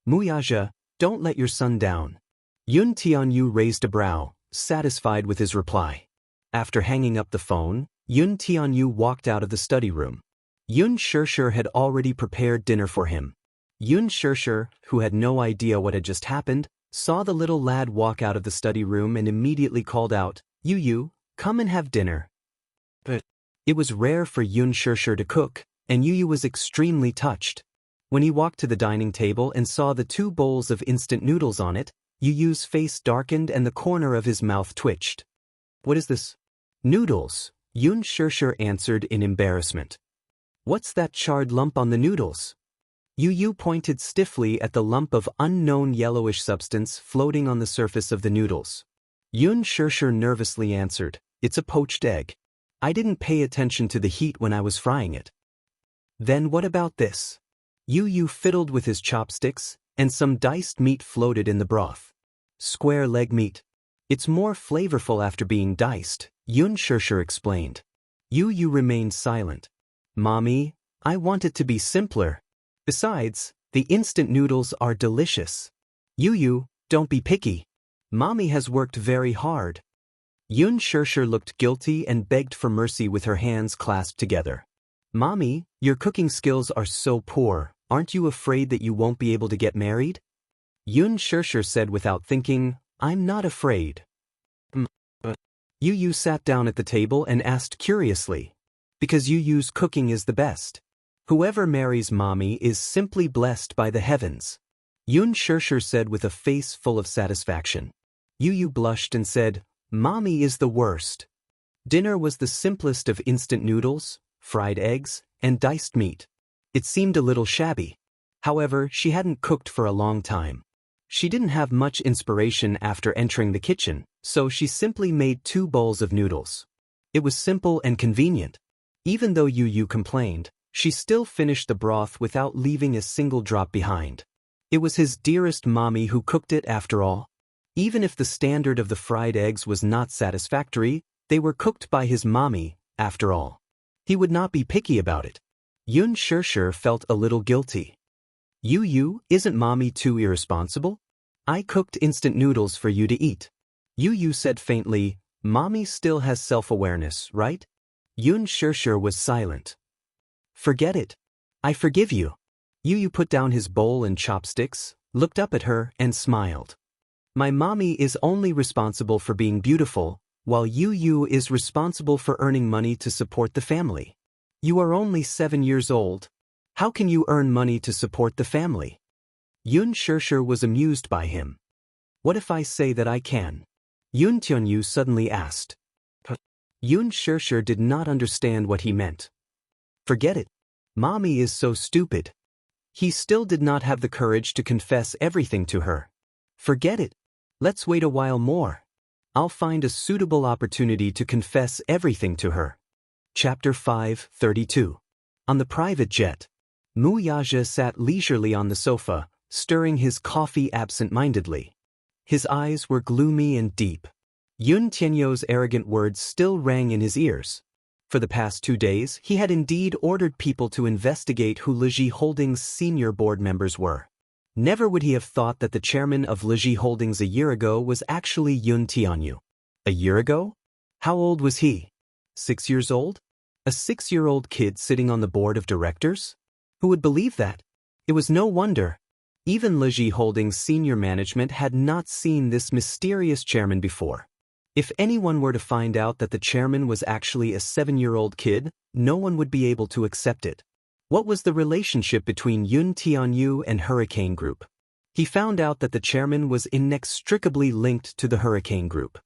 Mu Yaja, don't let your son down. Yun Tianyu raised a brow, satisfied with his reply. After hanging up the phone, Yun Tianyu walked out of the study room. Yun Shishir had already prepared dinner for him. Yun Shishir, who had no idea what had just happened, saw the little lad walk out of the study room and immediately called out, "Yu, come and have dinner." But it was rare for Yun Shishir to cook, and Yu was extremely touched. When he walked to the dining table and saw the 2 bowls of instant noodles on it, Yu's face darkened and the corner of his mouth twitched. "What is this?" "Noodles," Yun Shishir answered in embarrassment. "What's that charred lump on the noodles?" Yu pointed stiffly at the lump of unknown yellowish substance floating on the surface of the noodles. Yun Shishir nervously answered, "It's a poached egg. I didn't pay attention to the heat when I was frying it." "Then what about this?" Yu fiddled with his chopsticks, and some diced meat floated in the broth. "Square leg meat. It's more flavorful after being diced," Yun Shishir explained. Yu remained silent. "Mommy, I want it to be simpler. Besides, the instant noodles are delicious." "Yu, don't be picky. Mommy has worked very hard." Yun Shishir looked guilty and begged for mercy with her hands clasped together. "Mommy, your cooking skills are so poor, aren't you afraid that you won't be able to get married?" Yun Shishir said without thinking, "I'm not afraid." Yu sat down at the table and asked curiously. "Because Yu's cooking is the best. Whoever marries mommy is simply blessed by the heavens." Yun Shishir said with a face full of satisfaction. Yu blushed and said, "Mommy is the worst." Dinner was the simplest of instant noodles, fried eggs, and diced meat. It seemed a little shabby. However, she hadn't cooked for a long time. She didn't have much inspiration after entering the kitchen, so she simply made 2 bowls of noodles. It was simple and convenient. Even though Yu complained, she still finished the broth without leaving a single drop behind. It was his dearest mommy who cooked it after all. Even if the standard of the fried eggs was not satisfactory, they were cooked by his mommy, after all. He would not be picky about it. Yun Shishir felt a little guilty. Yu, isn't mommy too irresponsible? I cooked instant noodles for you to eat." Yu said faintly, "Mommy still has self-awareness, right?" Yun Shishir was silent. "Forget it. I forgive you." Yu put down his bowl and chopsticks, looked up at her, and smiled. "My mommy is only responsible for being beautiful, while Yu is responsible for earning money to support the family. You are only 7 years old. How can you earn money to support the family?" Yun Shishir was amused by him. "What if I say that I can?" Yun Tianyu suddenly asked. Yun Shishir did not understand what he meant. "Forget it. Mommy is so stupid." He still did not have the courage to confess everything to her. "Forget it. Let's wait a while more. I'll find a suitable opportunity to confess everything to her." Chapter 5:32. On the private jet, Mu Yaja sat leisurely on the sofa, stirring his coffee absent-mindedly. His eyes were gloomy and deep. Yun Tianyu's arrogant words still rang in his ears. For the past 2 days, he had indeed ordered people to investigate who Liji Holdings' senior board members were. Never would he have thought that the chairman of Liji Holdings a year ago was actually Yun Tianyu. A year ago? How old was he? 6 years old? A 6-year-old kid sitting on the board of directors? Who would believe that? It was no wonder. Even Liji Holdings' senior management had not seen this mysterious chairman before. If anyone were to find out that the chairman was actually a 7-year-old kid, no one would be able to accept it. What was the relationship between Yun Tianyu and Hurricane Group? He found out that the chairman was inextricably linked to the Hurricane Group.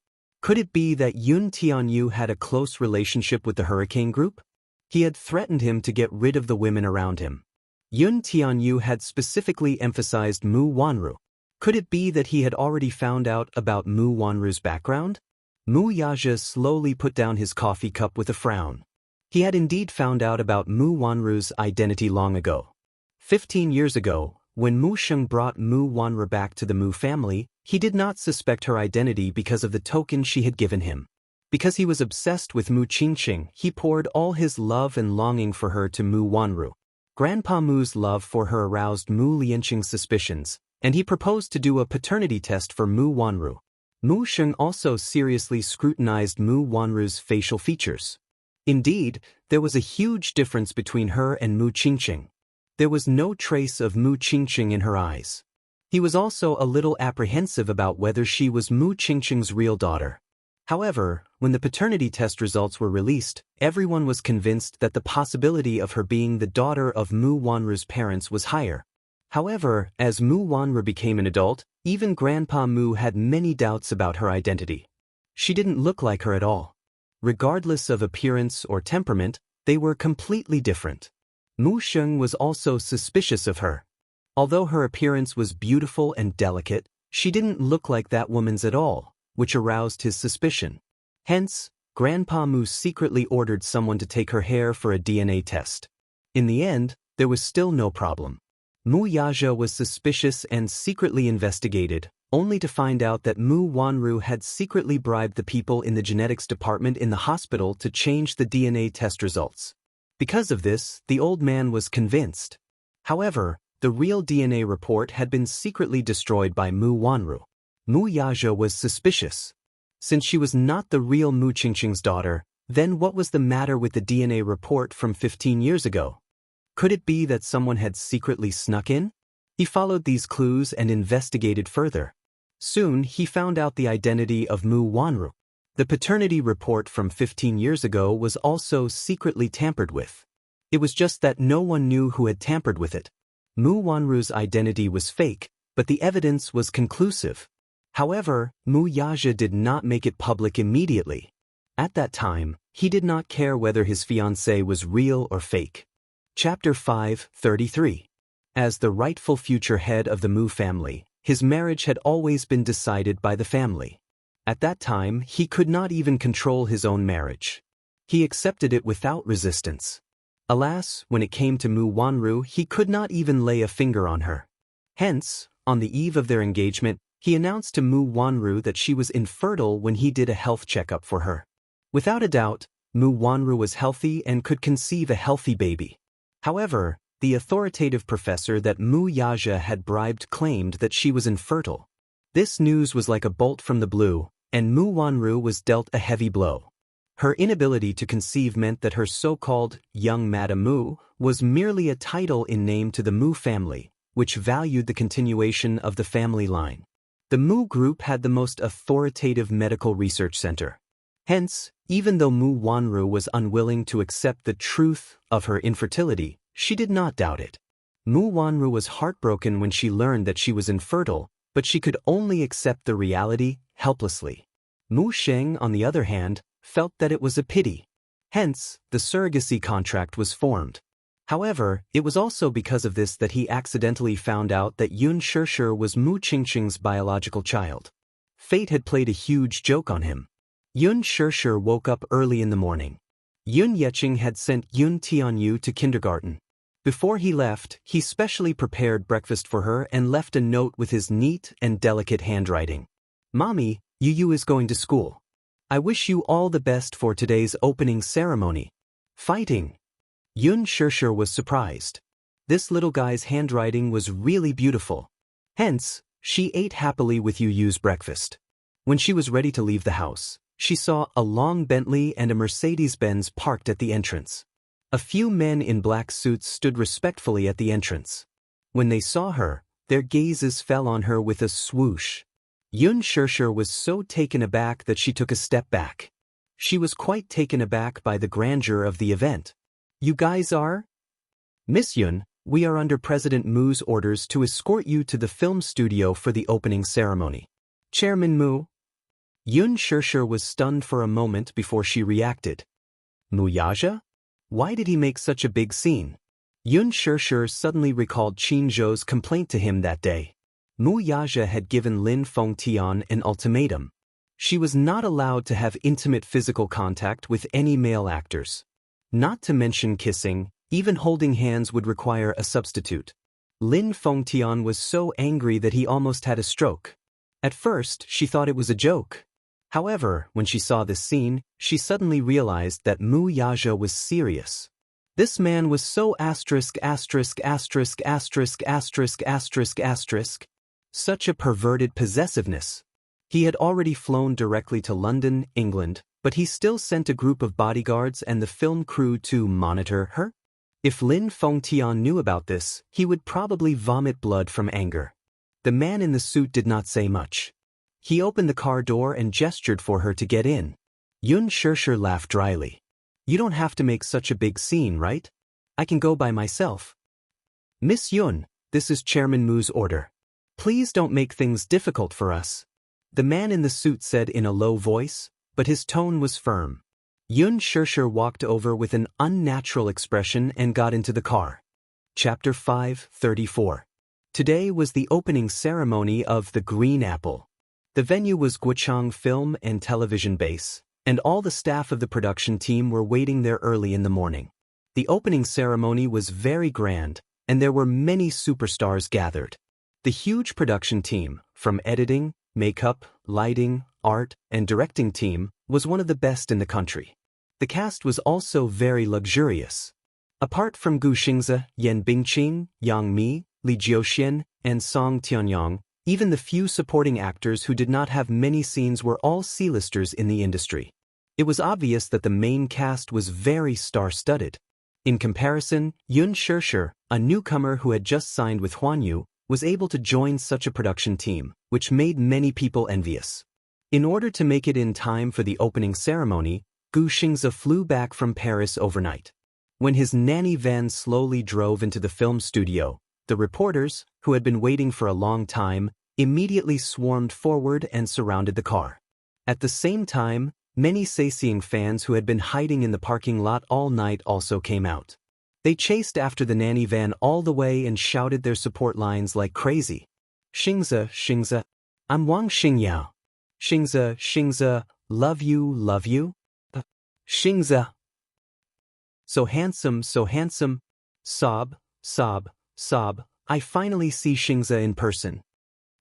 Could it be that Yun Tianyu had a close relationship with the Hurricane Group? He had threatened him to get rid of the women around him. Yun Tianyu had specifically emphasized Mu Wanru. Could it be that he had already found out about Mu Wanru's background? Mu Yaja slowly put down his coffee cup with a frown. He had indeed found out about Mu Wanru's identity long ago. 15 years ago, when Mu Sheng brought Mu Wanru back to the Mu family, he did not suspect her identity because of the token she had given him. Because he was obsessed with Mu Qingqing, he poured all his love and longing for her to Mu Wanru. Grandpa Mu's love for her aroused Mu Lianqing's suspicions, and he proposed to do a paternity test for Mu Wanru. Mu Sheng also seriously scrutinized Mu Wanru's facial features. Indeed, there was a huge difference between her and Mu Qingqing. There was no trace of Mu Qingqing in her eyes. He was also a little apprehensive about whether she was Mu Qingqing's real daughter. However, when the paternity test results were released, everyone was convinced that the possibility of her being the daughter of Mu Wanru's parents was higher. However, as Mu Wanru became an adult, even Grandpa Mu had many doubts about her identity. She didn't look like her at all. Regardless of appearance or temperament, they were completely different. Mu Sheng was also suspicious of her. Although her appearance was beautiful and delicate, she didn't look like that woman's at all, which aroused his suspicion. Hence, Grandpa Mu secretly ordered someone to take her hair for a DNA test. In the end, there was still no problem. Mu Yaja was suspicious and secretly investigated, only to find out that Mu Wanru had secretly bribed the people in the genetics department in the hospital to change the DNA test results. Because of this, the old man was convinced. However, the real DNA report had been secretly destroyed by Mu Wanru. Mu Yaja was suspicious. Since she was not the real Mu Qingqing's daughter, then what was the matter with the DNA report from 15 years ago? Could it be that someone had secretly snuck in? He followed these clues and investigated further. Soon, he found out the identity of Mu Wanru. The paternity report from 15 years ago was also secretly tampered with. It was just that no one knew who had tampered with it. Mu Wanru's identity was fake, but the evidence was conclusive. However, Mu Yaja did not make it public immediately. At that time, he did not care whether his fiancée was real or fake. Chapter 5:33. As the rightful future head of the Mu family, his marriage had always been decided by the family. At that time, he could not even control his own marriage. He accepted it without resistance. Alas, when it came to Mu Wanru, he could not even lay a finger on her. Hence, on the eve of their engagement, he announced to Mu Wanru that she was infertile when he did a health checkup for her. Without a doubt, Mu Wanru was healthy and could conceive a healthy baby. However, the authoritative professor that Mu Yaja had bribed claimed that she was infertile. This news was like a bolt from the blue, and Mu Wanru was dealt a heavy blow. Her inability to conceive meant that her so-called young Madame Mu was merely a title in name to the Mu family, which valued the continuation of the family line. The Mu group had the most authoritative medical research center. Hence, even though Mu Wanru was unwilling to accept the truth of her infertility, she did not doubt it. Mu Wanru was heartbroken when she learned that she was infertile, but she could only accept the reality helplessly. Mu Sheng, on the other hand, felt that it was a pity. Hence, the surrogacy contract was formed. However, it was also because of this that he accidentally found out that Yun Shishir was Mu Qingqing's biological child. Fate had played a huge joke on him. Yun Shishir woke up early in the morning. Yun Yeqing had sent Yun Tianyu to kindergarten. Before he left, he specially prepared breakfast for her and left a note with his neat and delicate handwriting. "Mommy, Yu is going to school. I wish you all the best for today's opening ceremony. Fighting." Yun Shishir was surprised. This little guy's handwriting was really beautiful. Hence, she ate happily with Yu's breakfast. When she was ready to leave the house, she saw a long Bentley and a Mercedes-Benz parked at the entrance. A few men in black suits stood respectfully at the entrance. When they saw her, their gazes fell on her with a swoosh. Xianxia was so taken aback that she took a step back. She was quite taken aback by the grandeur of the event. "You guys are?" "Miss Yun, we are under President Mu's orders to escort you to the film studio for the opening ceremony." "Chairman Mu?" Xianxia was stunned for a moment before she reacted. "Muyaja? Why did he make such a big scene?" Xianxia suddenly recalled Qin Zhou's complaint to him that day. Muyaja had given Lin Fengtian an ultimatum. She was not allowed to have intimate physical contact with any male actors. Not to mention kissing, even holding hands would require a substitute. Lin Fengtian was so angry that he almost had a stroke. At first, she thought it was a joke. However, when she saw this scene, she suddenly realized that Muyaja was serious. This man was so such a perverted possessiveness. He had already flown directly to London, England, but he still sent a group of bodyguards and the film crew to monitor her. If Lin Fengtian knew about this, he would probably vomit blood from anger. The man in the suit did not say much. He opened the car door and gestured for her to get in. Xianxia laughed dryly. "You don't have to make such a big scene, right? I can go by myself." "Miss Yun, this is Chairman Mu's order. Please don't make things difficult for us," the man in the suit said in a low voice, but his tone was firm. Xianxia walked over with an unnatural expression and got into the car. Chapter 5:34. Today was the opening ceremony of The Green Apple. The venue was Guochang Film and Television Base, and all the staff of the production team were waiting there early in the morning. The opening ceremony was very grand, and there were many superstars gathered. The huge production team, from editing, makeup, lighting, art, and directing team, was one of the best in the country. The cast was also very luxurious. Apart from Gu Xingzi, Yan Bingqing, Yang Mi, Li Jiuxian, and Song Tianyang, even the few supporting actors who did not have many scenes were all C-listers in the industry. It was obvious that the main cast was very star-studded. In comparison, Xianxia, a newcomer who had just signed with Huanyu, was able to join such a production team, which made many people envious. In order to make it in time for the opening ceremony, Gu Xingzi flew back from Paris overnight. When his nanny van slowly drove into the film studio, the reporters, who had been waiting for a long time, immediately swarmed forward and surrounded the car. At the same time, many sightseeing fans who had been hiding in the parking lot all night also came out. They chased after the nanny van all the way and shouted their support lines like crazy. "Xingzi, Xingzi, I'm Wang Xingyao. Xingzi, Xingzi, love you, love you. Xingzi. So handsome, sob, sob, sob, I finally see Xingzi in person."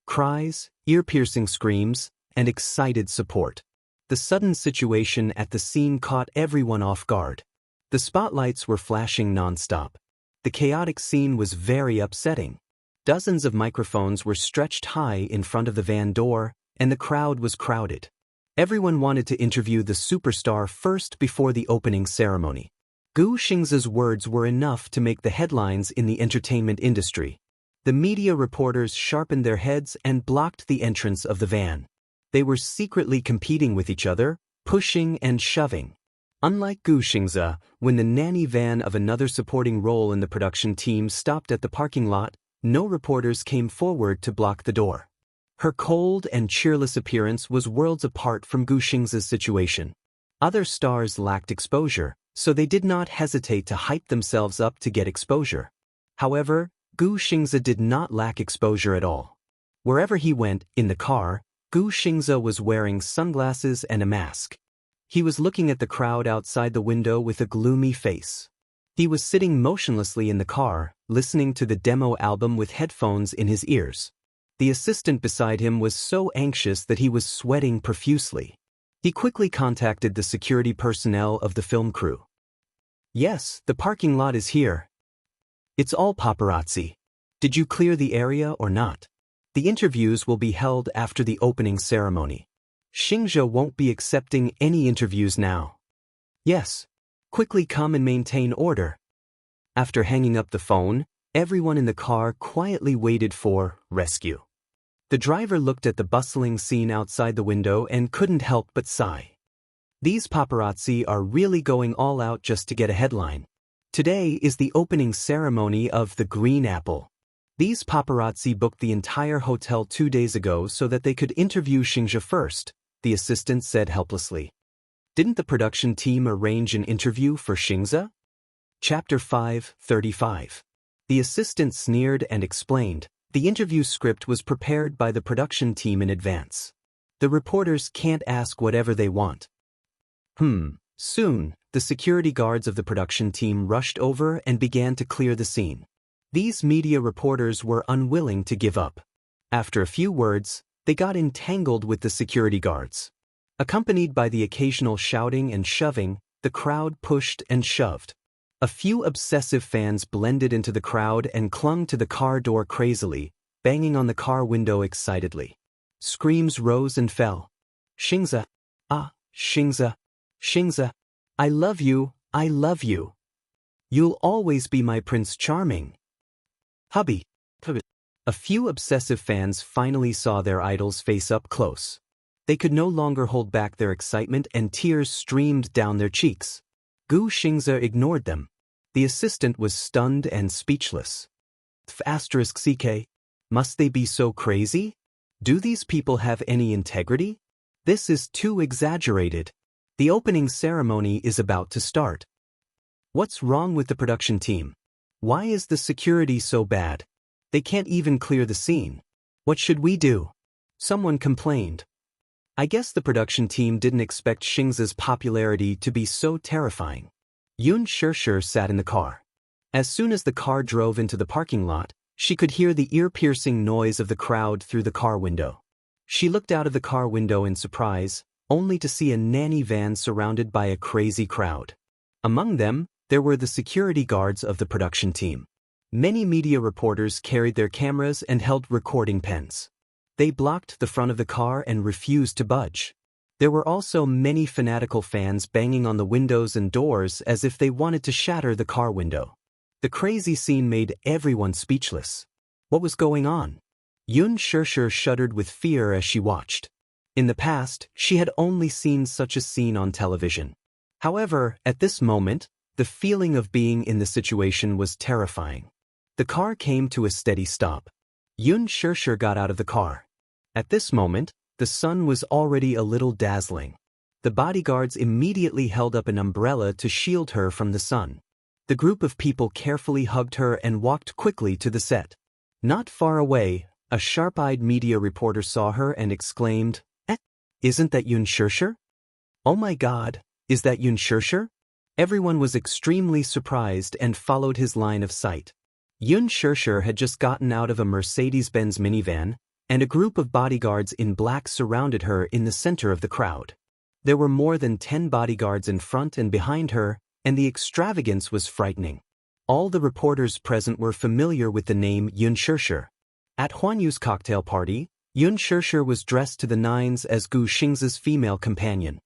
Cries, ear-piercing screams, and excited support. The sudden situation at the scene caught everyone off guard. The spotlights were flashing non-stop. The chaotic scene was very upsetting. Dozens of microphones were stretched high in front of the van door, and the crowd was crowded. Everyone wanted to interview the superstar first before the opening ceremony. Gu Xingzi's words were enough to make the headlines in the entertainment industry. The media reporters sharpened their heads and blocked the entrance of the van. They were secretly competing with each other, pushing and shoving. Unlike Gu Xingzi, when the nanny van of another supporting role in the production team stopped at the parking lot, no reporters came forward to block the door. Her cold and cheerless appearance was worlds apart from Gu Xingzi's situation. Other stars lacked exposure, so they did not hesitate to hype themselves up to get exposure. However, Gu Xingzi did not lack exposure at all. Wherever he went, in the car, Gu Xingzi was wearing sunglasses and a mask. He was looking at the crowd outside the window with a gloomy face. He was sitting motionlessly in the car, listening to the demo album with headphones in his ears. The assistant beside him was so anxious that he was sweating profusely. He quickly contacted the security personnel of the film crew. "Yes, the parking lot is here. It's all paparazzi. Did you clear the area or not? The interviews will be held after the opening ceremony. Xingzi won't be accepting any interviews now." "Yes. Quickly come and maintain order." After hanging up the phone, everyone in the car quietly waited for rescue. The driver looked at the bustling scene outside the window and couldn't help but sigh. These paparazzi are really going all out just to get a headline. Today is the opening ceremony of the Green Apple. These paparazzi booked the entire hotel 2 days ago so that they could interview Xianxia first, the assistant said helplessly. Didn't the production team arrange an interview for Xianxia? Chapter 5:35. The assistant sneered and explained, the interview script was prepared by the production team in advance. The reporters can't ask whatever they want. Soon, the security guards of the production team rushed over and began to clear the scene. These media reporters were unwilling to give up. After a few words, they got entangled with the security guards. Accompanied by the occasional shouting and shoving, the crowd pushed and shoved. A few obsessive fans blended into the crowd and clung to the car door crazily, banging on the car window excitedly. Screams rose and fell. "Xianxia! Ah, Xianxia! Xianxia! I love you, I love you! You'll always be my Prince Charming! Hubby!" A few obsessive fans finally saw their idols face up close. They could no longer hold back their excitement and tears streamed down their cheeks. Xianxia ignored them. The assistant was stunned and speechless. *CK. Must they be so crazy? Do these people have any integrity? This is too exaggerated. The opening ceremony is about to start. What's wrong with the production team? Why is the security so bad? They can't even clear the scene. What should we do? Someone complained. I guess the production team didn't expect Xianxia's popularity to be so terrifying. Xianxia sat in the car. As soon as the car drove into the parking lot, she could hear the ear-piercing noise of the crowd through the car window. She looked out of the car window in surprise, only to see a nanny van surrounded by a crazy crowd. Among them, there were the security guards of the production team. Many media reporters carried their cameras and held recording pens. They blocked the front of the car and refused to budge. There were also many fanatical fans banging on the windows and doors as if they wanted to shatter the car window. The crazy scene made everyone speechless. What was going on? Xianxia shuddered with fear as she watched. In the past, she had only seen such a scene on television. However, at this moment, the feeling of being in the situation was terrifying. The car came to a steady stop. Xianxia got out of the car. At this moment, the sun was already a little dazzling. The bodyguards immediately held up an umbrella to shield her from the sun. The group of people carefully hugged her and walked quickly to the set. Not far away, a sharp-eyed media reporter saw her and exclaimed, Isn't that Xianxia? Oh my God, is that Xianxia? Everyone was extremely surprised and followed his line of sight. Xianxia had just gotten out of a Mercedes-Benz minivan, and a group of bodyguards in black surrounded her in the center of the crowd. There were more than 10 bodyguards in front and behind her, and the extravagance was frightening. All the reporters present were familiar with the name Xianxia. At Huanyu's cocktail party, Xianxia was dressed to the nines as Xianxia's female companion.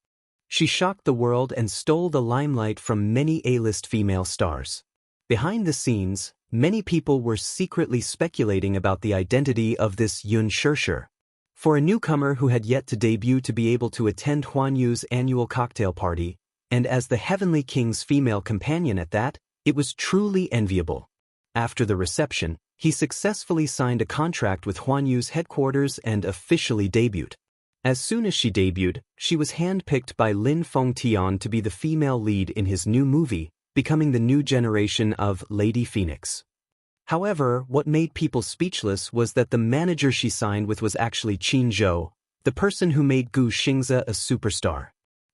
She shocked the world and stole the limelight from many A-list female stars. Behind the scenes, many people were secretly speculating about the identity of this Xianxia. For a newcomer who had yet to debut to be able to attend Huanyu's annual cocktail party, and as the Heavenly King's female companion at that, it was truly enviable. After the reception, he successfully signed a contract with Huanyu's headquarters and officially debuted. As soon as she debuted, she was handpicked by Lin Fengtian to be the female lead in his new movie, becoming the new generation of Lady Phoenix. However, what made people speechless was that the manager she signed with was actually Qin Zhou, the person who made Xianxia a superstar.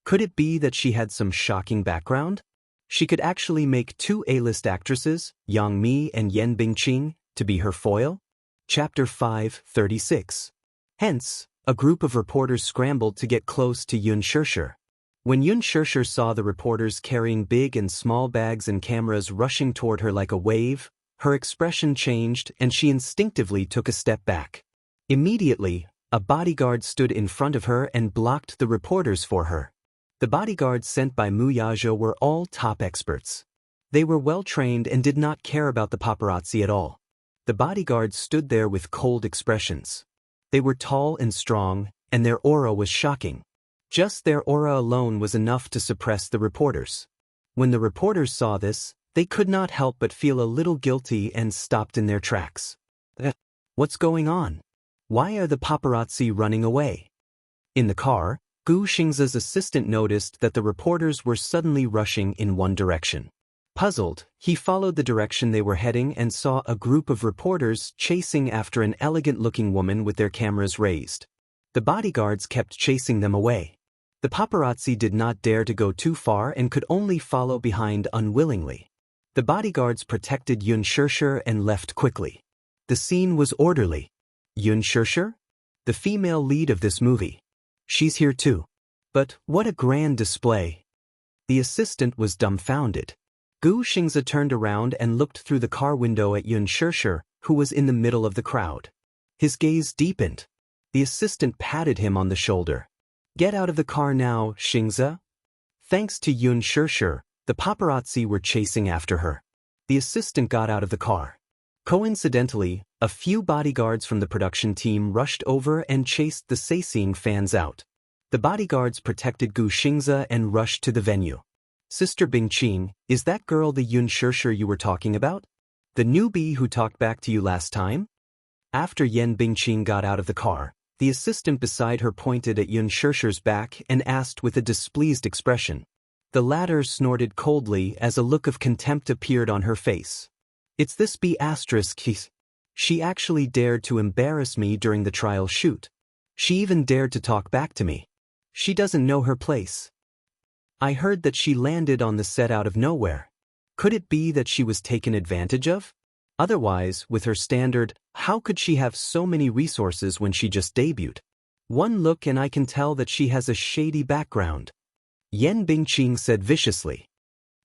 Could it be that she had some shocking background? She could actually make 2 A-list actresses, Yang Mi and Yan Bingqing, to be her foil? Chapter 5:36. Hence, a group of reporters scrambled to get close to Xianxia. When Xianxia saw the reporters carrying big and small bags and cameras rushing toward her like a wave, her expression changed and she instinctively took a step back. Immediately, a bodyguard stood in front of her and blocked the reporters for her. The bodyguards sent by Mu Yazhou were all top experts. They were well trained and did not care about the paparazzi at all. The bodyguards stood there with cold expressions. They were tall and strong, and their aura was shocking. Just their aura alone was enough to suppress the reporters. When the reporters saw this, they could not help but feel a little guilty and stopped in their tracks. What's going on? Why are the paparazzi running away? In the car, Gu Xingzi's assistant noticed that the reporters were suddenly rushing in one direction. Puzzled, he followed the direction they were heading and saw a group of reporters chasing after an elegant-looking woman with their cameras raised. The bodyguards kept chasing them away. The paparazzi did not dare to go too far and could only follow behind unwillingly. The bodyguards protected Yun Shishir and left quickly. The scene was orderly. Yun Shishir? The female lead of this movie. She's here too. But what a grand display. The assistant was dumbfounded. Gu Xingzi turned around and looked through the car window at Yun Shishir, who was in the middle of the crowd. His gaze deepened. The assistant patted him on the shoulder. Get out of the car now, Xingzi. Thanks to Yun Shishir, the paparazzi were chasing after her. The assistant got out of the car. Coincidentally, a few bodyguards from the production team rushed over and chased the sightseeing fans out. The bodyguards protected Gu Xingzi and rushed to the venue. Sister Bingqing, is that girl the Yun Shishir you were talking about? The newbie who talked back to you last time? After Yan Bingqing got out of the car, the assistant beside her pointed at Yun Shishir's back and asked with a displeased expression. The latter snorted coldly as a look of contempt appeared on her face. It's this B****. She actually dared to embarrass me during the trial shoot. She even dared to talk back to me. She doesn't know her place. I heard that she landed on the set out of nowhere. Could it be that she was taken advantage of? Otherwise, with her standard, how could she have so many resources when she just debuted? One look and I can tell that she has a shady background. Yan Bingqing said viciously.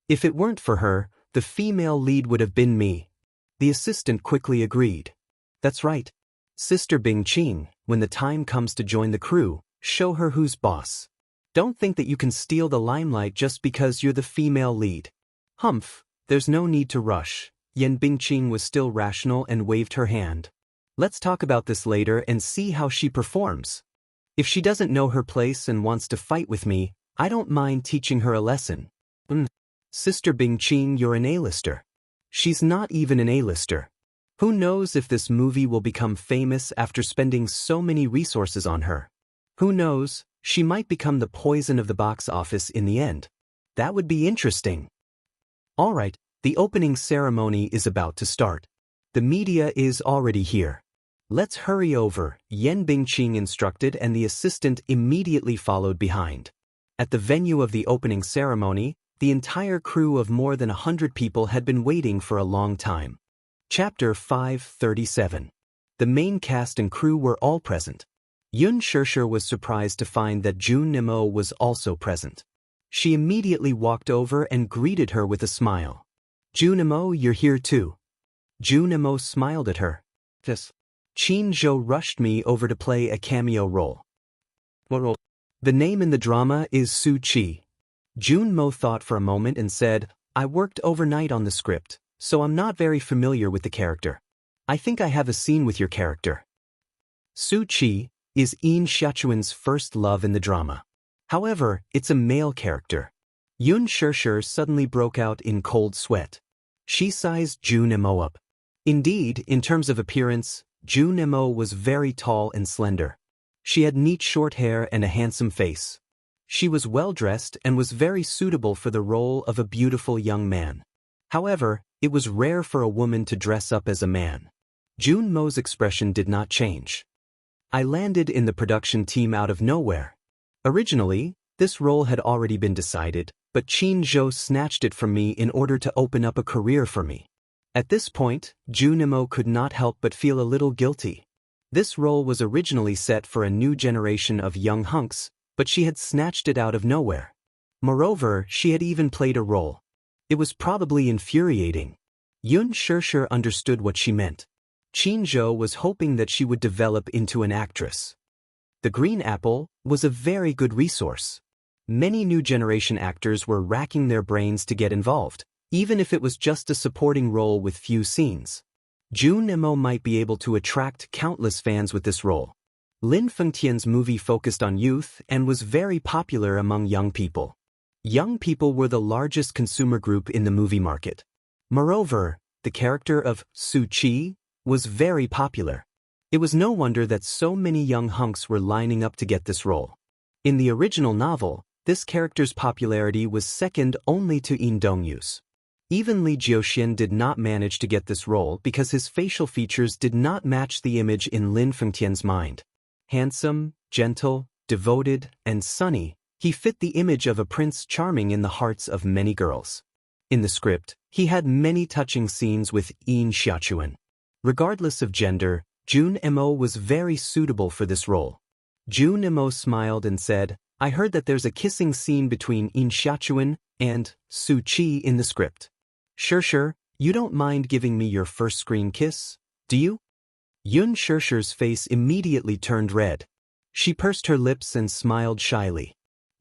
If it weren't for her, the female lead would have been me. The assistant quickly agreed. That's right. Sister Bingqing, when the time comes to join the crew, show her who's boss. Don't think that you can steal the limelight just because you're the female lead. Humph, there's no need to rush. Yan Bingqing was still rational and waved her hand. Let's talk about this later and see how she performs. If she doesn't know her place and wants to fight with me, I don't mind teaching her a lesson. Sister Bingqing, you're an A-lister. She's not even an A-lister. Who knows if this movie will become famous after spending so many resources on her? Who knows, she might become the poison of the box office in the end. That would be interesting. Alright, the opening ceremony is about to start. The media is already here. Let's hurry over, Yan Bingqing instructed, and the assistant immediately followed behind. At the venue of the opening ceremony, the entire crew of more than 100 people had been waiting for a long time. Chapter 537. The main cast and crew were all present. Yun Shishir was surprised to find that Jun Nemo was also present. She immediately walked over and greeted her with a smile. Jun Nemo, you're here too. Jun Nemo smiled at her. Yes. Qin Zhou rushed me over to play a cameo role. What role? The name in the drama is Su Qi. Jun Mo thought for a moment and said, I worked overnight on the script, so I'm not very familiar with the character. I think I have a scene with your character. Su Qi is Yin Xiaochuan's first love in the drama. However, it's a male character. Yun Shishir suddenly broke out in cold sweat. She sized Jun Nemo up. Indeed, in terms of appearance, Jun Nemo was very tall and slender. She had neat short hair and a handsome face. She was well-dressed and was very suitable for the role of a beautiful young man. However, it was rare for a woman to dress up as a man. Jun Mo's expression did not change. I landed in the production team out of nowhere. Originally, this role had already been decided, but Qin Zhou snatched it from me in order to open up a career for me. At this point, Jun Nemo could not help but feel a little guilty. This role was originally set for a new generation of young hunks, but she had snatched it out of nowhere. Moreover, she had even played a role. It was probably infuriating. Yun Shishir understood what she meant. Qin Zhou was hoping that she would develop into an actress. The green apple was a very good resource. Many new generation actors were racking their brains to get involved, even if it was just a supporting role with few scenes. Jun Emo might be able to attract countless fans with this role. Lin Fengtian's movie focused on youth and was very popular among young people. Young people were the largest consumer group in the movie market. Moreover, the character of Su Qi was very popular. It was no wonder that so many young hunks were lining up to get this role. In the original novel, this character's popularity was second only to Yin Dongyu's. Even Li Jiuxian did not manage to get this role because his facial features did not match the image in Lin Fengtian's mind. Handsome, gentle, devoted, and sunny, he fit the image of a Prince Charming in the hearts of many girls. In the script, he had many touching scenes with Yin Xiaochuan. Regardless of gender, Jun Emo was very suitable for this role. Jun Emo smiled and said, "I heard that there's a kissing scene between Yin Xiaochuan and Su Qi in the script. Sure, you don't mind giving me your first screen kiss, do you?" Yun Shishi's face immediately turned red. She pursed her lips and smiled shyly.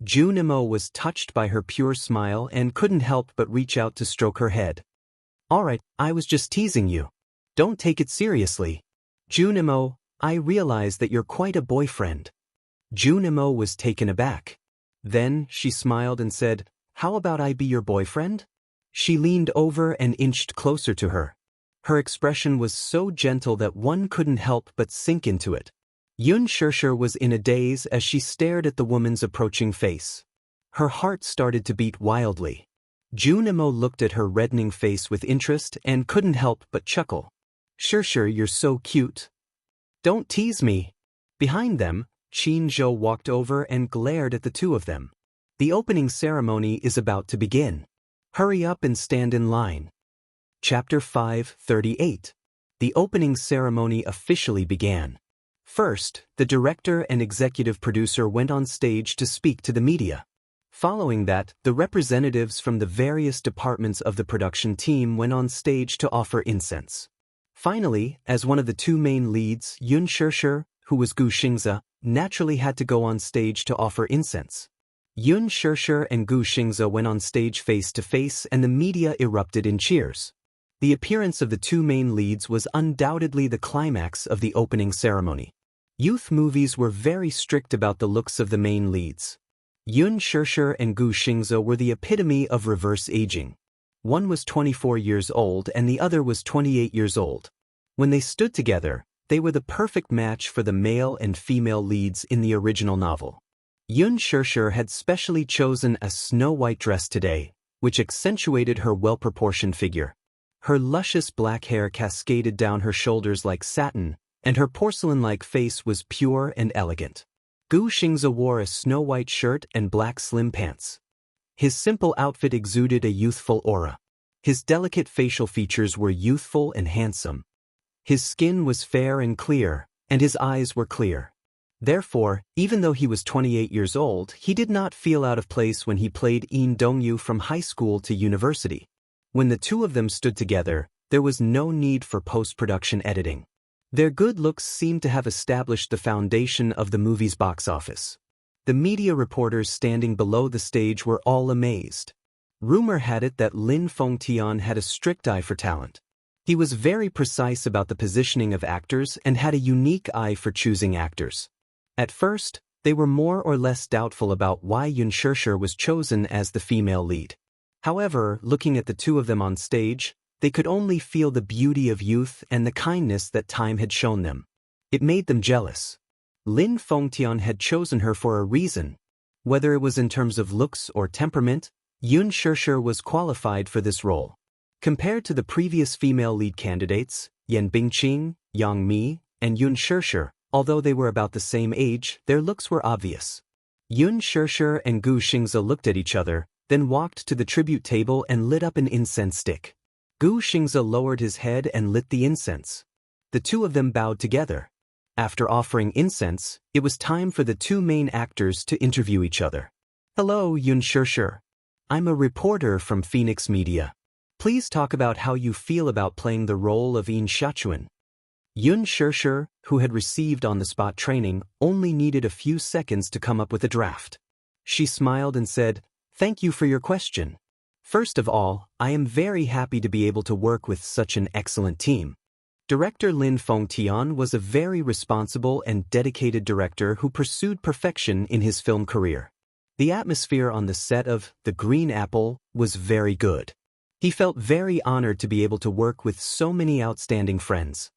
Jun Emo was touched by her pure smile and couldn't help but reach out to stroke her head. "Alright, I was just teasing you. Don't take it seriously." "Jun Emo, I realize that you're quite a boyfriend." Jun Emo was taken aback. Then she smiled and said, "How about I be your boyfriend?" She leaned over and inched closer to her. Her expression was so gentle that one couldn't help but sink into it. Yun Shishi was in a daze as she stared at the woman's approaching face. Her heart started to beat wildly. Jun Emo looked at her reddening face with interest and couldn't help but chuckle. "Shishi, you're so cute. Don't tease me." Behind them, Qin Zhou walked over and glared at the two of them. "The opening ceremony is about to begin. Hurry up and stand in line." Chapter 538. The opening ceremony officially began. First, the director and executive producer went on stage to speak to the media. Following that, the representatives from the various departments of the production team went on stage to offer incense. Finally, as one of the two main leads, Yun Shishi, who was Gu Xingze, naturally had to go on stage to offer incense. Yun Shishi and Gu Xingze went on stage face to face and the media erupted in cheers. The appearance of the two main leads was undoubtedly the climax of the opening ceremony. Youth movies were very strict about the looks of the main leads. Yun Shishi and Gu Xingze were the epitome of reverse aging. One was 24 years old and the other was 28 years old. When they stood together, they were the perfect match for the male and female leads in the original novel. Yun Shishi had specially chosen a snow-white dress today, which accentuated her well-proportioned figure. Her luscious black hair cascaded down her shoulders like satin, and her porcelain-like face was pure and elegant. Gu Xingze wore a snow-white shirt and black slim pants. His simple outfit exuded a youthful aura. His delicate facial features were youthful and handsome. His skin was fair and clear, and his eyes were clear. Therefore, even though he was 28 years old, he did not feel out of place when he played Yin Dongyu from high school to university. When the two of them stood together, there was no need for post-production editing. Their good looks seemed to have established the foundation of the movie's box office. The media reporters standing below the stage were all amazed. Rumor had it that Lin Fengtian had a strict eye for talent. He was very precise about the positioning of actors and had a unique eye for choosing actors. At first, they were more or less doubtful about why Yun Shishi was chosen as the female lead. However, looking at the two of them on stage, they could only feel the beauty of youth and the kindness that time had shown them. It made them jealous. Lin Fengtian had chosen her for a reason. Whether it was in terms of looks or temperament, Yun Shishi was qualified for this role. Compared to the previous female lead candidates, Yan Bingqing, Yang Mi, and Yun Shishi, although they were about the same age, their looks were obvious. Yun Shishi and Gu Xingze looked at each other, then walked to the tribute table and lit up an incense stick. Gu Xingze lowered his head and lit the incense. The two of them bowed together. After offering incense, it was time for the two main actors to interview each other. "Hello, Yun Shishi. I'm a reporter from Phoenix Media. Please talk about how you feel about playing the role of Yin Xiaochuan." Yun Shishi, who had received on-the-spot training, only needed a few seconds to come up with a draft. She smiled and said, "Thank you for your question. First of all, I am very happy to be able to work with such an excellent team." Director Lin Fengtian was a very responsible and dedicated director who pursued perfection in his film career. The atmosphere on the set of The Green Apple was very good. He felt very honored to be able to work with so many outstanding friends.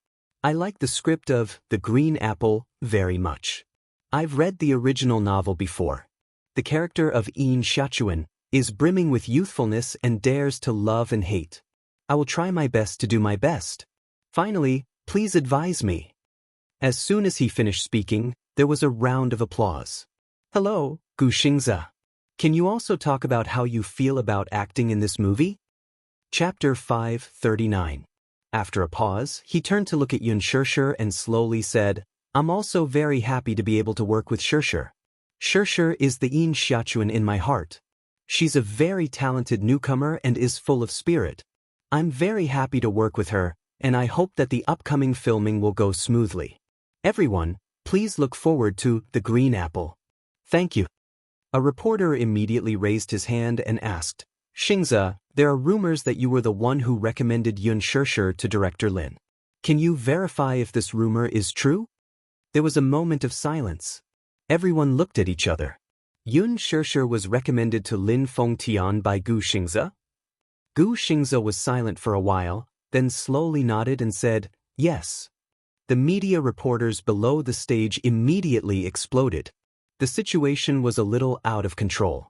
I like the script of The Green Apple very much. I've read the original novel before. The character of Yin Xiachuan is brimming with youthfulness and dares to love and hate. I will try my best to do my best. Finally, please advise me. As soon as he finished speaking, there was a round of applause. Hello, Gu Xingze. Can you also talk about how you feel about acting in this movie? Chapter 539. After a pause, he turned to look at Yun Shirshir and slowly said, I'm also very happy to be able to work with Shirshir. Shirshir is the Yin Xiachuan in my heart. She's a very talented newcomer and is full of spirit. I'm very happy to work with her, and I hope that the upcoming filming will go smoothly. Everyone, please look forward to The Green Apple. Thank you. A reporter immediately raised his hand and asked, Xingze, there are rumors that you were the one who recommended Yun Shirshir to Director Lin. Can you verify if this rumor is true? There was a moment of silence. Everyone looked at each other. Yun Shirshir was recommended to Lin Fengtian by Gu Xingze? Gu Xingze was silent for a while, then slowly nodded and said, yes. The media reporters below the stage immediately exploded. The situation was a little out of control.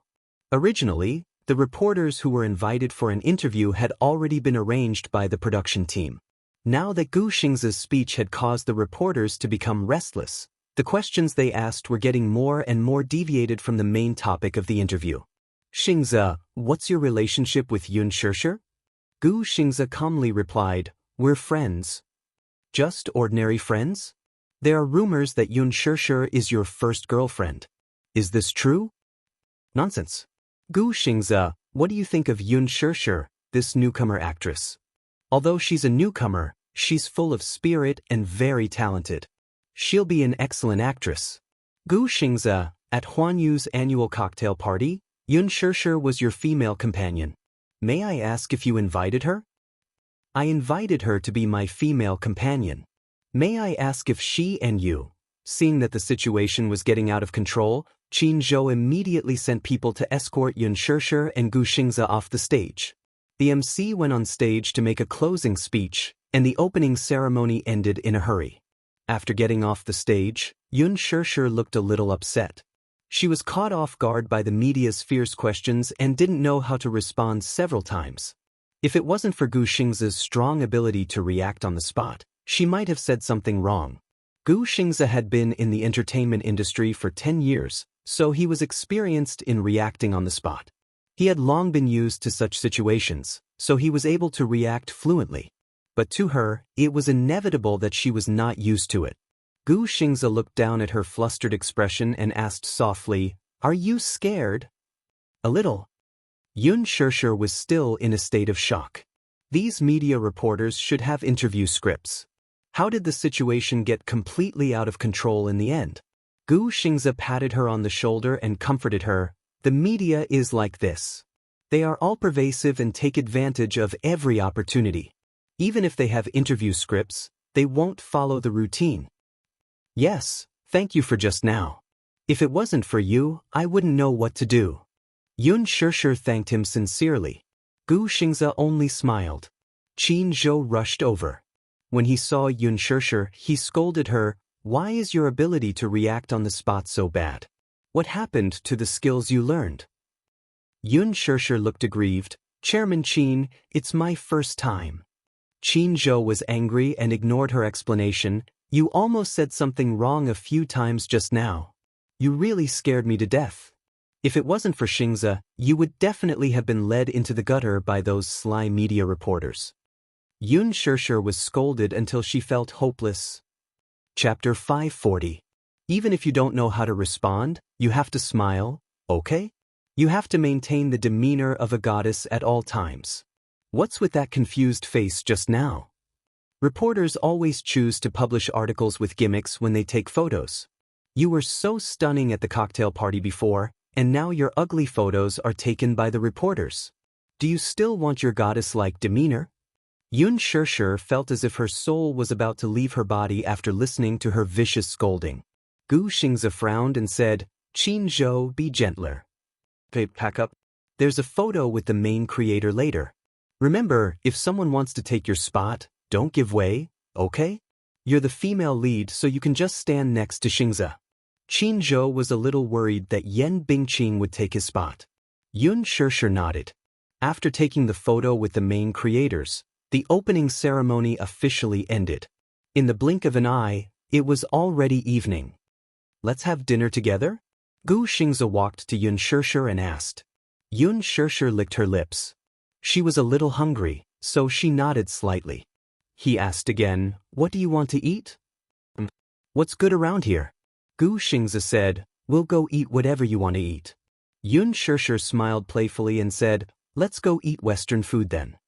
Originally, the reporters who were invited for an interview had already been arranged by the production team. Now that Gu Xingze's speech had caused the reporters to become restless, the questions they asked were getting more and more deviated from the main topic of the interview. Xingze, what's your relationship with Yun Shirshir? Gu Xingze calmly replied, we're friends. Just ordinary friends? There are rumors that Yun Shirshir is your first girlfriend. Is this true? Nonsense. Gu Xingze, what do you think of Yun Shirshir, this newcomer actress? Although she's a newcomer, she's full of spirit and very talented. She'll be an excellent actress. Gu Xingze, at Huan Yu's annual cocktail party, Yun Shirshir was your female companion. May I ask if you invited her? I invited her to be my female companion. May I ask if she and you? Seeing that the situation was getting out of control, Qin Zhou immediately sent people to escort Yun Shirshir and Gu Xingze off the stage. The MC went on stage to make a closing speech, and the opening ceremony ended in a hurry. After getting off the stage, Yun Shirshir looked a little upset. She was caught off guard by the media's fierce questions and didn't know how to respond several times. If it wasn't for Gu Xingze's strong ability to react on the spot, she might have said something wrong. Gu Xingze had been in the entertainment industry for 10 years, so he was experienced in reacting on the spot. He had long been used to such situations, so he was able to react fluently. But to her, it was inevitable that she was not used to it. Gu Xingze looked down at her flustered expression and asked softly, are you scared? A little. Yun Shirshir was still in a state of shock. These media reporters should have interview scripts. How did the situation get completely out of control in the end? Gu Xingze patted her on the shoulder and comforted her. The media is like this. They are all pervasive and take advantage of every opportunity. Even if they have interview scripts, they won't follow the routine. Yes, thank you for just now. If it wasn't for you, I wouldn't know what to do. Yun Shirshir thanked him sincerely. Gu Xingze only smiled. Qin Zhou rushed over. When he saw Yun Shirshir, he scolded her, why is your ability to react on the spot so bad? What happened to the skills you learned? Yun Shirshir looked aggrieved. Chairman Qin, it's my first time. Qin Zhou was angry and ignored her explanation. You almost said something wrong a few times just now. You really scared me to death. If it wasn't for Xingze, you would definitely have been led into the gutter by those sly media reporters. Yun Shirshir was scolded until she felt hopeless. Chapter 540. Even if you don't know how to respond, you have to smile, okay? You have to maintain the demeanor of a goddess at all times. What's with that confused face just now? Reporters always choose to publish articles with gimmicks when they take photos. You were so stunning at the cocktail party before, and now your ugly photos are taken by the reporters. Do you still want your goddess-like demeanor? Yun Shirshir felt as if her soul was about to leave her body after listening to her vicious scolding. Gu Xingzi frowned and said, "Qin Zhou, be gentler. Pack up. There's a photo with the main creator later. Remember, if someone wants to take your spot, don't give way, okay? You're the female lead, so you can just stand next to Xingzi." Qin Zhou was a little worried that Yan Bingqing would take his spot. Yun Shirshir nodded. After taking the photo with the main creators, the opening ceremony officially ended. In the blink of an eye, it was already evening. "Let's have dinner together?" Gu Xingzi walked to Yun Shirshir and asked. Yun Shirshir licked her lips. She was a little hungry, so she nodded slightly. He asked again, "What do you want to eat?" "What's good around here?" Gu Xingzi said, "We'll go eat whatever you want to eat." Yun Shirshir smiled playfully and said, "Let's go eat Western food then."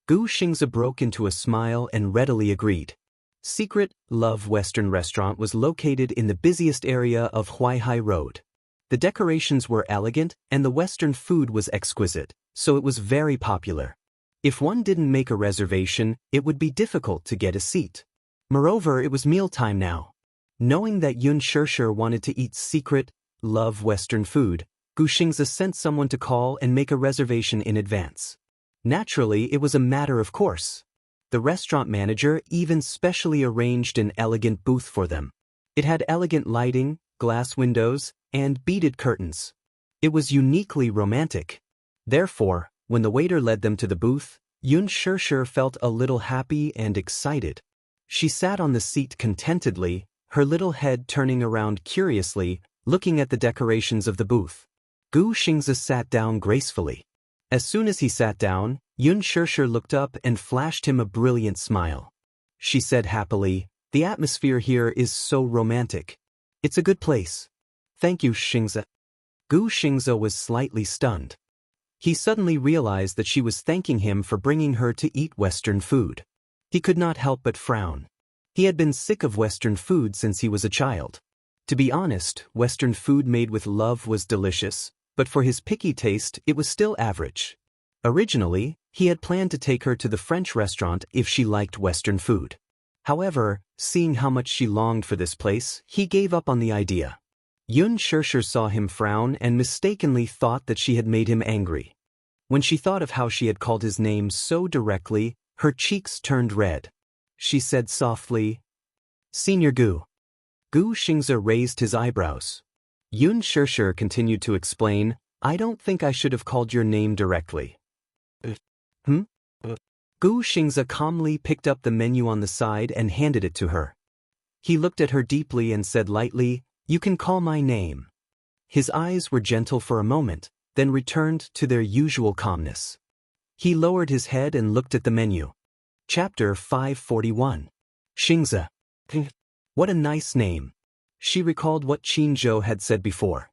Gu Xingzi broke into a smile and readily agreed. Secret Love Western Restaurant was located in the busiest area of Huaihai Road. The decorations were elegant and the Western food was exquisite, so it was very popular. If one didn't make a reservation, it would be difficult to get a seat. Moreover, it was mealtime now. Knowing that Yun Shirshir wanted to eat Secret Love Western food, Gu Xingzi sent someone to call and make a reservation in advance. Naturally, it was a matter of course. The restaurant manager even specially arranged an elegant booth for them. It had elegant lighting, glass windows, and beaded curtains. It was uniquely romantic. Therefore, when the waiter led them to the booth, Yun Shirshir felt a little happy and excited. She sat on the seat contentedly, her little head turning around curiously, looking at the decorations of the booth. Gu Xingzi sat down gracefully. As soon as he sat down, Yun Shirshir looked up and flashed him a brilliant smile. She said happily, "The atmosphere here is so romantic. It's a good place. Thank you, Xingzi." Gu Xingzi was slightly stunned. He suddenly realized that she was thanking him for bringing her to eat Western food. He could not help but frown. He had been sick of Western food since he was a child. To be honest, Western food made with love was delicious, but for his picky taste, it was still average. Originally, he had planned to take her to the French restaurant if she liked Western food. However, seeing how much she longed for this place, he gave up on the idea. Yun Shirshir saw him frown and mistakenly thought that she had made him angry. When she thought of how she had called his name so directly, her cheeks turned red. She said softly, "Senior Gu." Gu Xingzi raised his eyebrows. Yun Shirshir continued to explain, "I don't think I should have called your name directly." Gu Xingzi calmly picked up the menu on the side and handed it to her. He looked at her deeply and said lightly, "You can call my name." His eyes were gentle for a moment, then returned to their usual calmness. He lowered his head and looked at the menu. Chapter 541. Xingzi. What a nice name. She recalled what Qin Zhou had said before.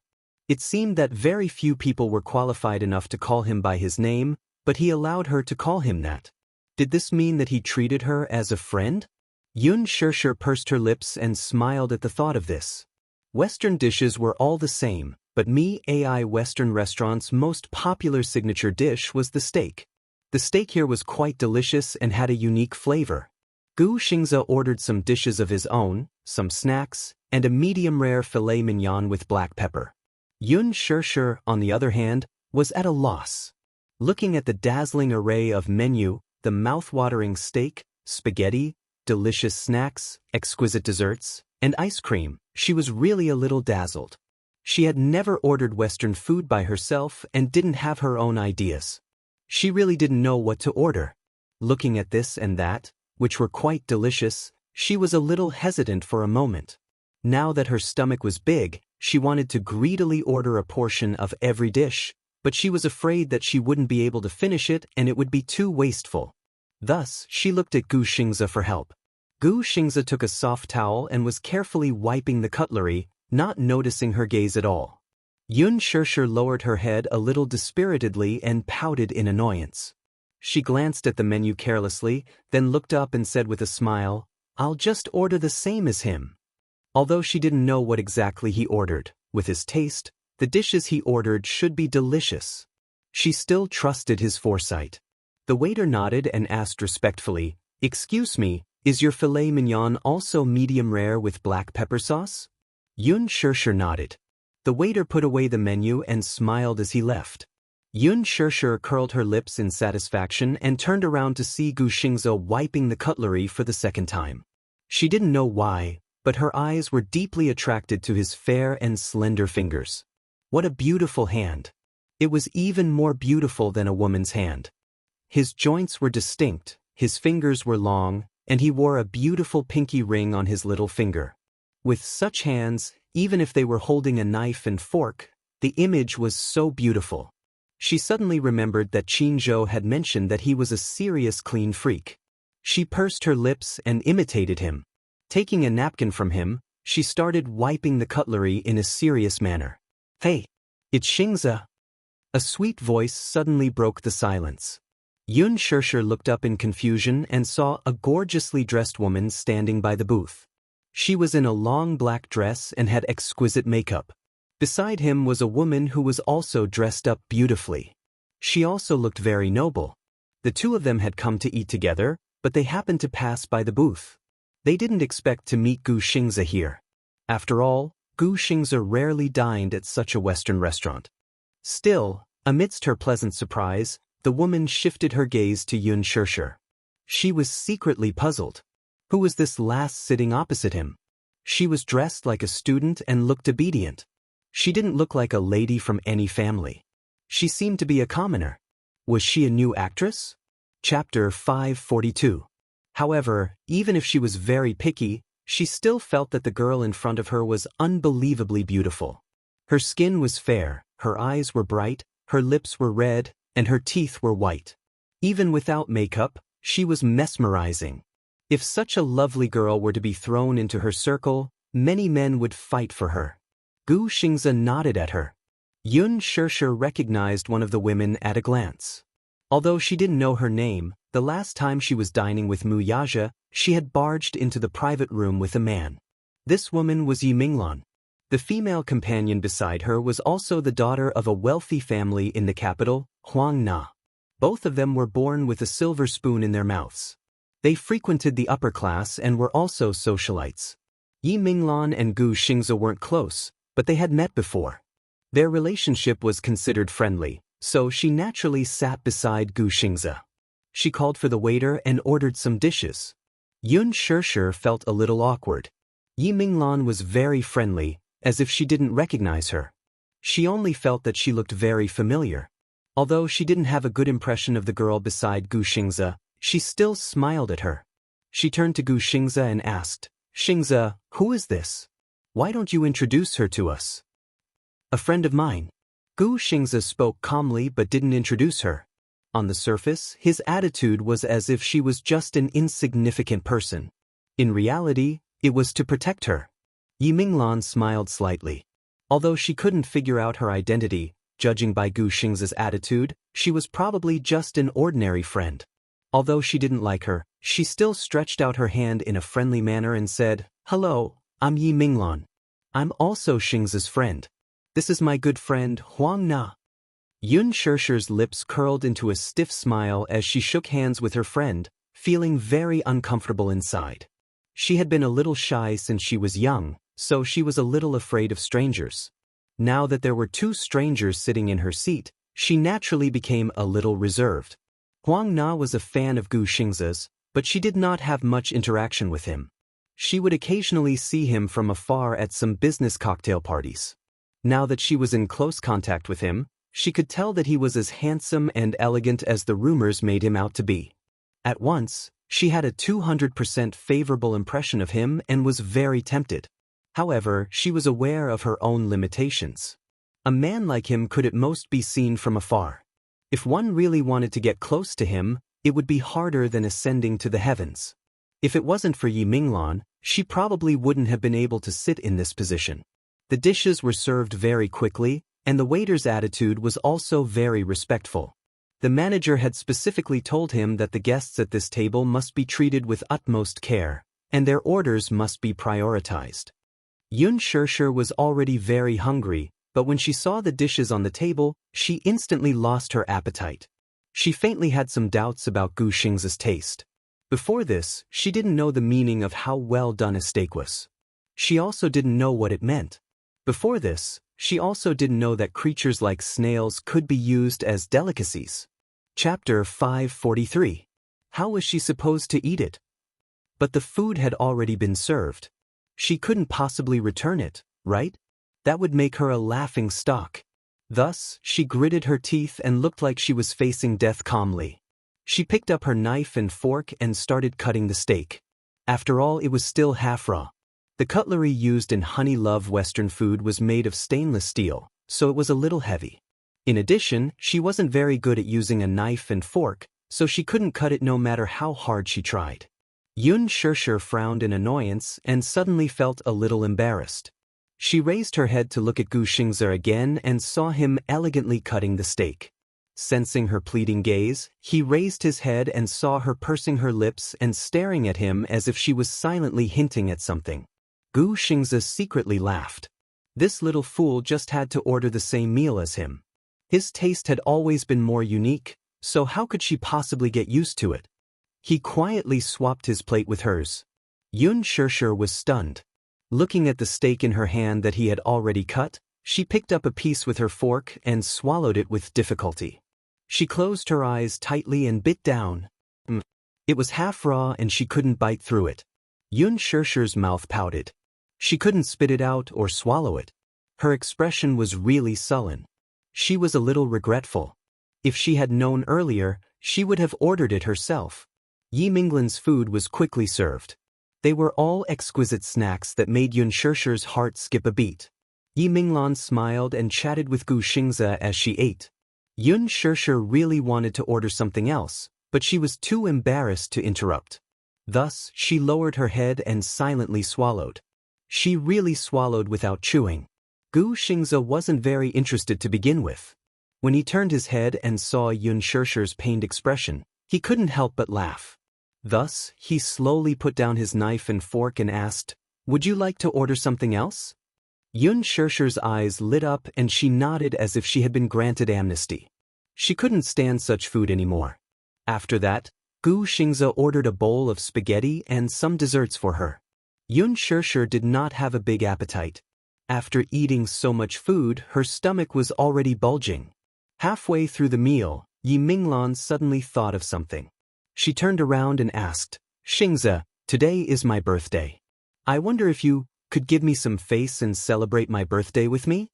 It seemed that very few people were qualified enough to call him by his name, but he allowed her to call him that. Did this mean that he treated her as a friend? Yun Shirshir pursed her lips and smiled at the thought of this. Western dishes were all the same, but AI Western restaurant's most popular signature dish was the steak. The steak here was quite delicious and had a unique flavor. Gu Xingzi ordered some dishes of his own, some snacks, and a medium-rare filet mignon with black pepper. Yun Shirshir, on the other hand, was at a loss. Looking at the dazzling array of menu, the mouth-watering steak, spaghetti, delicious snacks, exquisite desserts, and ice cream, she was really a little dazzled. She had never ordered Western food by herself and didn't have her own ideas. She really didn't know what to order. Looking at this and that, which were quite delicious, she was a little hesitant for a moment. Now that her stomach was big, she wanted to greedily order a portion of every dish, but she was afraid that she wouldn't be able to finish it and it would be too wasteful. Thus, she looked at Gu Xingzi for help. Gu Xingzi took a soft towel and was carefully wiping the cutlery, not noticing her gaze at all. Yun Shirshir lowered her head a little dispiritedly and pouted in annoyance. She glanced at the menu carelessly, then looked up and said with a smile, "I'll just order the same as him." Although she didn't know what exactly he ordered, with his taste, The dishes he ordered should be delicious. She still trusted his foresight. The waiter nodded and asked respectfully, "Excuse me, is your filet mignon also medium rare with black pepper sauce?" Xianxia nodded. The waiter put away the menu and smiled as he left. Xianxia curled her lips in satisfaction and turned around to see Xingze wiping the cutlery for the second time. She didn't know why, but her eyes were deeply attracted to his fair and slender fingers. What a beautiful hand! It was even more beautiful than a woman's hand. His joints were distinct, his fingers were long, and he wore a beautiful pinky ring on his little finger. With such hands, even if they were holding a knife and fork, the image was so beautiful. She suddenly remembered that Qinzhou had mentioned that he was a serious clean freak. She pursed her lips and imitated him. Taking a napkin from him, she started wiping the cutlery in a serious manner. "Hey, it's Xingze." A sweet voice suddenly broke the silence. Xianxia looked up in confusion and saw a gorgeously dressed woman standing by the booth. She was in a long black dress and had exquisite makeup. Beside him was a woman who was also dressed up beautifully. She also looked very noble. The two of them had come to eat together, but they happened to pass by the booth. They didn't expect to meet Xingze here. After all, Xingze rarely dined at such a Western restaurant. Still, amidst her pleasant surprise, the woman shifted her gaze to Xianxia. She was secretly puzzled. Who was this last sitting opposite him? She was dressed like a student and looked obedient. She didn't look like a lady from any family. She seemed to be a commoner. Was she a new actress? Chapter 542. However, even if she was very picky, she still felt that the girl in front of her was unbelievably beautiful. Her skin was fair, her eyes were bright, her lips were red, and her teeth were white. Even without makeup, she was mesmerizing. If such a lovely girl were to be thrown into her circle, many men would fight for her. Xingze nodded at her. Xianxia recognized one of the women at a glance. Although she didn't know her name, the last time she was dining with Mu Yaja, she had barged into the private room with a man. This woman was Yiminglan. The female companion beside her was also the daughter of a wealthy family in the capital, Huangna. Both of them were born with a silver spoon in their mouths. They frequented the upper class and were also socialites. Yiminglan and Xingze weren't close, but they had met before. Their relationship was considered friendly, so she naturally sat beside Xingze. She called for the waiter and ordered some dishes. Xianxia felt a little awkward. Yiminglan was very friendly, as if she didn't recognize her. She only felt that she looked very familiar. Although she didn't have a good impression of the girl beside Xingze, she still smiled at her. She turned to Xingze and asked, "Xingze, who is this? Why don't you introduce her to us?" "A friend of mine." Xingze spoke calmly but didn't introduce her. On the surface, his attitude was as if she was just an insignificant person. In reality, it was to protect her. Yiminglan smiled slightly. Although she couldn't figure out her identity, judging by Xingze's attitude, she was probably just an ordinary friend. Although she didn't like her, she still stretched out her hand in a friendly manner and said, "Hello, I'm Yiminglan. I'm also Xingze's friend. This is my good friend, Huang Na." Xianxia's lips curled into a stiff smile as she shook hands with her friend, feeling very uncomfortable inside. She had been a little shy since she was young, so she was a little afraid of strangers. Now that there were two strangers sitting in her seat, she naturally became a little reserved. Huang Na was a fan of Xingze's, but she did not have much interaction with him. She would occasionally see him from afar at some business cocktail parties. Now that she was in close contact with him, she could tell that he was as handsome and elegant as the rumors made him out to be. At once, she had a 200% favorable impression of him and was very tempted. However, she was aware of her own limitations. A man like him could at most be seen from afar. If one really wanted to get close to him, it would be harder than ascending to the heavens. If it wasn't for Yiminglan, she probably wouldn't have been able to sit in this position. The dishes were served very quickly, and the waiter's attitude was also very respectful. The manager had specifically told him that the guests at this table must be treated with utmost care, and their orders must be prioritized. Xianxia was already very hungry, But when she saw the dishes on the table, she instantly lost her appetite. She faintly had some doubts about Gu Xingzi's taste. Before this, she didn't know the meaning of how well done a steak was. She also didn't know what it meant. Before this, she also didn't know that creatures like snails could be used as delicacies. Chapter 543. How was she supposed to eat it? But the food had already been served. She couldn't possibly return it, right? That would make her a laughing stock. Thus, she gritted her teeth and looked like she was facing death calmly. She picked up her knife and fork and started cutting the steak. After all, it was still half raw. The cutlery used in Honey Love Western food was made of stainless steel, so it was a little heavy. In addition, she wasn't very good at using a knife and fork, so she couldn't cut it no matter how hard she tried. Xianxia frowned in annoyance and suddenly felt a little embarrassed. She raised her head to look at Gu Xingzi again and saw him elegantly cutting the steak. Sensing her pleading gaze, he raised his head and saw her pursing her lips and staring at him as if she was silently hinting at something. Gu Xingzi secretly laughed. This little fool just had to order the same meal as him. His taste had always been more unique, so how could she possibly get used to it? He quietly swapped his plate with hers. Xianxia was stunned. Looking at the steak in her hand that he had already cut, she picked up a piece with her fork and swallowed it with difficulty. She closed her eyes tightly and bit down. It was half raw and she couldn't bite through it. Xianxia's mouth pouted. She couldn't spit it out or swallow it. Her expression was really sullen. She was a little regretful. If she had known earlier, she would have ordered it herself. Yi Minglan's food was quickly served. They were all exquisite snacks that made Xianxia's heart skip a beat. Yi Minglan smiled and chatted with Gu Xingzi as she ate. Xianxia really wanted to order something else, but she was too embarrassed to interrupt. Thus, she lowered her head and silently swallowed. She really swallowed without chewing. Gu Xingzi wasn't very interested to begin with. When he turned his head and saw Xianxia's pained expression, he couldn't help but laugh. Thus, he slowly put down his knife and fork and asked, "Would you like to order something else?" Xianxia's eyes lit up and she nodded as if she had been granted amnesty. She couldn't stand such food anymore. After that, Gu Xingzi ordered a bowl of spaghetti and some desserts for her. Xianxia did not have a big appetite. After eating so much food, her stomach was already bulging. Halfway through the meal, Yi Minglan suddenly thought of something. She turned around and asked, "Xingzi, today is my birthday. I wonder if you could give me some face and celebrate my birthday with me?"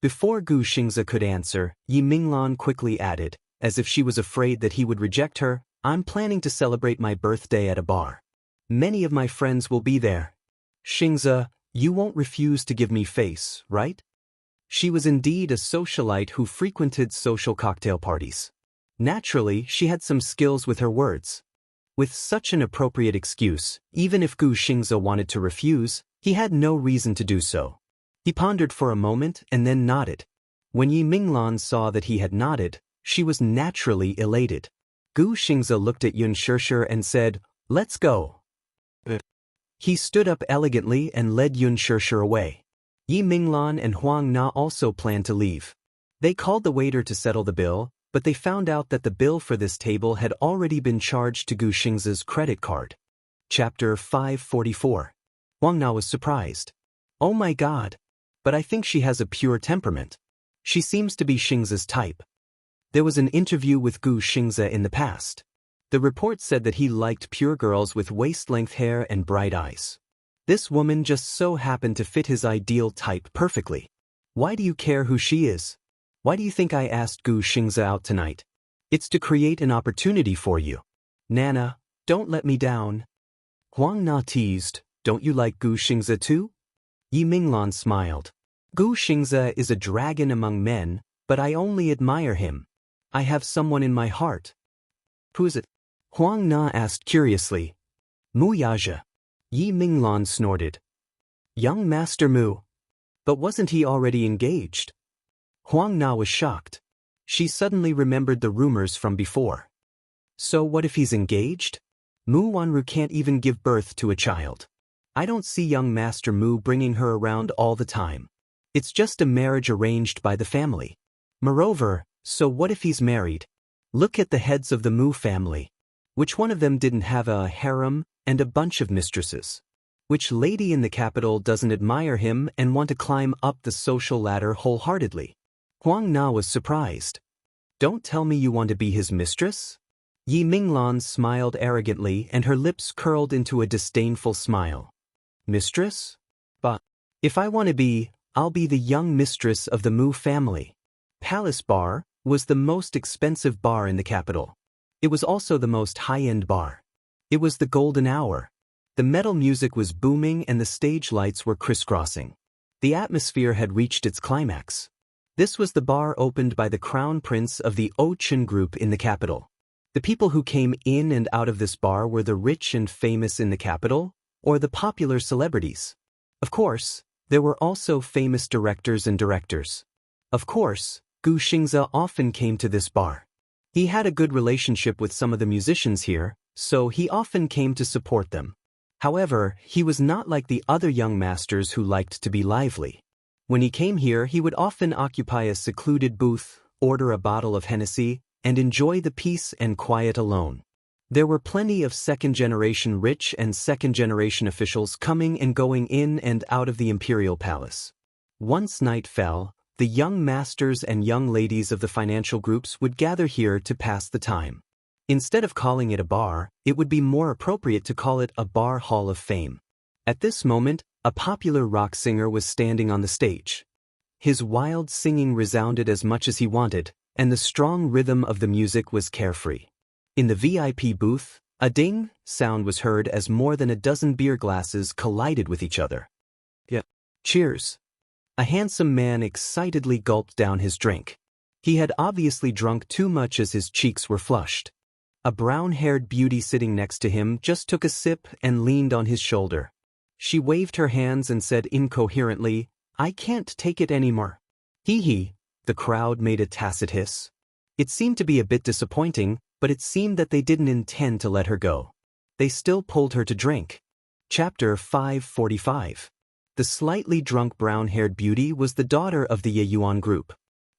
Before Gu Xingzi could answer, Yi Minglan quickly added, as if she was afraid that he would reject her, "I'm planning to celebrate my birthday at a bar. Many of my friends will be there. Xingzi, you won't refuse to give me face, right?" She was indeed a socialite who frequented social cocktail parties. Naturally, she had some skills with her words. With such an appropriate excuse, even if Gu Xingzi wanted to refuse, he had no reason to do so. He pondered for a moment and then nodded. When Yi Minglan saw that he had nodded, she was naturally elated. Gu Xingzi looked at Xianxia and said, "Let's go." He stood up elegantly and led Xianxia away. Yi Minglan and Huang Na also planned to leave. They called the waiter to settle the bill, but they found out that the bill for this table had already been charged to Gu Xingzi's credit card. Chapter 544. Huang Na was surprised. "Oh my God! But I think she has a pure temperament. She seems to be Xingzi's type." There was an interview with Gu Xingzi in the past. The report said that he liked pure girls with waist-length hair and bright eyes. This woman just so happened to fit his ideal type perfectly. Why do you care who she is? Why do you think I asked Gu Xingzi out tonight? It's to create an opportunity for you. Nana, don't let me down. Huang Na teased, "Don't you like Gu Xingzi too?" Yi Minglan smiled. "Gu Xingzi is a dragon among men, but I only admire him. I have someone in my heart." "Who is it?" Huang Na asked curiously. "Mu Yaja." Yi Minglan snorted. "Young Master Mu. But wasn't he already engaged?" Huang Na was shocked. She suddenly remembered the rumors from before. So what if he's engaged? Mu Wanru can't even give birth to a child. I don't see young Master Mu bringing her around all the time. It's just a marriage arranged by the family. Moreover, so what if he's married? Look at the heads of the Mu family. Which one of them didn't have a harem and a bunch of mistresses? Which lady in the capital doesn't admire him and want to climb up the social ladder wholeheartedly? Huang Na was surprised. Don't tell me you want to be his mistress? Yi Minglan smiled arrogantly and her lips curled into a disdainful smile. Mistress? But if I want to be, I'll be the young mistress of the Mu family. Palace Bar was the most expensive bar in the capital. It was also the most high-end bar. It was the golden hour. The metal music was booming and the stage lights were crisscrossing. The atmosphere had reached its climax. This was the bar opened by the crown prince of the Ochen group in the capital. The people who came in and out of this bar were the rich and famous in the capital, or the popular celebrities. Of course, there were also famous directors and directors. Of course, Gu Xingze often came to this bar. He had a good relationship with some of the musicians here, so he often came to support them. However, he was not like the other young masters who liked to be lively. When he came here, he would often occupy a secluded booth, order a bottle of Hennessy, and enjoy the peace and quiet alone. There were plenty of second-generation rich and second-generation officials coming and going in and out of the imperial palace. Once night fell, the young masters and young ladies of the financial groups would gather here to pass the time. Instead of calling it a bar, it would be more appropriate to call it a bar hall of fame. At this moment, a popular rock singer was standing on the stage. His wild singing resounded as much as he wanted, and the strong rhythm of the music was carefree. In the VIP booth, a ding sound was heard as more than a dozen beer glasses collided with each other. Yeah. Cheers. A handsome man excitedly gulped down his drink. He had obviously drunk too much as his cheeks were flushed. A brown-haired beauty sitting next to him just took a sip and leaned on his shoulder. She waved her hands and said incoherently, "I can't take it anymore." Hee, the crowd made a tacit hiss. It seemed to be a bit disappointing, but it seemed that they didn't intend to let her go. They still pulled her to drink. Chapter 545. The slightly drunk brown-haired beauty was the daughter of the Yeyuan group.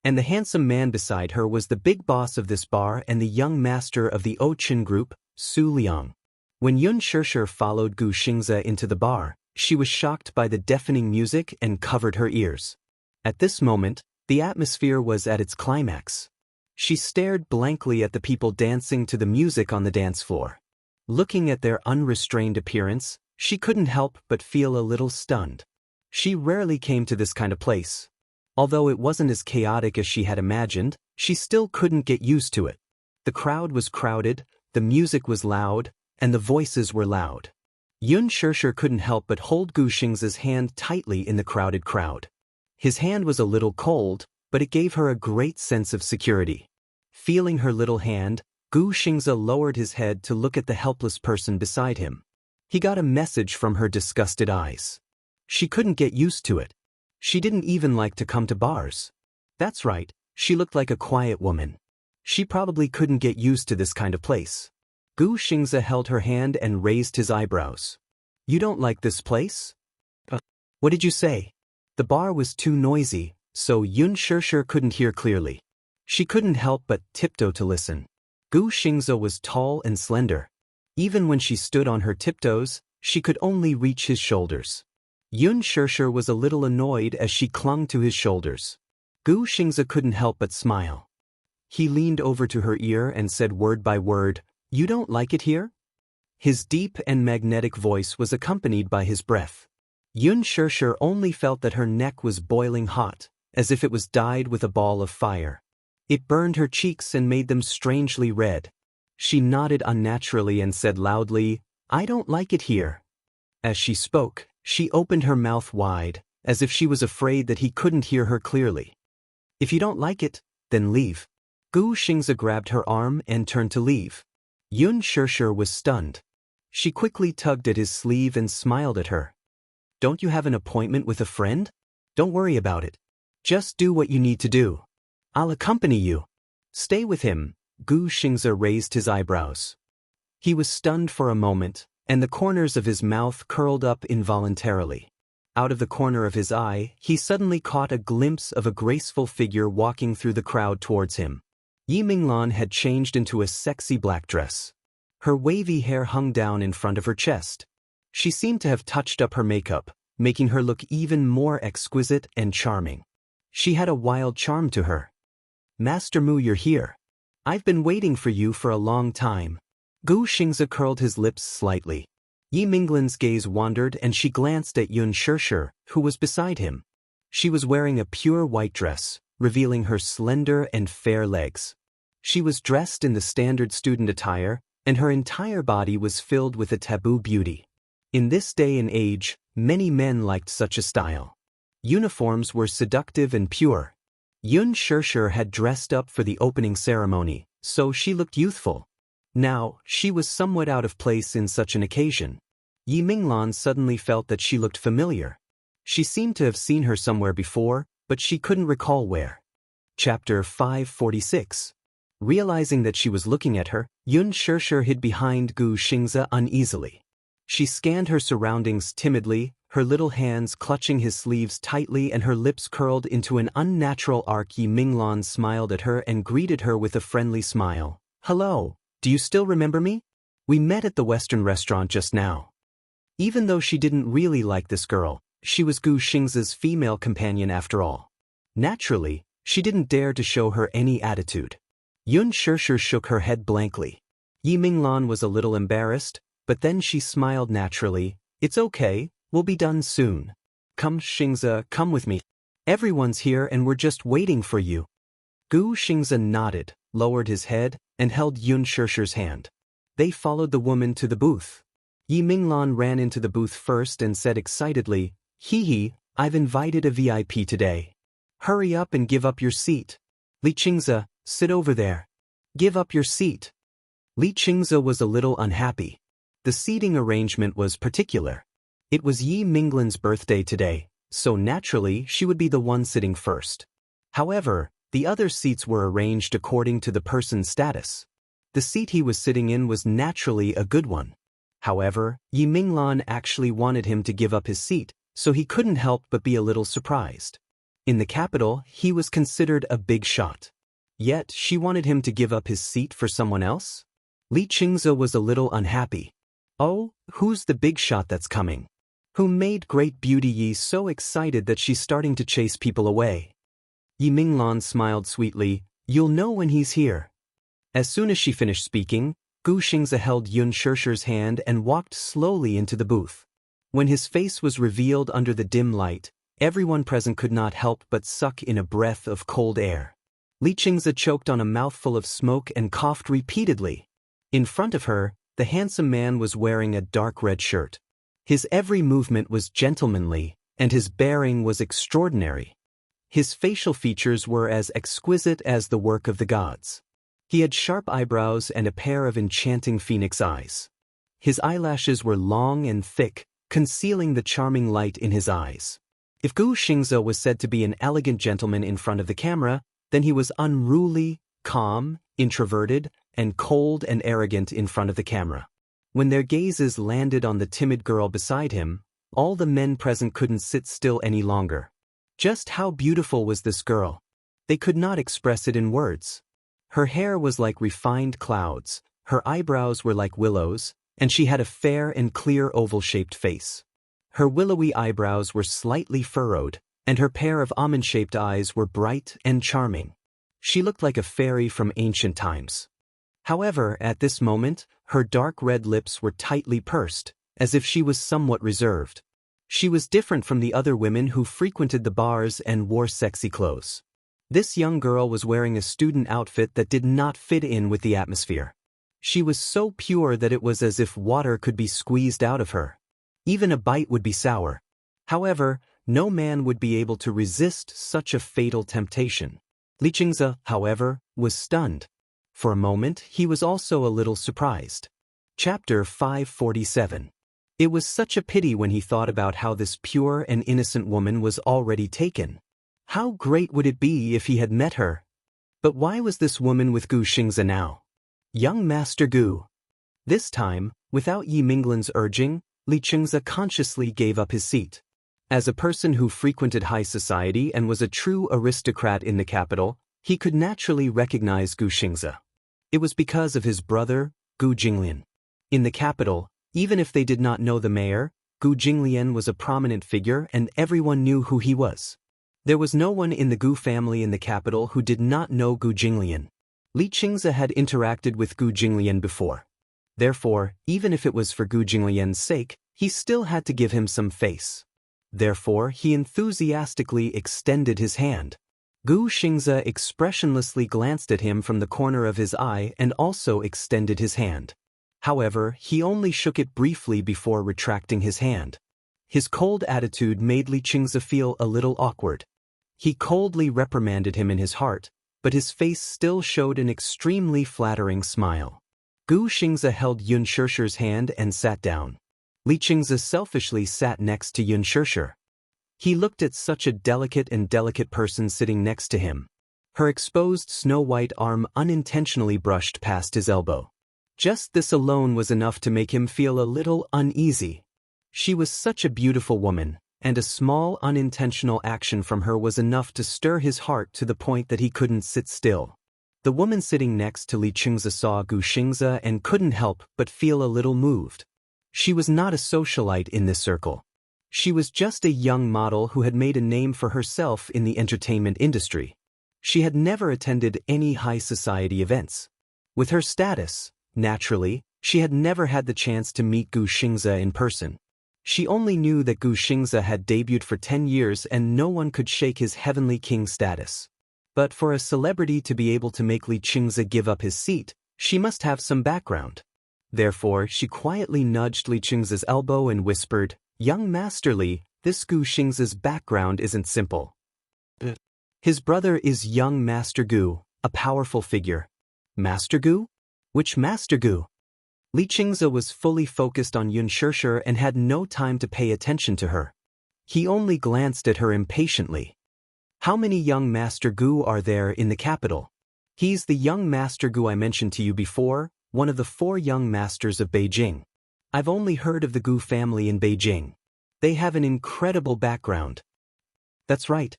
And the handsome man beside her was the big boss of this bar and the young master of the Ochen group, Su Liang. When Yun Shishir followed Gu Xingze into the bar, she was shocked by the deafening music and covered her ears. At this moment, the atmosphere was at its climax. She stared blankly at the people dancing to the music on the dance floor. Looking at their unrestrained appearance, she couldn't help but feel a little stunned. She rarely came to this kind of place. Although it wasn't as chaotic as she had imagined, she still couldn't get used to it. The crowd was crowded, the music was loud, and the voices were loud. Yun Shishir couldn't help but hold Gu Xingze's hand tightly in the crowded crowd. His hand was a little cold, but it gave her a great sense of security. Feeling her little hand, Gu Xingze lowered his head to look at the helpless person beside him. He got a message from her disgusted eyes. She couldn't get used to it. She didn't even like to come to bars. That's right, she looked like a quiet woman. She probably couldn't get used to this kind of place. Gu Xingze held her hand and raised his eyebrows. You don't like this place? What did you say? The bar was too noisy, so Yun Shishir couldn't hear clearly. She couldn't help but tiptoe to listen. Gu Xingze was tall and slender. Even when she stood on her tiptoes, she could only reach his shoulders. Yun Shishir was a little annoyed as she clung to his shoulders. Gu Xingze couldn't help but smile. He leaned over to her ear and said word by word, "You don't like it here?" His deep and magnetic voice was accompanied by his breath. Yun Shishir only felt that her neck was boiling hot, as if it was dyed with a ball of fire. It burned her cheeks and made them strangely red. She nodded unnaturally and said loudly, "I don't like it here." As she spoke, she opened her mouth wide, as if she was afraid that he couldn't hear her clearly. "If you don't like it, then leave." Gu Xingze grabbed her arm and turned to leave. Yun Shishir was stunned. She quickly tugged at his sleeve and smiled at her. "Don't you have an appointment with a friend? Don't worry about it. Just do what you need to do. I'll accompany you." "Stay with him." Gu Xingze raised his eyebrows. He was stunned for a moment, and the corners of his mouth curled up involuntarily. Out of the corner of his eye, he suddenly caught a glimpse of a graceful figure walking through the crowd towards him. Yi Minglan had changed into a sexy black dress. Her wavy hair hung down in front of her chest. She seemed to have touched up her makeup, making her look even more exquisite and charming. She had a wild charm to her. "Master Mu, you're here. I've been waiting for you for a long time." Gu Xingzi curled his lips slightly. Yi Minglan's gaze wandered and she glanced at Yun Shishir, who was beside him. She was wearing a pure white dress, revealing her slender and fair legs. She was dressed in the standard student attire, and her entire body was filled with a taboo beauty. In this day and age, many men liked such a style. Uniforms were seductive and pure. Yun Shishir had dressed up for the opening ceremony, so she looked youthful. Now, she was somewhat out of place in such an occasion. Yi Minglan suddenly felt that she looked familiar. She seemed to have seen her somewhere before, but she couldn't recall where. Chapter 546. Realizing that she was looking at her, Yun Shishir hid behind Gu Xingzi uneasily. She scanned her surroundings timidly, her little hands clutching his sleeves tightly and her lips curled into an unnatural arc. Yi Minglan smiled at her and greeted her with a friendly smile. "Hello. Do you still remember me? We met at the Western restaurant just now." Even though she didn't really like this girl, she was Gu Xingzi's female companion after all. Naturally, she didn't dare to show her any attitude. Yun Shishir shook her head blankly. Yi Minglan was a little embarrassed, but then she smiled naturally. "It's okay, we'll be done soon. Come Xingzi, come with me. Everyone's here and we're just waiting for you." Gu Xingzi nodded, lowered his head, and held Yun Shishir's hand. They followed the woman to the booth. Yi Minglan ran into the booth first and said excitedly, "Hee, I've invited a VIP today. Hurry up and give up your seat. Li Xingzi, sit over there. Give up your seat." Li Xingzi was a little unhappy. The seating arrangement was particular. It was Yi Minglan's birthday today, so naturally she would be the one sitting first. However, the other seats were arranged according to the person's status. The seat he was sitting in was naturally a good one. However, Yi Minglan actually wanted him to give up his seat, so he couldn't help but be a little surprised. In the capital, he was considered a big shot. Yet, she wanted him to give up his seat for someone else? Li Xingzi was a little unhappy. "Oh, who's the big shot that's coming? Who made great beauty Yi so excited that she's starting to chase people away?" Yi Minglan smiled sweetly. "You'll know when he's here." As soon as she finished speaking, Gu Xingzi held Yun Shishir's hand and walked slowly into the booth. When his face was revealed under the dim light, everyone present could not help but suck in a breath of cold air. Li Xingzi choked on a mouthful of smoke and coughed repeatedly. In front of her, the handsome man was wearing a dark red shirt. His every movement was gentlemanly, and his bearing was extraordinary. His facial features were as exquisite as the work of the gods. He had sharp eyebrows and a pair of enchanting phoenix eyes. His eyelashes were long and thick, concealing the charming light in his eyes. If Gu Xingzi was said to be an elegant gentleman in front of the camera, then he was unruly, calm, introverted, and cold and arrogant in front of the camera. When their gazes landed on the timid girl beside him, all the men present couldn't sit still any longer. Just how beautiful was this girl? They could not express it in words. Her hair was like refined clouds, her eyebrows were like willows, and she had a fair and clear oval-shaped face. Her willowy eyebrows were slightly furrowed, and her pair of almond-shaped eyes were bright and charming. She looked like a fairy from ancient times. However, at this moment, her dark red lips were tightly pursed, as if she was somewhat reserved. She was different from the other women who frequented the bars and wore sexy clothes. This young girl was wearing a student outfit that did not fit in with the atmosphere. She was so pure that it was as if water could be squeezed out of her. Even a bite would be sour. However, no man would be able to resist such a fatal temptation. Li Xingzi, however, was stunned. For a moment, he was also a little surprised. Chapter 547. It was such a pity when he thought about how this pure and innocent woman was already taken. How great would it be if he had met her? But why was this woman with Gu Xingzi now? Young Master Gu. This time, without Yi Minglan's urging, Li Xingzi consciously gave up his seat. As a person who frequented high society and was a true aristocrat in the capital, he could naturally recognize Gu Xingzi. It was because of his brother, Gu Jinglian. In the capital, even if they did not know the mayor, Gu Jinglian was a prominent figure and everyone knew who he was. There was no one in the Gu family in the capital who did not know Gu Jinglian. Li Qingzi had interacted with Gu Jinglian before. Therefore, even if it was for Gu Jinglian's sake, he still had to give him some face. Therefore, he enthusiastically extended his hand. Gu Xingzi expressionlessly glanced at him from the corner of his eye and also extended his hand. However, he only shook it briefly before retracting his hand. His cold attitude made Li Qingzi feel a little awkward. He coldly reprimanded him in his heart, but his face still showed an extremely flattering smile. Gu Xingzi held Yun Shishir's hand and sat down. Li Qingzi selfishly sat next to Yun Shishir. He looked at such a delicate person sitting next to him. Her exposed snow-white arm unintentionally brushed past his elbow. Just this alone was enough to make him feel a little uneasy. She was such a beautiful woman, and a small unintentional action from her was enough to stir his heart to the point that he couldn't sit still. The woman sitting next to Li Qingzi saw Gu Xingzi and couldn't help but feel a little moved. She was not a socialite in this circle. She was just a young model who had made a name for herself in the entertainment industry. She had never attended any high society events. With her status, naturally, she had never had the chance to meet Gu Xingzi in person. She only knew that Gu Xingzi had debuted for 10 years and no one could shake his heavenly king status. But for a celebrity to be able to make Li Qingzi give up his seat, she must have some background. Therefore, she quietly nudged Li Qingzi's elbow and whispered, "Young Master Li, this Gu Xingzi's background isn't simple. His brother is young Master Gu, a powerful figure." Master Gu? Which Master Gu? Li Qingzi was fully focused on Yun Shishir and had no time to pay attention to her. He only glanced at her impatiently. "How many young Master Gu are there in the capital?" "He's the young Master Gu I mentioned to you before, one of the 4 young masters of Beijing. I've only heard of the Gu family in Beijing. They have an incredible background." "That's right.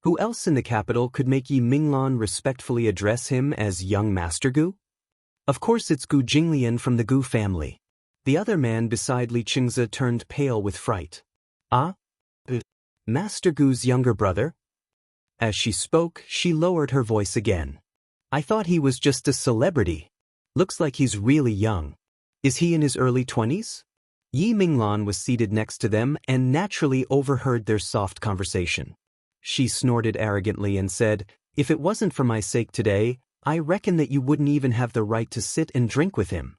Who else in the capital could make Yi Minglan respectfully address him as young Master Gu?" "Of course it's Gu Jinglian from the Gu family." The other man beside Li Qingzi turned pale with fright. "Ah? Master Gu's younger brother?" As she spoke, she lowered her voice again. "I thought he was just a celebrity. Looks like he's really young. Is he in his early 20s? Yi Minglan was seated next to them and naturally overheard their soft conversation. She snorted arrogantly and said, "If it wasn't for my sake today, I reckon that you wouldn't even have the right to sit and drink with him."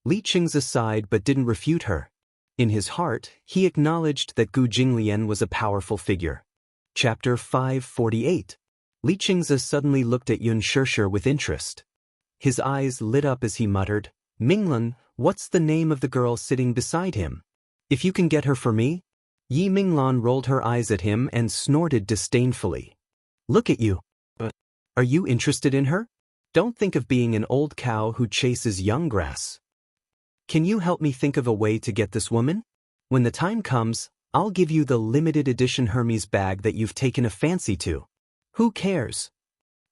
Li Qingzi sighed but didn't refute her. In his heart, he acknowledged that Gu Jinglian was a powerful figure. Chapter 548. Li Qingzi suddenly looked at Yun Shishir with interest. His eyes lit up as he muttered, "Minglan, what's the name of the girl sitting beside him? If you can get her for me?" Yi Minglan rolled her eyes at him and snorted disdainfully. "Look at you. Are you interested in her? Don't think of being an old cow who chases young grass. Can you help me think of a way to get this woman? When the time comes, I'll give you the limited edition Hermes bag that you've taken a fancy to." "Who cares?"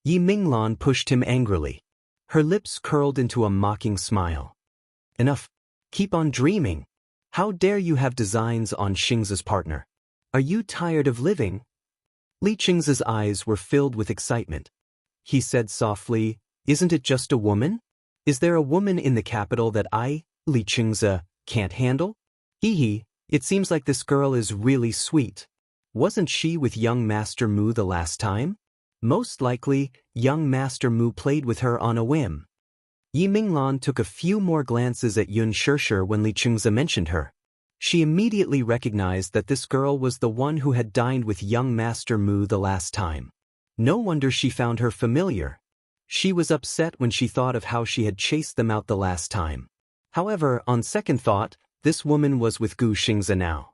Yi Minglan pushed him angrily. Her lips curled into a mocking smile. "Enough. Keep on dreaming. How dare you have designs on Xingzi's partner? Are you tired of living?" Li Qingzi's eyes were filled with excitement. He said softly, "Isn't it just a woman? Is there a woman in the capital that I, Li Qingzi, can't handle? Hee, it seems like this girl is really sweet. Wasn't she with young Master Mu the last time? Most likely, young Master Mu played with her on a whim." Yi Minglan took a few more glances at Yun Shishir when Li Qingzi mentioned her. She immediately recognized that this girl was the one who had dined with young Master Mu the last time. No wonder she found her familiar. She was upset when she thought of how she had chased them out the last time. However, on second thought, this woman was with Gu Xingzi now.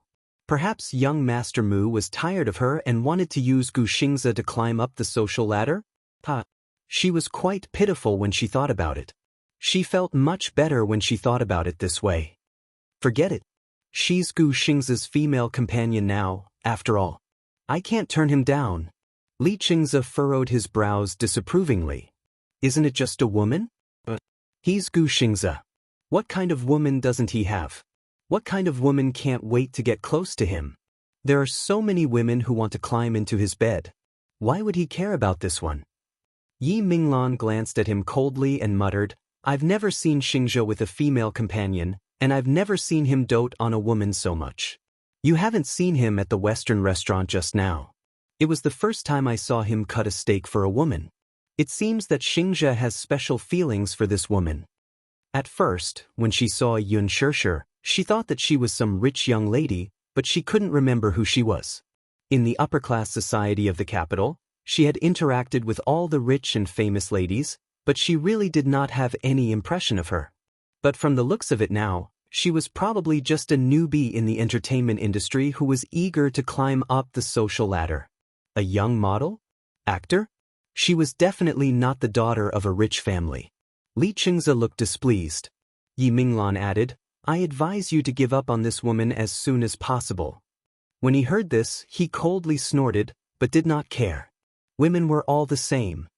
Perhaps young Master Mu was tired of her and wanted to use Gu Xingzi to climb up the social ladder? She was quite pitiful when she thought about it. She felt much better when she thought about it this way. Forget it. She's Gu Xingzi's female companion now, After all, I can't turn him down. Li Qingze furrowed his brows disapprovingly. Isn't it just a woman? He's Gu Xingze. What kind of woman doesn't he have? What kind of woman can't wait to get close to him? There are so many women who want to climb into his bed. Why would he care about this one? Yi Minglan glanced at him coldly and muttered, I've never seen Xingzhe with a female companion, and I've never seen him dote on a woman so much. You haven't seen him at the Western restaurant just now. It was the first time I saw him cut a steak for a woman. It seems that Xingzhe has special feelings for this woman. At first, when she saw Yun Shirshir, she thought that she was some rich young lady, but she couldn't remember who she was. In the upper-class society of the capital, she had interacted with all the rich and famous ladies, but she really did not have any impression of her. But from the looks of it now, she was probably just a newbie in the entertainment industry who was eager to climb up the social ladder. A young model? Actor? She was definitely not the daughter of a rich family. Li Qingze looked displeased. Yi Minglan added, I advise you to give up on this woman as soon as possible. When he heard this, he coldly snorted, but did not care. Women were all the same.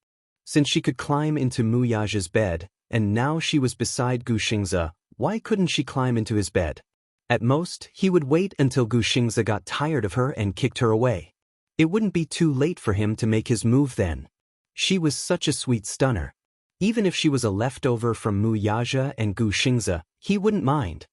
Since she could climb into Mu Yage's bed, and now she was beside Gu Xingze, why couldn't she climb into his bed? At most, he would wait until Gu Xingze got tired of her and kicked her away. It wouldn't be too late for him to make his move then. She was such a sweet stunner. Even if she was a leftover from Mu Yaje and Gu Xingze, he wouldn't mind.